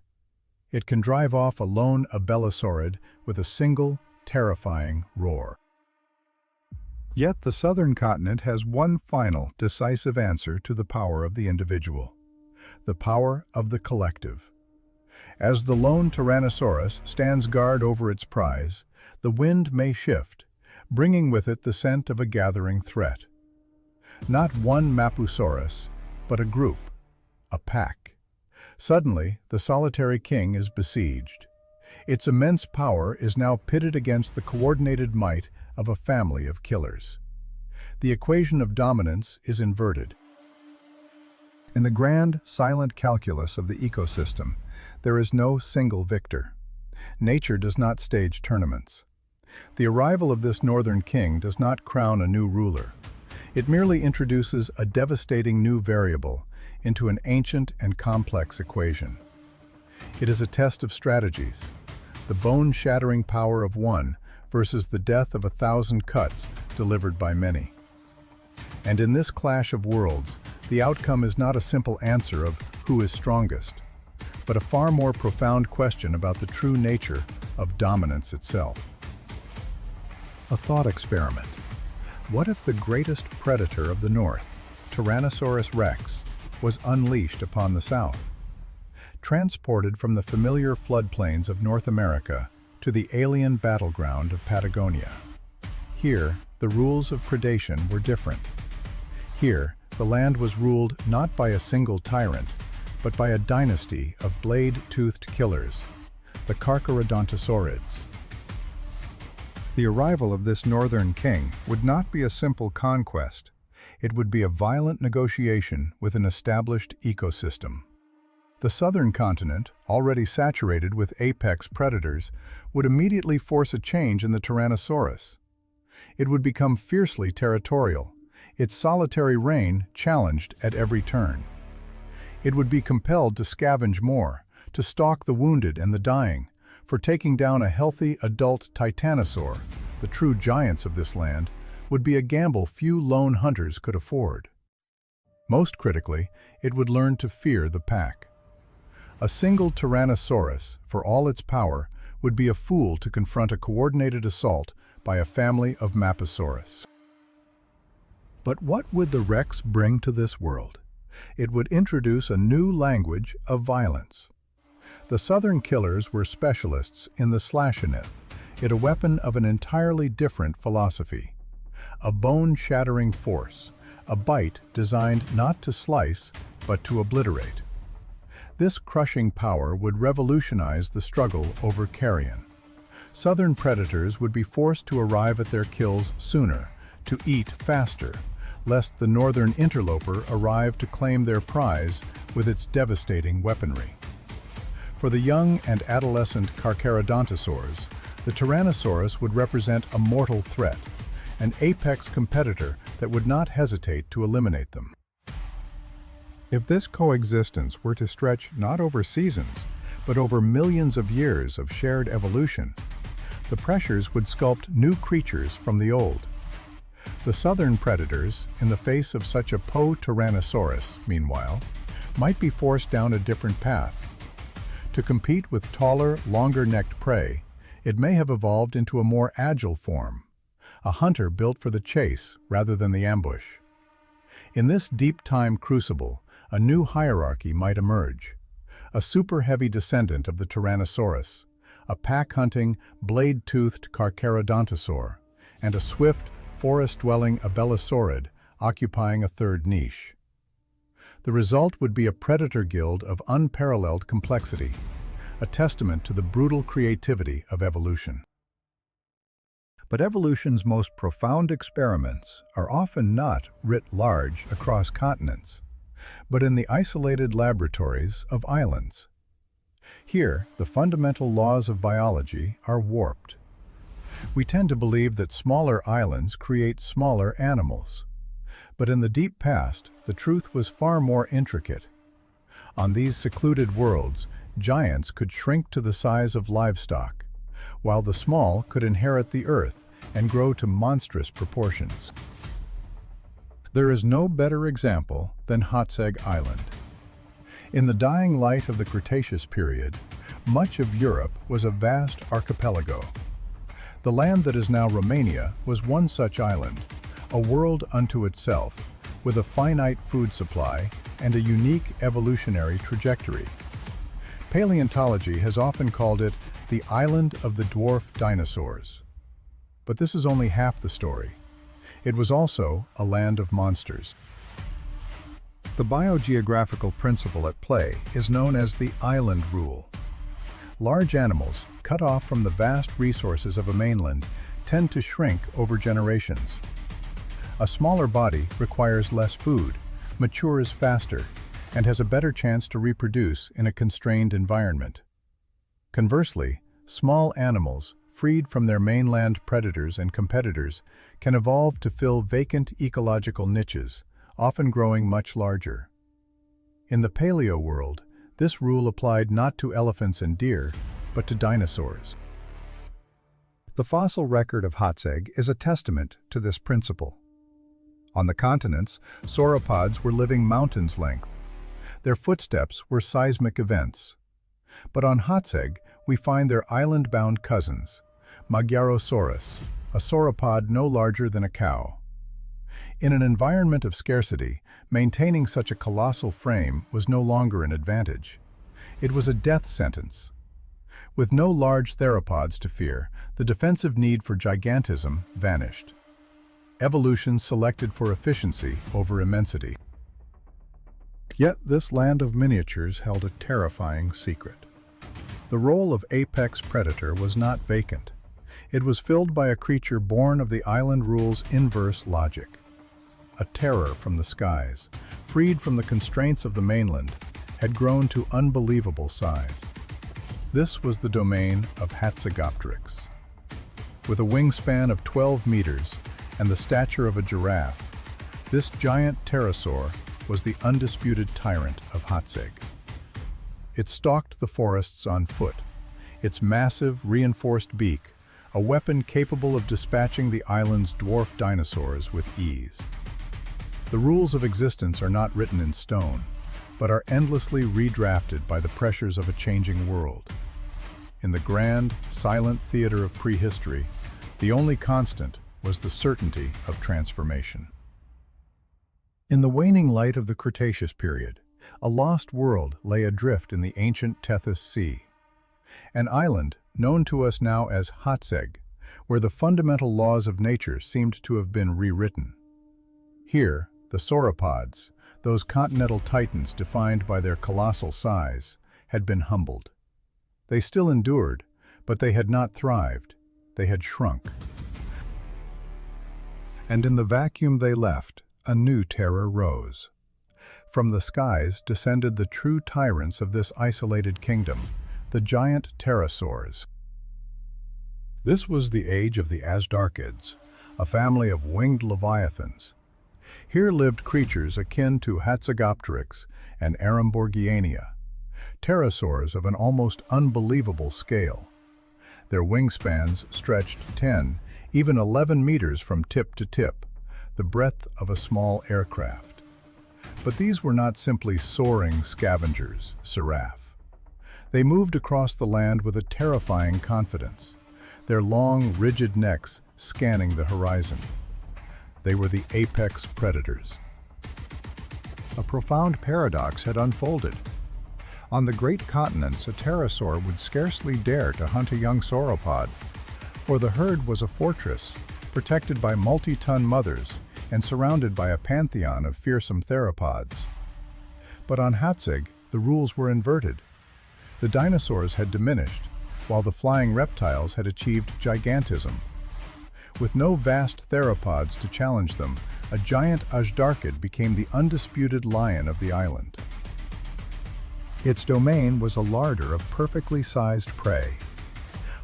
It can drive off a lone abelosaurid with a single, terrifying roar. Yet the southern continent has one final, decisive answer to the power of the individual: the power of the collective. As the lone Tyrannosaurus stands guard over its prize, the wind may shift, bringing with it the scent of a gathering threat. Not one Mapusaurus, but a group, a pack. Suddenly, the solitary king is besieged. Its immense power is now pitted against the coordinated might of a family of killers. The equation of dominance is inverted. In the grand, silent calculus of the ecosystem, there is no single victor. Nature does not stage tournaments. The arrival of this northern king does not crown a new ruler. It merely introduces a devastating new variable into an ancient and complex equation. It is a test of strategies, the bone-shattering power of one versus the death of 1,000 cuts delivered by many. And in this clash of worlds, the outcome is not a simple answer of who is strongest, but a far more profound question about the true nature of dominance itself. A thought experiment. What if the greatest predator of the North, Tyrannosaurus rex, was unleashed upon the South? Transported from the familiar floodplains of North America to the alien battleground of Patagonia. Here, the rules of predation were different. Here, the land was ruled not by a single tyrant, but by a dynasty of blade-toothed killers, the Carcharodontosaurids. The arrival of this northern king would not be a simple conquest. It would be a violent negotiation with an established ecosystem. The southern continent, already saturated with apex predators, would immediately force a change in the Tyrannosaurus. It would become fiercely territorial, its solitary reign challenged at every turn. It would be compelled to scavenge more, to stalk the wounded and the dying, for taking down a healthy adult titanosaur, the true giants of this land, would be a gamble few lone hunters could afford. Most critically, it would learn to fear the pack. A single Tyrannosaurus, for all its power, would be a fool to confront a coordinated assault by a family of Mapusaurus. But what would the Rex bring to this world? It would introduce a new language of violence. The southern killers were specialists in the slashenith, it a weapon of an entirely different philosophy. A bone-shattering force, a bite designed not to slice, but to obliterate. This crushing power would revolutionize the struggle over carrion. Southern predators would be forced to arrive at their kills sooner, to eat faster, lest the northern interloper arrive to claim their prize with its devastating weaponry. For the young and adolescent Carcharodontosaurs, the Tyrannosaurus would represent a mortal threat, an apex competitor that would not hesitate to eliminate them. If this coexistence were to stretch not over seasons, but over millions of years of shared evolution, the pressures would sculpt new creatures from the old. The southern predators, in the face of such a Tyrannosaurus, meanwhile, might be forced down a different path. To compete with taller, longer-necked prey, it may have evolved into a more agile form, a hunter built for the chase rather than the ambush. In this deep-time crucible, a new hierarchy might emerge. A super-heavy descendant of the Tyrannosaurus, a pack-hunting, blade-toothed Carcharodontosaur, and a swift, forest-dwelling Abelosaurid occupying a third niche. The result would be a predator guild of unparalleled complexity, a testament to the brutal creativity of evolution. But evolution's most profound experiments are often not writ large across continents, but in the isolated laboratories of islands. Here, the fundamental laws of biology are warped. We tend to believe that smaller islands create smaller animals. But in the deep past, the truth was far more intricate. On these secluded worlds, giants could shrink to the size of livestock, while the small could inherit the earth and grow to monstrous proportions. There is no better example than Hatzeg Island. In the dying light of the Cretaceous period, much of Europe was a vast archipelago. The land that is now Romania was one such island, a world unto itself, with a finite food supply and a unique evolutionary trajectory. Paleontology has often called it the island of the dwarf dinosaurs. But this is only half the story. It was also a land of monsters. The biogeographical principle at play is known as the island rule. Large animals, cut off from the vast resources of a mainland, tend to shrink over generations. A smaller body requires less food, matures faster, and has a better chance to reproduce in a constrained environment. Conversely, small animals, freed from their mainland predators and competitors, can evolve to fill vacant ecological niches, often growing much larger. In the paleo world, this rule applied not to elephants and deer, but to dinosaurs. The fossil record of Hatzeg is a testament to this principle. On the continents, sauropods were living mountains' length. Their footsteps were seismic events. But on Hatzeg, we find their island-bound cousins, Magyarosaurus, a sauropod no larger than a cow. In an environment of scarcity, maintaining such a colossal frame was no longer an advantage. It was a death sentence. With no large theropods to fear, the defensive need for gigantism vanished. Evolution selected for efficiency over immensity. Yet this land of miniatures held a terrifying secret. The role of apex predator was not vacant. It was filled by a creature born of the island rule's inverse logic. A terror from the skies, freed from the constraints of the mainland, had grown to unbelievable size. This was the domain of Hatzegopteryx. With a wingspan of 12 meters and the stature of a giraffe, this giant pterosaur was the undisputed tyrant of Hatzeg. It stalked the forests on foot, its massive, reinforced beak, a weapon capable of dispatching the island's dwarf dinosaurs with ease. The rules of existence are not written in stone, but are endlessly redrafted by the pressures of a changing world. In the grand, silent theater of prehistory, the only constant was the certainty of transformation. In the waning light of the Cretaceous period, a lost world lay adrift in the ancient Tethys Sea, an island known to us now as Hatzeg, where the fundamental laws of nature seemed to have been rewritten. Here, The sauropods, those continental titans defined by their colossal size, had been humbled. They still endured, but they had not thrived. They had shrunk. And in the vacuum they left, a new terror rose. From the skies descended the true tyrants of this isolated kingdom, the giant pterosaurs. This was the age of the Azhdarchids, a family of winged leviathans. Here lived creatures akin to Hatzegopteryx and Aramborgiania, pterosaurs of an almost unbelievable scale. Their wingspans stretched 10, even 11 meters from tip to tip, the breadth of a small aircraft. But these were not simply soaring scavengers, Seraph. They moved across the land with a terrifying confidence, their long, rigid necks scanning the horizon. They were the apex predators. A profound paradox had unfolded. On the great continents, a pterosaur would scarcely dare to hunt a young sauropod, for the herd was a fortress, protected by multi-ton mothers and surrounded by a pantheon of fearsome theropods. But on Hatzeg, the rules were inverted. The dinosaurs had diminished, while the flying reptiles had achieved gigantism. With no vast theropods to challenge them, a giant Azhdarchid became the undisputed lion of the island. Its domain was a larder of perfectly sized prey.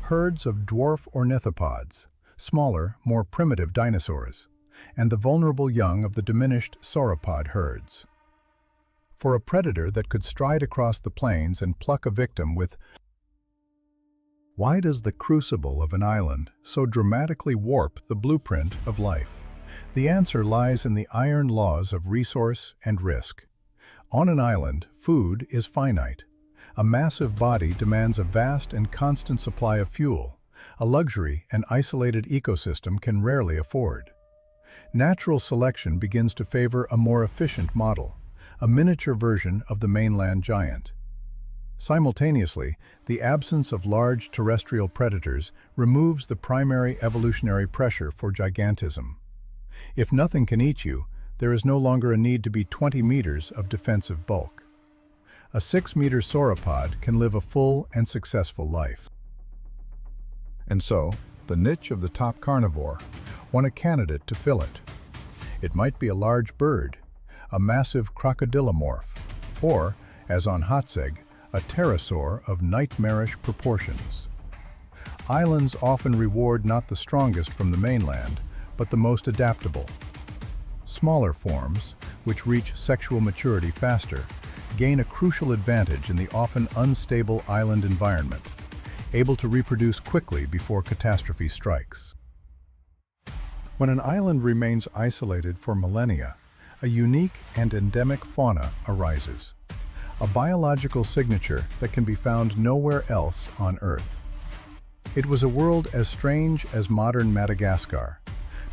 Herds of dwarf ornithopods, smaller, more primitive dinosaurs, and the vulnerable young of the diminished sauropod herds. For a predator that could stride across the plains and pluck a victim with... Why does the crucible of an island so dramatically warp the blueprint of life? The answer lies in the iron laws of resource and risk. On an island, food is finite. A massive body demands a vast and constant supply of fuel, a luxury an isolated ecosystem can rarely afford. Natural selection begins to favor a more efficient model, a miniature version of the mainland giant. Simultaneously, the absence of large terrestrial predators removes the primary evolutionary pressure for gigantism. If nothing can eat you, there is no longer a need to be 20 meters of defensive bulk. A 6-meter sauropod can live a full and successful life. And so, the niche of the top carnivore won a candidate to fill it. It might be a large bird, a massive crocodilomorph, or, as on Hatzeg, a pterosaur of nightmarish proportions. Islands often reward not the strongest from the mainland, but the most adaptable. Smaller forms, which reach sexual maturity faster, gain a crucial advantage in the often unstable island environment, able to reproduce quickly before catastrophe strikes. When an island remains isolated for millennia, a unique and endemic fauna arises, a biological signature that can be found nowhere else on Earth. It was a world as strange as modern Madagascar,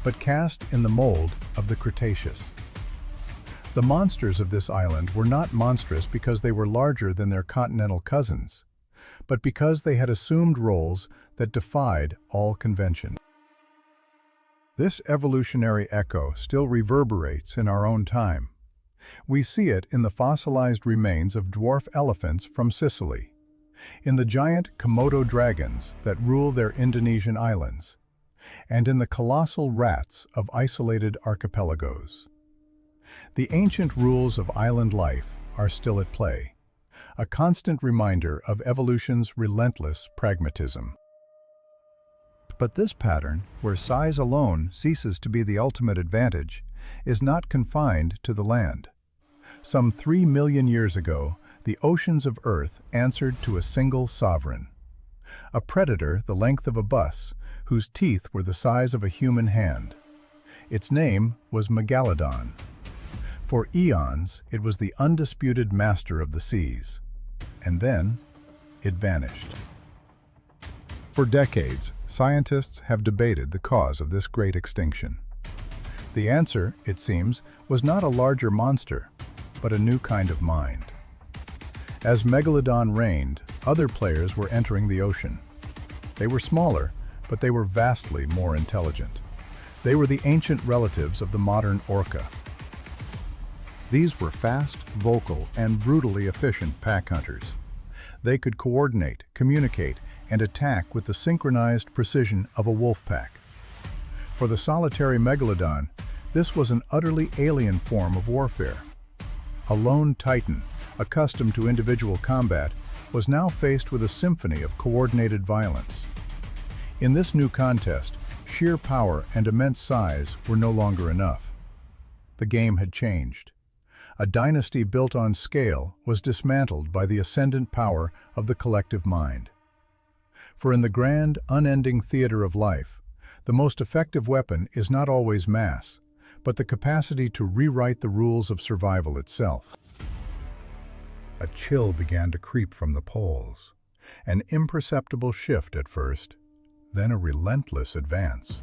but cast in the mold of the Cretaceous. The monsters of this island were not monstrous because they were larger than their continental cousins, but because they had assumed roles that defied all convention. This evolutionary echo still reverberates in our own time. We see it in the fossilized remains of dwarf elephants from Sicily, in the giant Komodo dragons that rule their Indonesian islands, and in the colossal rats of isolated archipelagos. The ancient rules of island life are still at play, a constant reminder of evolution's relentless pragmatism. But this pattern, where size alone ceases to be the ultimate advantage, is not confined to the land. Some 3 million years ago, the oceans of Earth answered to a single sovereign. A predator the length of a bus, whose teeth were the size of a human hand. Its name was Megalodon. For eons, it was the undisputed master of the seas. And then, it vanished. For decades, scientists have debated the cause of this great extinction. The answer, it seems, was not a larger monster, but a new kind of mind. As Megalodon reigned, other players were entering the ocean. They were smaller, but they were vastly more intelligent. They were the ancient relatives of the modern orca. These were fast, vocal, and brutally efficient pack hunters. They could coordinate, communicate, and attack with the synchronized precision of a wolf pack. For the solitary megalodon, this was an utterly alien form of warfare. A lone titan, accustomed to individual combat, was now faced with a symphony of coordinated violence. In this new contest, sheer power and immense size were no longer enough. The game had changed. A dynasty built on scale was dismantled by the ascendant power of the collective mind. For in the grand, unending theater of life, the most effective weapon is not always mass, but the capacity to rewrite the rules of survival itself. A chill began to creep from the poles, an imperceptible shift at first, then a relentless advance.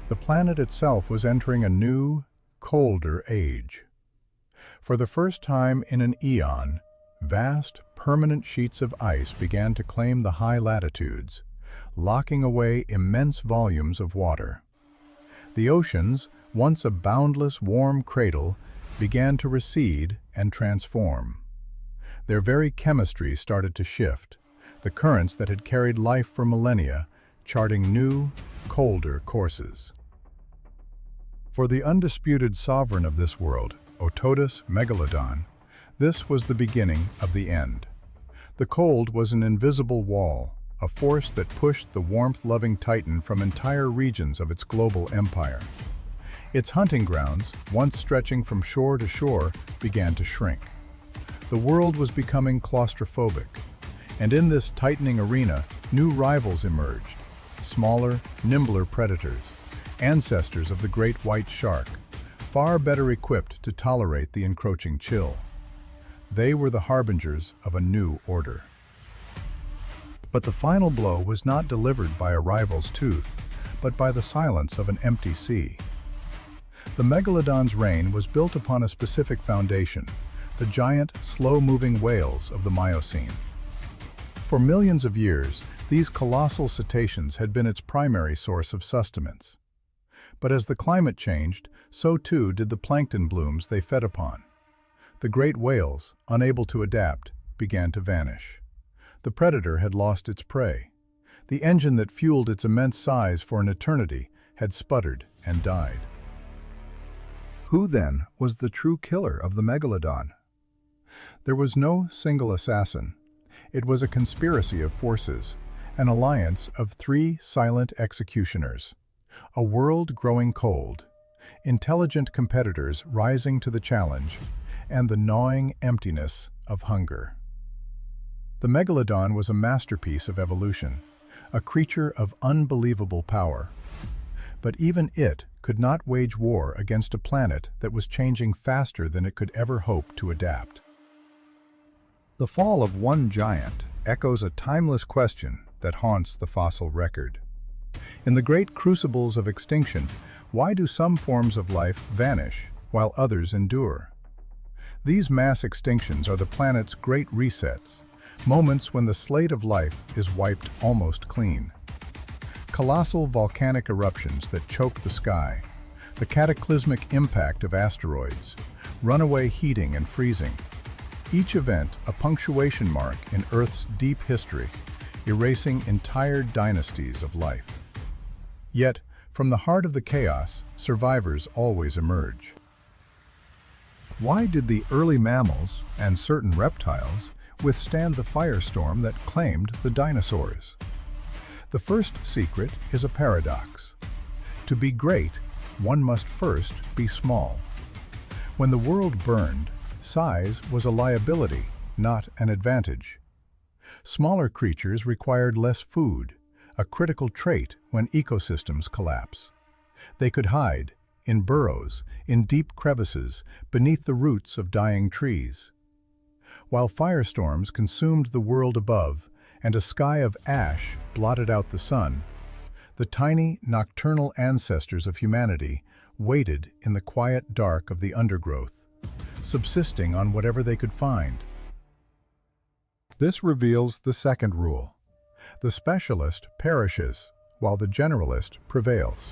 The planet itself was entering a new, colder age. For the first time in an eon, vast, permanent sheets of ice began to claim the high latitudes, locking away immense volumes of water. The oceans, once a boundless, warm cradle, began to recede and transform. Their very chemistry started to shift, the currents that had carried life for millennia charting new, colder courses. For the undisputed sovereign of this world, Otodus Megalodon, this was the beginning of the end. The cold was an invisible wall, a force that pushed the warmth-loving titan from entire regions of its global empire. Its hunting grounds, once stretching from shore to shore, began to shrink. The world was becoming claustrophobic, and in this tightening arena, new rivals emerged, smaller, nimbler predators, ancestors of the great white shark, far better equipped to tolerate the encroaching chill. They were the harbingers of a new order. But the final blow was not delivered by a rival's tooth, but by the silence of an empty sea. The megalodon's reign was built upon a specific foundation, the giant, slow-moving whales of the Miocene. For millions of years, these colossal cetaceans had been its primary source of sustenance. But as the climate changed, so too did the plankton blooms they fed upon. The great whales, unable to adapt, began to vanish. The predator had lost its prey. The engine that fueled its immense size for an eternity had sputtered and died. Who then was the true killer of the megalodon? There was no single assassin. It was a conspiracy of forces, an alliance of three silent executioners. A world growing cold, intelligent competitors rising to the challenge, and the gnawing emptiness of hunger. The megalodon was a masterpiece of evolution, a creature of unbelievable power. But even it could not wage war against a planet that was changing faster than it could ever hope to adapt. The fall of one giant echoes a timeless question that haunts the fossil record. In the great crucibles of extinction, why do some forms of life vanish while others endure? These mass extinctions are the planet's great resets, moments when the slate of life is wiped almost clean. Colossal volcanic eruptions that choke the sky, the cataclysmic impact of asteroids, runaway heating and freezing. Each event a punctuation mark in Earth's deep history, erasing entire dynasties of life. Yet, from the heart of the chaos, survivors always emerge. Why did the early mammals and certain reptiles withstand the firestorm that claimed the dinosaurs? The first secret is a paradox. To be great, one must first be small. When the world burned, size was a liability, not an advantage. Smaller creatures required less food, a critical trait when ecosystems collapse. They could hide, in burrows, in deep crevices, beneath the roots of dying trees. While firestorms consumed the world above, and a sky of ash blotted out the sun, the tiny, nocturnal ancestors of humanity waited in the quiet dark of the undergrowth, subsisting on whatever they could find. This reveals the second rule. The specialist perishes, while the generalist prevails.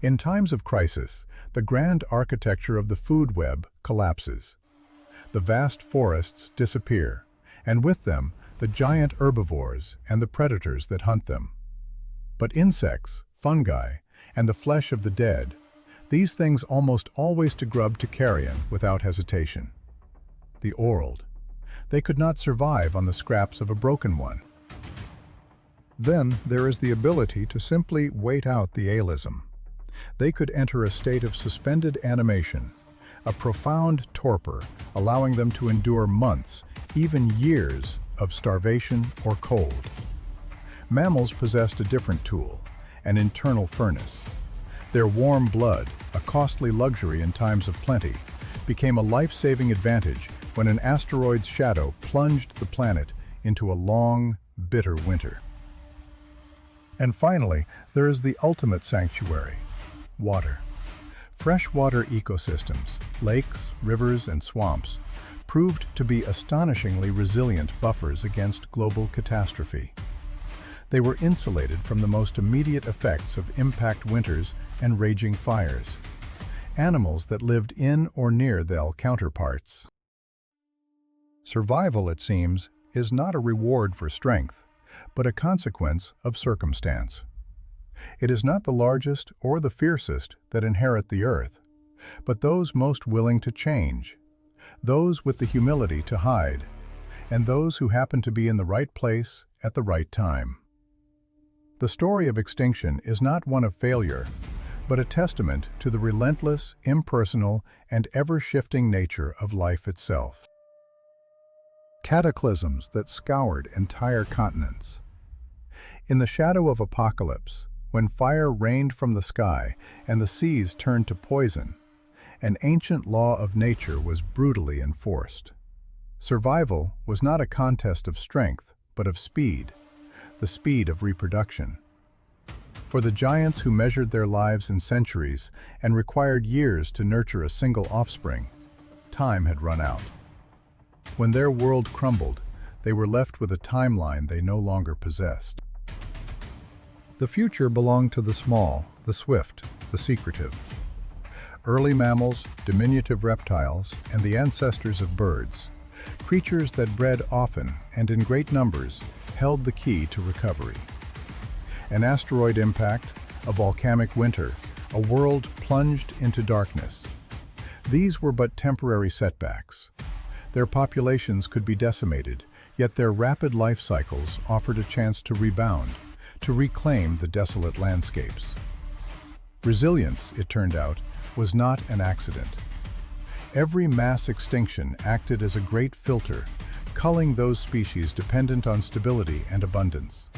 In times of crisis, the grand architecture of the food web collapses. The vast forests disappear, and with them, the giant herbivores and the predators that hunt them. But insects, fungi, and the flesh of the dead, these things almost always to grub to carrion without hesitation. The Orld. They could not survive on the scraps of a broken one. Then there is the ability to simply wait out the alism. They could enter a state of suspended animation, a profound torpor, allowing them to endure months, even years, of starvation or cold. Mammals possessed a different tool, an internal furnace. Their warm blood, a costly luxury in times of plenty, became a life-saving advantage when an asteroid's shadow plunged the planet into a long, bitter winter. And finally, there is the ultimate sanctuary: water. Freshwater ecosystems, lakes, rivers, and swamps, proved to be astonishingly resilient buffers against global catastrophe. They were insulated from the most immediate effects of impact winters and raging fires. Animals that lived in or near their counterparts. Survival, it seems, is not a reward for strength, but a consequence of circumstance. It is not the largest or the fiercest that inherit the earth, but those most willing to change, those with the humility to hide, and those who happen to be in the right place at the right time. The story of extinction is not one of failure, but a testament to the relentless, impersonal, and ever-shifting nature of life itself. Cataclysms that scoured entire continents. In the shadow of apocalypse, when fire rained from the sky and the seas turned to poison, an ancient law of nature was brutally enforced. Survival was not a contest of strength, but of speed, the speed of reproduction. For the giants who measured their lives in centuries and required years to nurture a single offspring, time had run out. When their world crumbled, they were left with a timeline they no longer possessed. The future belonged to the small, the swift, the secretive. Early mammals, diminutive reptiles, and the ancestors of birds, creatures that bred often and in great numbers, held the key to recovery. An asteroid impact, a volcanic winter, a world plunged into darkness. These were but temporary setbacks. Their populations could be decimated, yet their rapid life cycles offered a chance to rebound, to reclaim the desolate landscapes. Resilience, it turned out, was not an accident. Every mass extinction acted as a great filter, culling those species dependent on stability and abundance.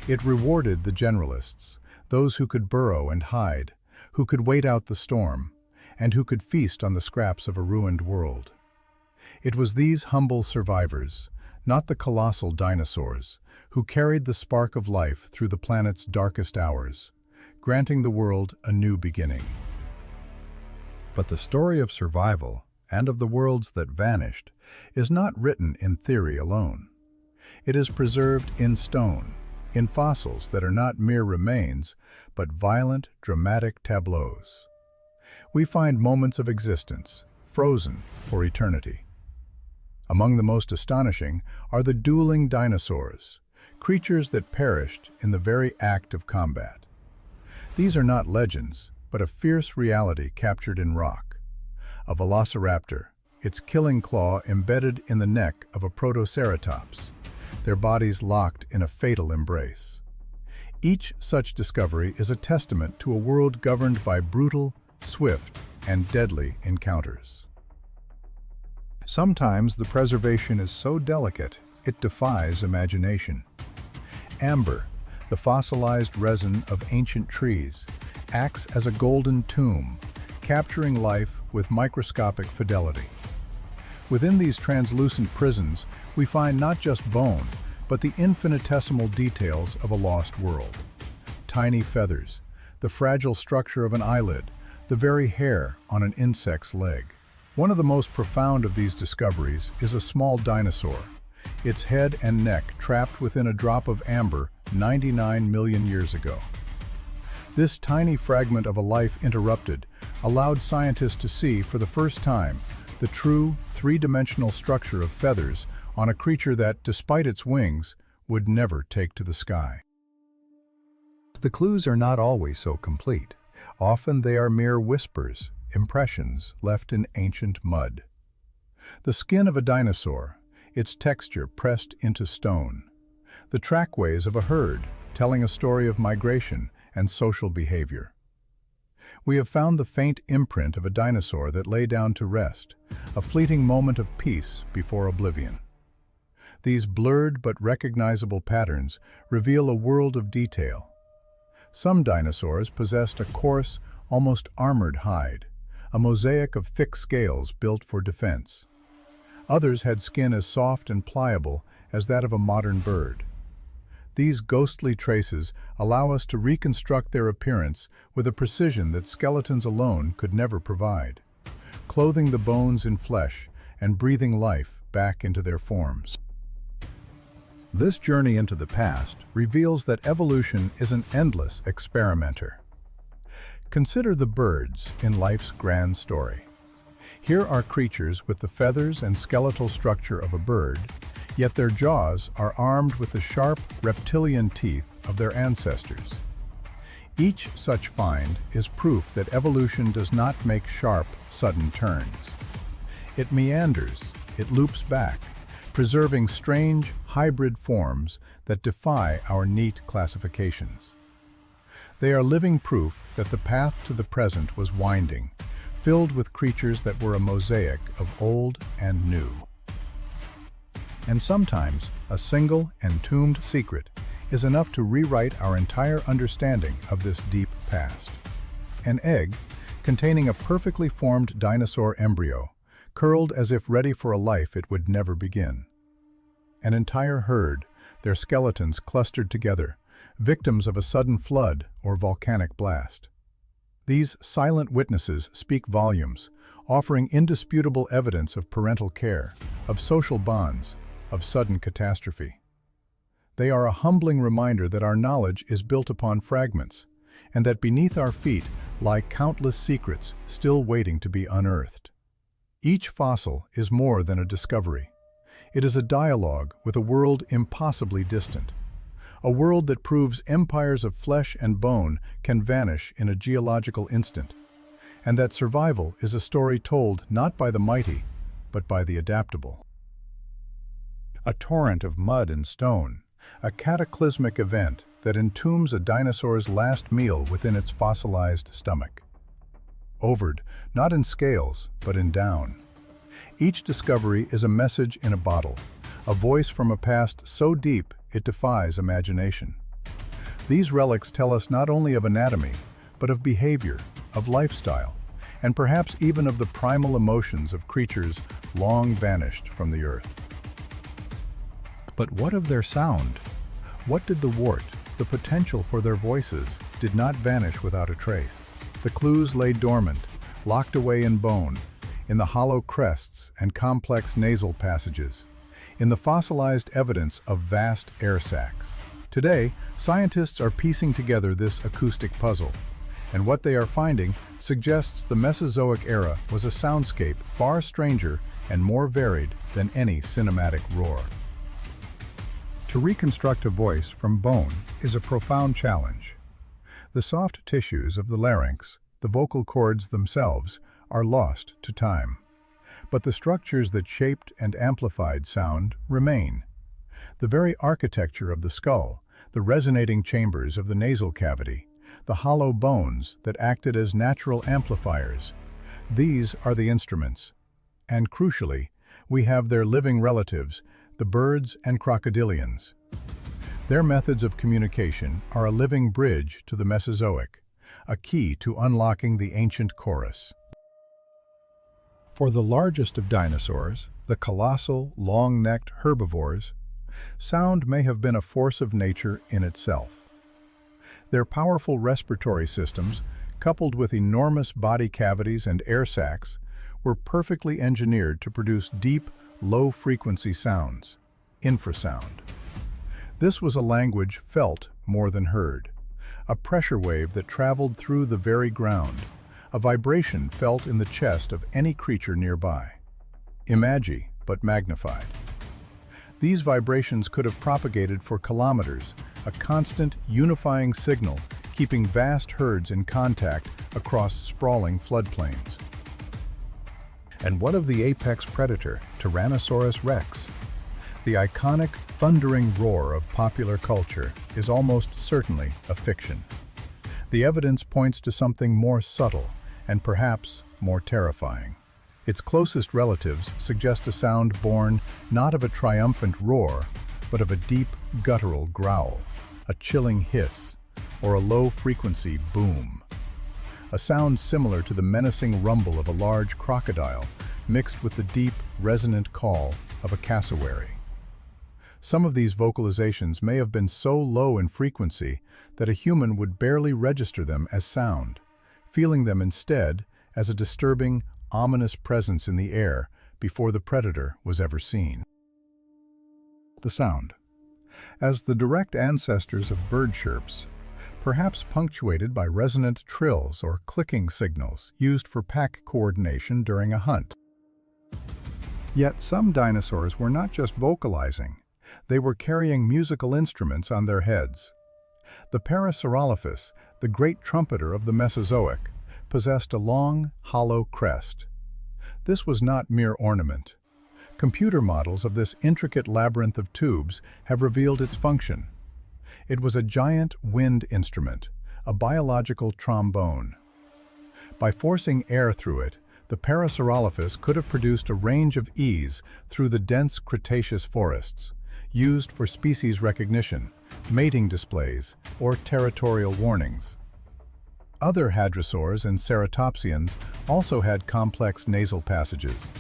It rewarded the generalists, those who could burrow and hide, who could wait out the storm, and who could feast on the scraps of a ruined world. It was these humble survivors, not the colossal dinosaurs, who carried the spark of life through the planet's darkest hours, granting the world a new beginning. But the story of survival, and of the worlds that vanished, is not written in theory alone. It is preserved in stone, in fossils that are not mere remains, but violent, dramatic tableaus. We find moments of existence, frozen for eternity. Among the most astonishing are the dueling dinosaurs, creatures that perished in the very act of combat. These are not legends, but a fierce reality captured in rock. A velociraptor, its killing claw embedded in the neck of a protoceratops, their bodies locked in a fatal embrace. Each such discovery is a testament to a world governed by brutal, swift, and deadly encounters. Sometimes the preservation is so delicate, it defies imagination. Amber, the fossilized resin of ancient trees, acts as a golden tomb, capturing life with microscopic fidelity. Within these translucent prisons, we find not just bone, but the infinitesimal details of a lost world. Tiny feathers, the fragile structure of an eyelid, the very hair on an insect's leg. One of the most profound of these discoveries is a small dinosaur, its head and neck trapped within a drop of amber 99 million years ago. This tiny fragment of a life interrupted allowed scientists to see, for the first time, the true three-dimensional structure of feathers on a creature that, despite its wings, would never take to the sky. The clues are not always so complete. Often they are mere whispers, impressions left in ancient mud. The skin of a dinosaur, its texture pressed into stone. The trackways of a herd, telling a story of migration and social behavior. We have found the faint imprint of a dinosaur that lay down to rest, a fleeting moment of peace before oblivion. These blurred but recognizable patterns reveal a world of detail. Some dinosaurs possessed a coarse, almost armored hide, a mosaic of thick scales built for defense. Others had skin as soft and pliable as that of a modern bird. These ghostly traces allow us to reconstruct their appearance with a precision that skeletons alone could never provide, clothing the bones in flesh and breathing life back into their forms. This journey into the past reveals that evolution is an endless experimenter. Consider the birds in life's grand story. Here are creatures with the feathers and skeletal structure of a bird, yet their jaws are armed with the sharp reptilian teeth of their ancestors. Each such find is proof that evolution does not make sharp, sudden turns. It meanders, it loops back, preserving strange, hybrid forms that defy our neat classifications. They are living proof that the path to the present was winding, filled with creatures that were a mosaic of old and new. And sometimes, a single, entombed secret is enough to rewrite our entire understanding of this deep past. An egg, containing a perfectly formed dinosaur embryo, curled as if ready for a life it would never begin. An entire herd, their skeletons clustered together, victims of a sudden flood or volcanic blast. These silent witnesses speak volumes, offering indisputable evidence of parental care, of social bonds, of sudden catastrophe. They are a humbling reminder that our knowledge is built upon fragments, and that beneath our feet lie countless secrets still waiting to be unearthed. Each fossil is more than a discovery. It is a dialogue with a world impossibly distant, a world that proves empires of flesh and bone can vanish in a geological instant, and that survival is a story told not by the mighty, but by the adaptable. A torrent of mud and stone, a cataclysmic event that entombs a dinosaur's last meal within its fossilized stomach. Overed, not in scales, but in down. Each discovery is a message in a bottle, a voice from a past so deep it defies imagination. These relics tell us not only of anatomy, but of behavior, of lifestyle, and perhaps even of the primal emotions of creatures long vanished from the earth. But what of their sound? What did the wart, the potential for their voices, did not vanish without a trace? The clues lay dormant, locked away in bone, in the hollow crests and complex nasal passages, in the fossilized evidence of vast air sacs. Today, scientists are piecing together this acoustic puzzle, and what they are finding suggests the Mesozoic era was a soundscape far stranger and more varied than any cinematic roar. To reconstruct a voice from bone is a profound challenge. The soft tissues of the larynx, the vocal cords themselves, are lost to time. But the structures that shaped and amplified sound remain. The very architecture of the skull, the resonating chambers of the nasal cavity, the hollow bones that acted as natural amplifiers, these are the instruments. And crucially, we have their living relatives, the birds and crocodilians. Their methods of communication are a living bridge to the Mesozoic, a key to unlocking the ancient chorus. For the largest of dinosaurs, the colossal, long-necked herbivores, sound may have been a force of nature in itself. Their powerful respiratory systems, coupled with enormous body cavities and air sacs, were perfectly engineered to produce deep, low-frequency sounds, infrasound. This was a language felt more than heard, a pressure wave that traveled through the very ground, a vibration felt in the chest of any creature nearby. Imagi, but magnified. These vibrations could have propagated for kilometers, a constant, unifying signal keeping vast herds in contact across sprawling floodplains. And what of the apex predator, Tyrannosaurus rex? The iconic, thundering roar of popular culture is almost certainly a fiction. The evidence points to something more subtle and perhaps more terrifying. Its closest relatives suggest a sound born not of a triumphant roar, but of a deep, guttural growl, a chilling hiss, or a low-frequency boom. A sound similar to the menacing rumble of a large crocodile, mixed with the deep, resonant call of a cassowary. Some of these vocalizations may have been so low in frequency that a human would barely register them as sound, feeling them instead as a disturbing, ominous presence in the air before the predator was ever seen. The sound. As the direct ancestors of bird chirps, perhaps punctuated by resonant trills or clicking signals used for pack coordination during a hunt. Yet some dinosaurs were not just vocalizing, they were carrying musical instruments on their heads. The Parasaurolophus, the great trumpeter of the Mesozoic, possessed a long, hollow crest. This was not mere ornament. Computer models of this intricate labyrinth of tubes have revealed its function. It was a giant wind instrument, a biological trombone. By forcing air through it, the Parasaurolophus could have produced a range of ease through the dense Cretaceous forests, used for species recognition, mating displays, or territorial warnings. Other hadrosaurs and ceratopsians also had complex nasal passages,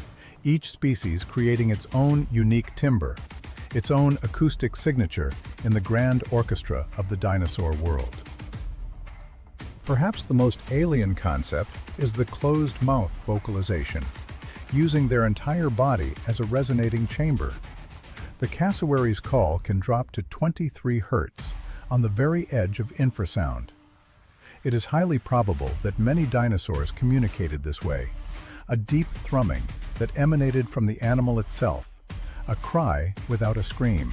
each species creating its own unique timbre, its own acoustic signature in the grand orchestra of the dinosaur world. Perhaps the most alien concept is the closed-mouth vocalization, using their entire body as a resonating chamber. The cassowary's call can drop to 23 Hz on the very edge of infrasound. It is highly probable that many dinosaurs communicated this way, a deep thrumming that emanated from the animal itself, a cry without a scream.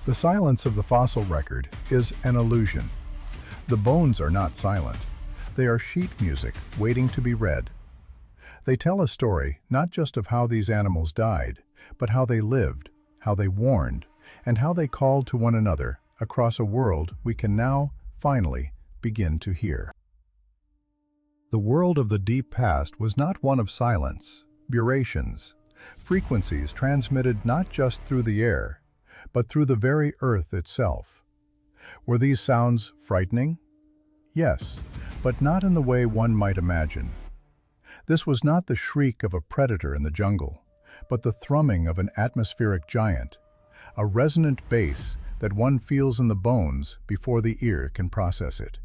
The silence of the fossil record is an illusion. The bones are not silent. They are sheet music waiting to be read. They tell a story not just of how these animals died, but how they lived, how they warned, and how they called to one another across a world we can now, finally, begin to hear. The world of the deep past was not one of silence, burations, frequencies transmitted not just through the air, but through the very earth itself. Were these sounds frightening? Yes, but not in the way one might imagine. This was not the shriek of a predator in the jungle, but the thrumming of an atmospheric giant, a resonant bass that one feels in the bones before the ear can process it.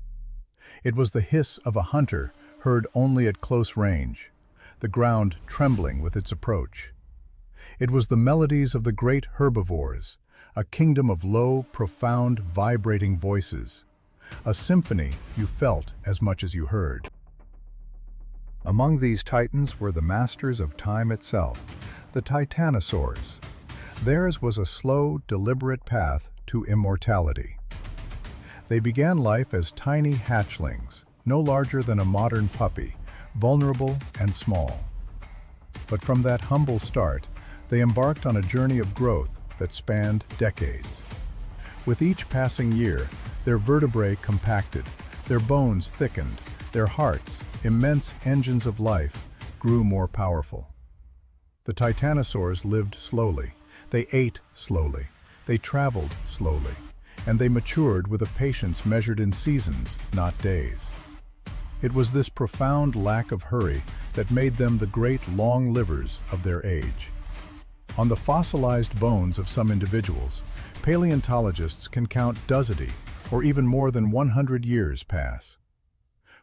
It was the hiss of a hunter heard only at close range, the ground trembling with its approach. It was the melodies of the great herbivores, a kingdom of low, profound, vibrating voices, a symphony you felt as much as you heard. Among these titans were the masters of time itself, the titanosaurs. Theirs was a slow, deliberate path to immortality. They began life as tiny hatchlings, no larger than a modern puppy, vulnerable and small. But from that humble start, they embarked on a journey of growth that spanned decades. With each passing year, their vertebrae compacted, their bones thickened, their hearts, immense engines of life, grew more powerful. The titanosaurs lived slowly, they ate slowly, they traveled slowly, and they matured with a patience measured in seasons, not days. It was this profound lack of hurry that made them the great long livers of their age. On the fossilized bones of some individuals, paleontologists can count dozens or even more than 100 years pass.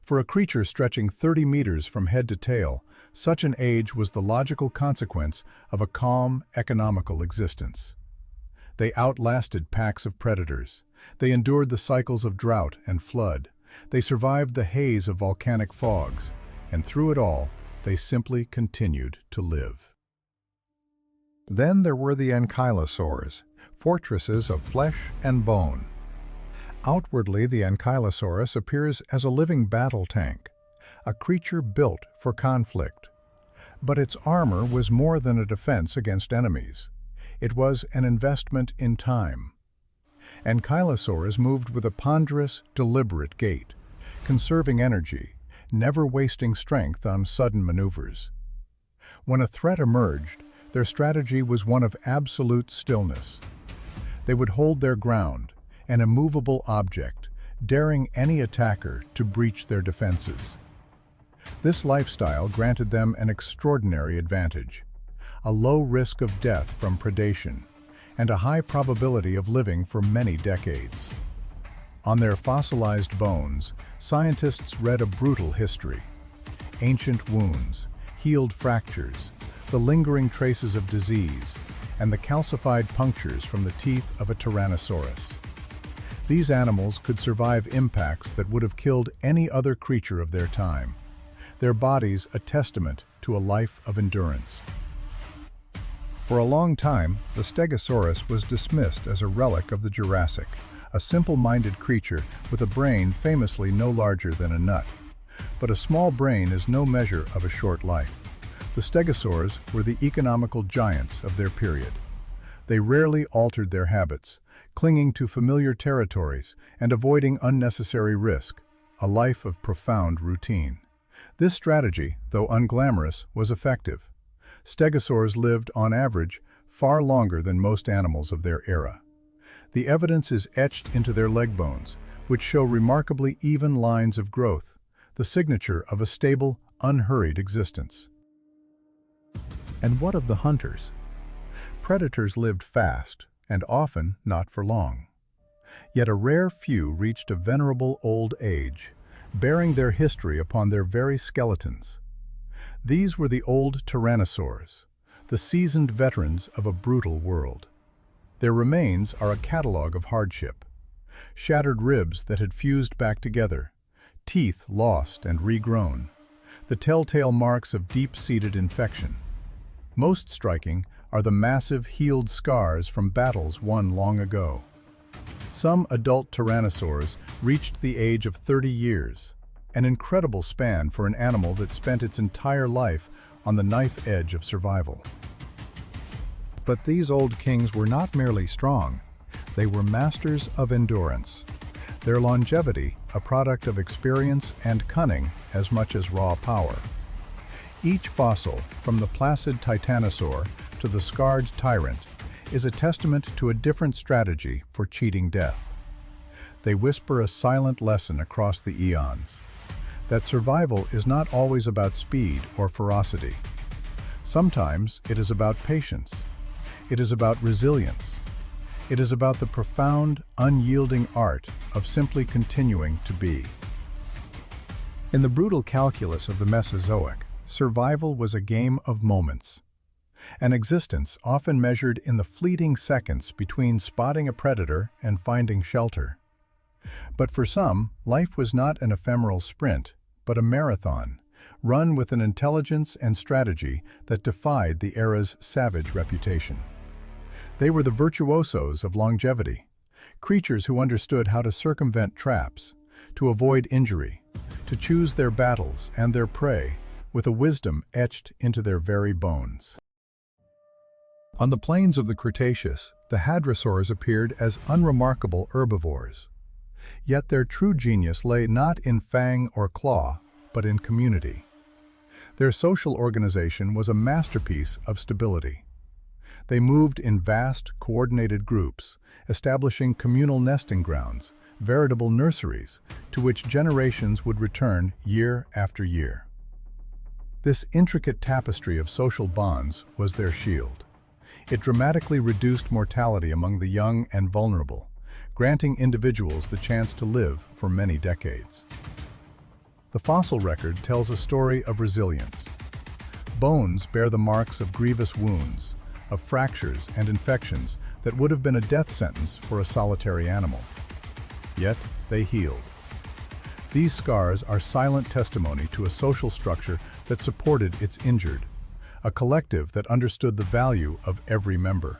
For a creature stretching 30 meters from head to tail, such an age was the logical consequence of a calm, economical existence. They outlasted packs of predators. They endured the cycles of drought and flood. They survived the haze of volcanic fogs. And through it all, they simply continued to live. Then there were the ankylosaurs, fortresses of flesh and bone. Outwardly, the ankylosaurus appears as a living battle tank, a creature built for conflict. But its armor was more than a defense against enemies. It was an investment in time. Ankylosaurs moved with a ponderous, deliberate gait, conserving energy, never wasting strength on sudden maneuvers. When a threat emerged, their strategy was one of absolute stillness. They would hold their ground, an immovable object, daring any attacker to breach their defenses. This lifestyle granted them an extraordinary advantage, a low risk of death from predation, and a high probability of living for many decades. On their fossilized bones, scientists read a brutal history. Ancient wounds, healed fractures, the lingering traces of disease, and the calcified punctures from the teeth of a Tyrannosaurus. These animals could survive impacts that would have killed any other creature of their time, their bodies a testament to a life of endurance. For a long time, the Stegosaurus was dismissed as a relic of the Jurassic, a simple-minded creature with a brain famously no larger than a nut. But a small brain is no measure of a short life. The Stegosaurs were the economical giants of their period. They rarely altered their habits, clinging to familiar territories and avoiding unnecessary risk, a life of profound routine. This strategy, though unglamorous, was effective. Stegosaurs lived, on average, far longer than most animals of their era. The evidence is etched into their leg bones, which show remarkably even lines of growth, the signature of a stable, unhurried existence. And what of the hunters? Predators lived fast, and often not for long. Yet a rare few reached a venerable old age, bearing their history upon their very skeletons. These were the old tyrannosaurs, the seasoned veterans of a brutal world. Their remains are a catalogue of hardship. Shattered ribs that had fused back together, teeth lost and regrown, the telltale marks of deep-seated infection. Most striking are the massive healed scars from battles won long ago. Some adult tyrannosaurs reached the age of 30 years, an incredible span for an animal that spent its entire life on the knife edge of survival. But these old kings were not merely strong, they were masters of endurance. Their longevity, a product of experience and cunning as much as raw power. Each fossil, from the placid titanosaur to the scarred tyrant, is a testament to a different strategy for cheating death. They whisper a silent lesson across the eons, that survival is not always about speed or ferocity. Sometimes it is about patience. It is about resilience. It is about the profound, unyielding art of simply continuing to be. In the brutal calculus of the Mesozoic, survival was a game of moments. An existence often measured in the fleeting seconds between spotting a predator and finding shelter. But for some, life was not an ephemeral sprint, but a marathon, run with an intelligence and strategy that defied the era's savage reputation. They were the virtuosos of longevity, creatures who understood how to circumvent traps, to avoid injury, to choose their battles and their prey with a wisdom etched into their very bones. On the plains of the Cretaceous, the hadrosaurs appeared as unremarkable herbivores. Yet their true genius lay not in fang or claw, but in community. Their social organization was a masterpiece of stability. They moved in vast, coordinated groups, establishing communal nesting grounds, veritable nurseries, to which generations would return year after year. This intricate tapestry of social bonds was their shield. It dramatically reduced mortality among the young and vulnerable, granting individuals the chance to live for many decades. The fossil record tells a story of resilience. Bones bear the marks of grievous wounds, of fractures and infections that would have been a death sentence for a solitary animal. Yet, they healed. These scars are silent testimony to a social structure that supported its injured, a collective that understood the value of every member.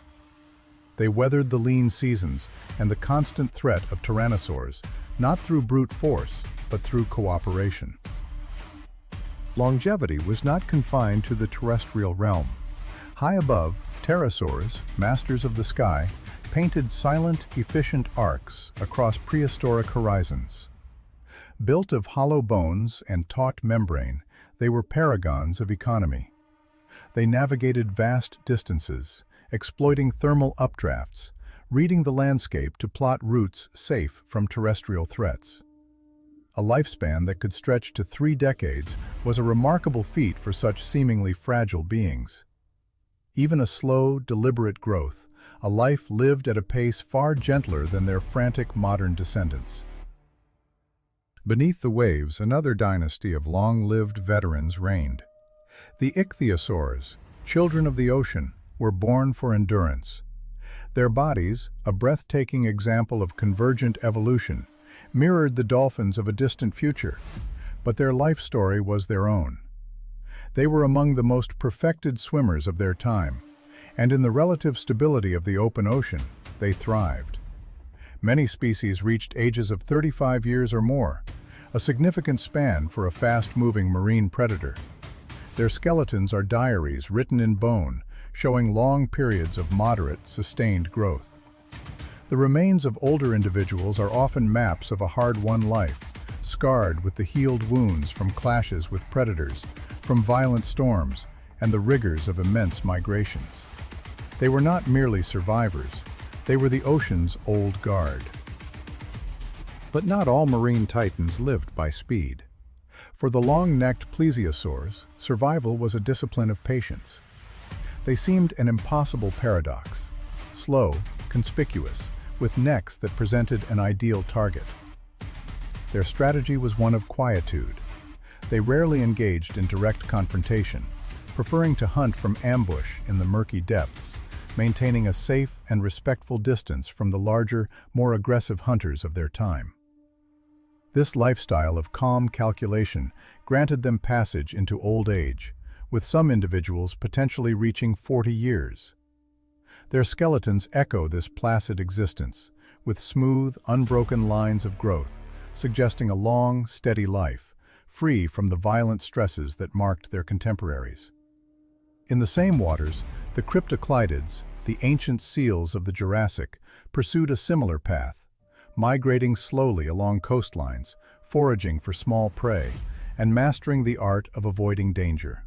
They weathered the lean seasons and the constant threat of tyrannosaurs, not through brute force, but through cooperation. Longevity was not confined to the terrestrial realm. High above, pterosaurs, masters of the sky, painted silent, efficient arcs across prehistoric horizons. Built of hollow bones and taut membrane, they were paragons of economy. They navigated vast distances, exploiting thermal updrafts, reading the landscape to plot routes safe from terrestrial threats. A lifespan that could stretch to 3 decades was a remarkable feat for such seemingly fragile beings. Even a slow, deliberate growth, a life lived at a pace far gentler than their frantic modern descendants. Beneath the waves, another dynasty of long-lived veterans reigned. The ichthyosaurs, children of the ocean, were born for endurance. Their bodies, a breathtaking example of convergent evolution, mirrored the dolphins of a distant future, but their life story was their own. They were among the most perfected swimmers of their time, and in the relative stability of the open ocean, they thrived. Many species reached ages of 35 years or more, a significant span for a fast-moving marine predator. Their skeletons are diaries written in bone, showing long periods of moderate, sustained growth. The remains of older individuals are often maps of a hard-won life, scarred with the healed wounds from clashes with predators, from violent storms, and the rigors of immense migrations. They were not merely survivors, they were the ocean's old guard. But not all marine titans lived by speed. For the long-necked plesiosaurs, survival was a discipline of patience. They seemed an impossible paradox, slow, conspicuous, with necks that presented an ideal target. Their strategy was one of quietude. They rarely engaged in direct confrontation, preferring to hunt from ambush in the murky depths, maintaining a safe and respectful distance from the larger, more aggressive hunters of their time. This lifestyle of calm calculation granted them passage into old age, with some individuals potentially reaching 40 years. Their skeletons echo this placid existence, with smooth, unbroken lines of growth, suggesting a long, steady life, free from the violent stresses that marked their contemporaries. In the same waters, the cryptocleidids, the ancient seals of the Jurassic, pursued a similar path, migrating slowly along coastlines, foraging for small prey, and mastering the art of avoiding danger.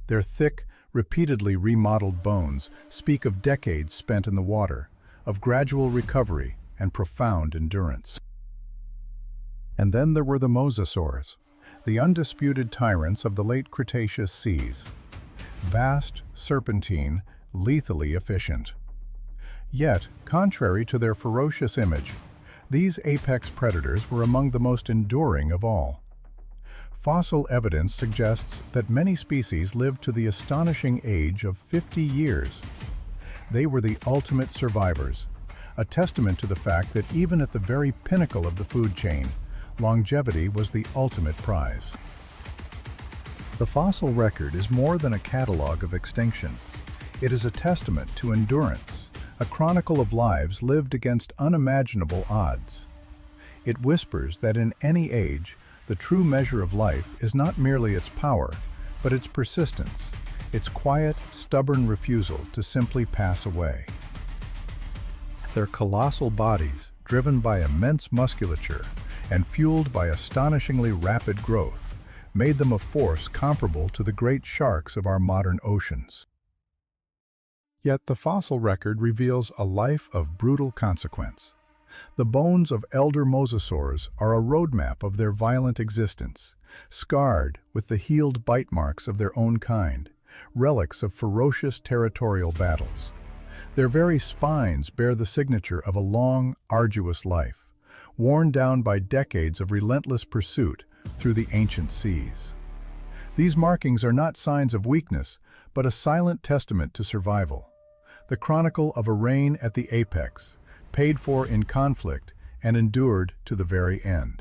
Their thick, repeatedly remodeled bones speak of decades spent in the water, of gradual recovery and profound endurance. And then there were the mosasaurs, the undisputed tyrants of the late Cretaceous seas. Vast, serpentine, lethally efficient. Yet, contrary to their ferocious image, these apex predators were among the most enduring of all. Fossil evidence suggests that many species lived to the astonishing age of 50 years. They were the ultimate survivors, a testament to the fact that even at the very pinnacle of the food chain, longevity was the ultimate prize. The fossil record is more than a catalog of extinction. It is a testament to endurance, a chronicle of lives lived against unimaginable odds. It whispers that in any age, the true measure of life is not merely its power, but its persistence, its quiet, stubborn refusal to simply pass away. Their colossal bodies, driven by immense musculature and fueled by astonishingly rapid growth, made them a force comparable to the great sharks of our modern oceans. Yet the fossil record reveals a life of brutal consequence. The bones of elder mosasaurs are a roadmap of their violent existence, scarred with the healed bite marks of their own kind, relics of ferocious territorial battles. Their very spines bear the signature of a long, arduous life, worn down by decades of relentless pursuit through the ancient seas. These markings are not signs of weakness, but a silent testament to survival. The chronicle of a reign at the apex, paid for in conflict and endured to the very end.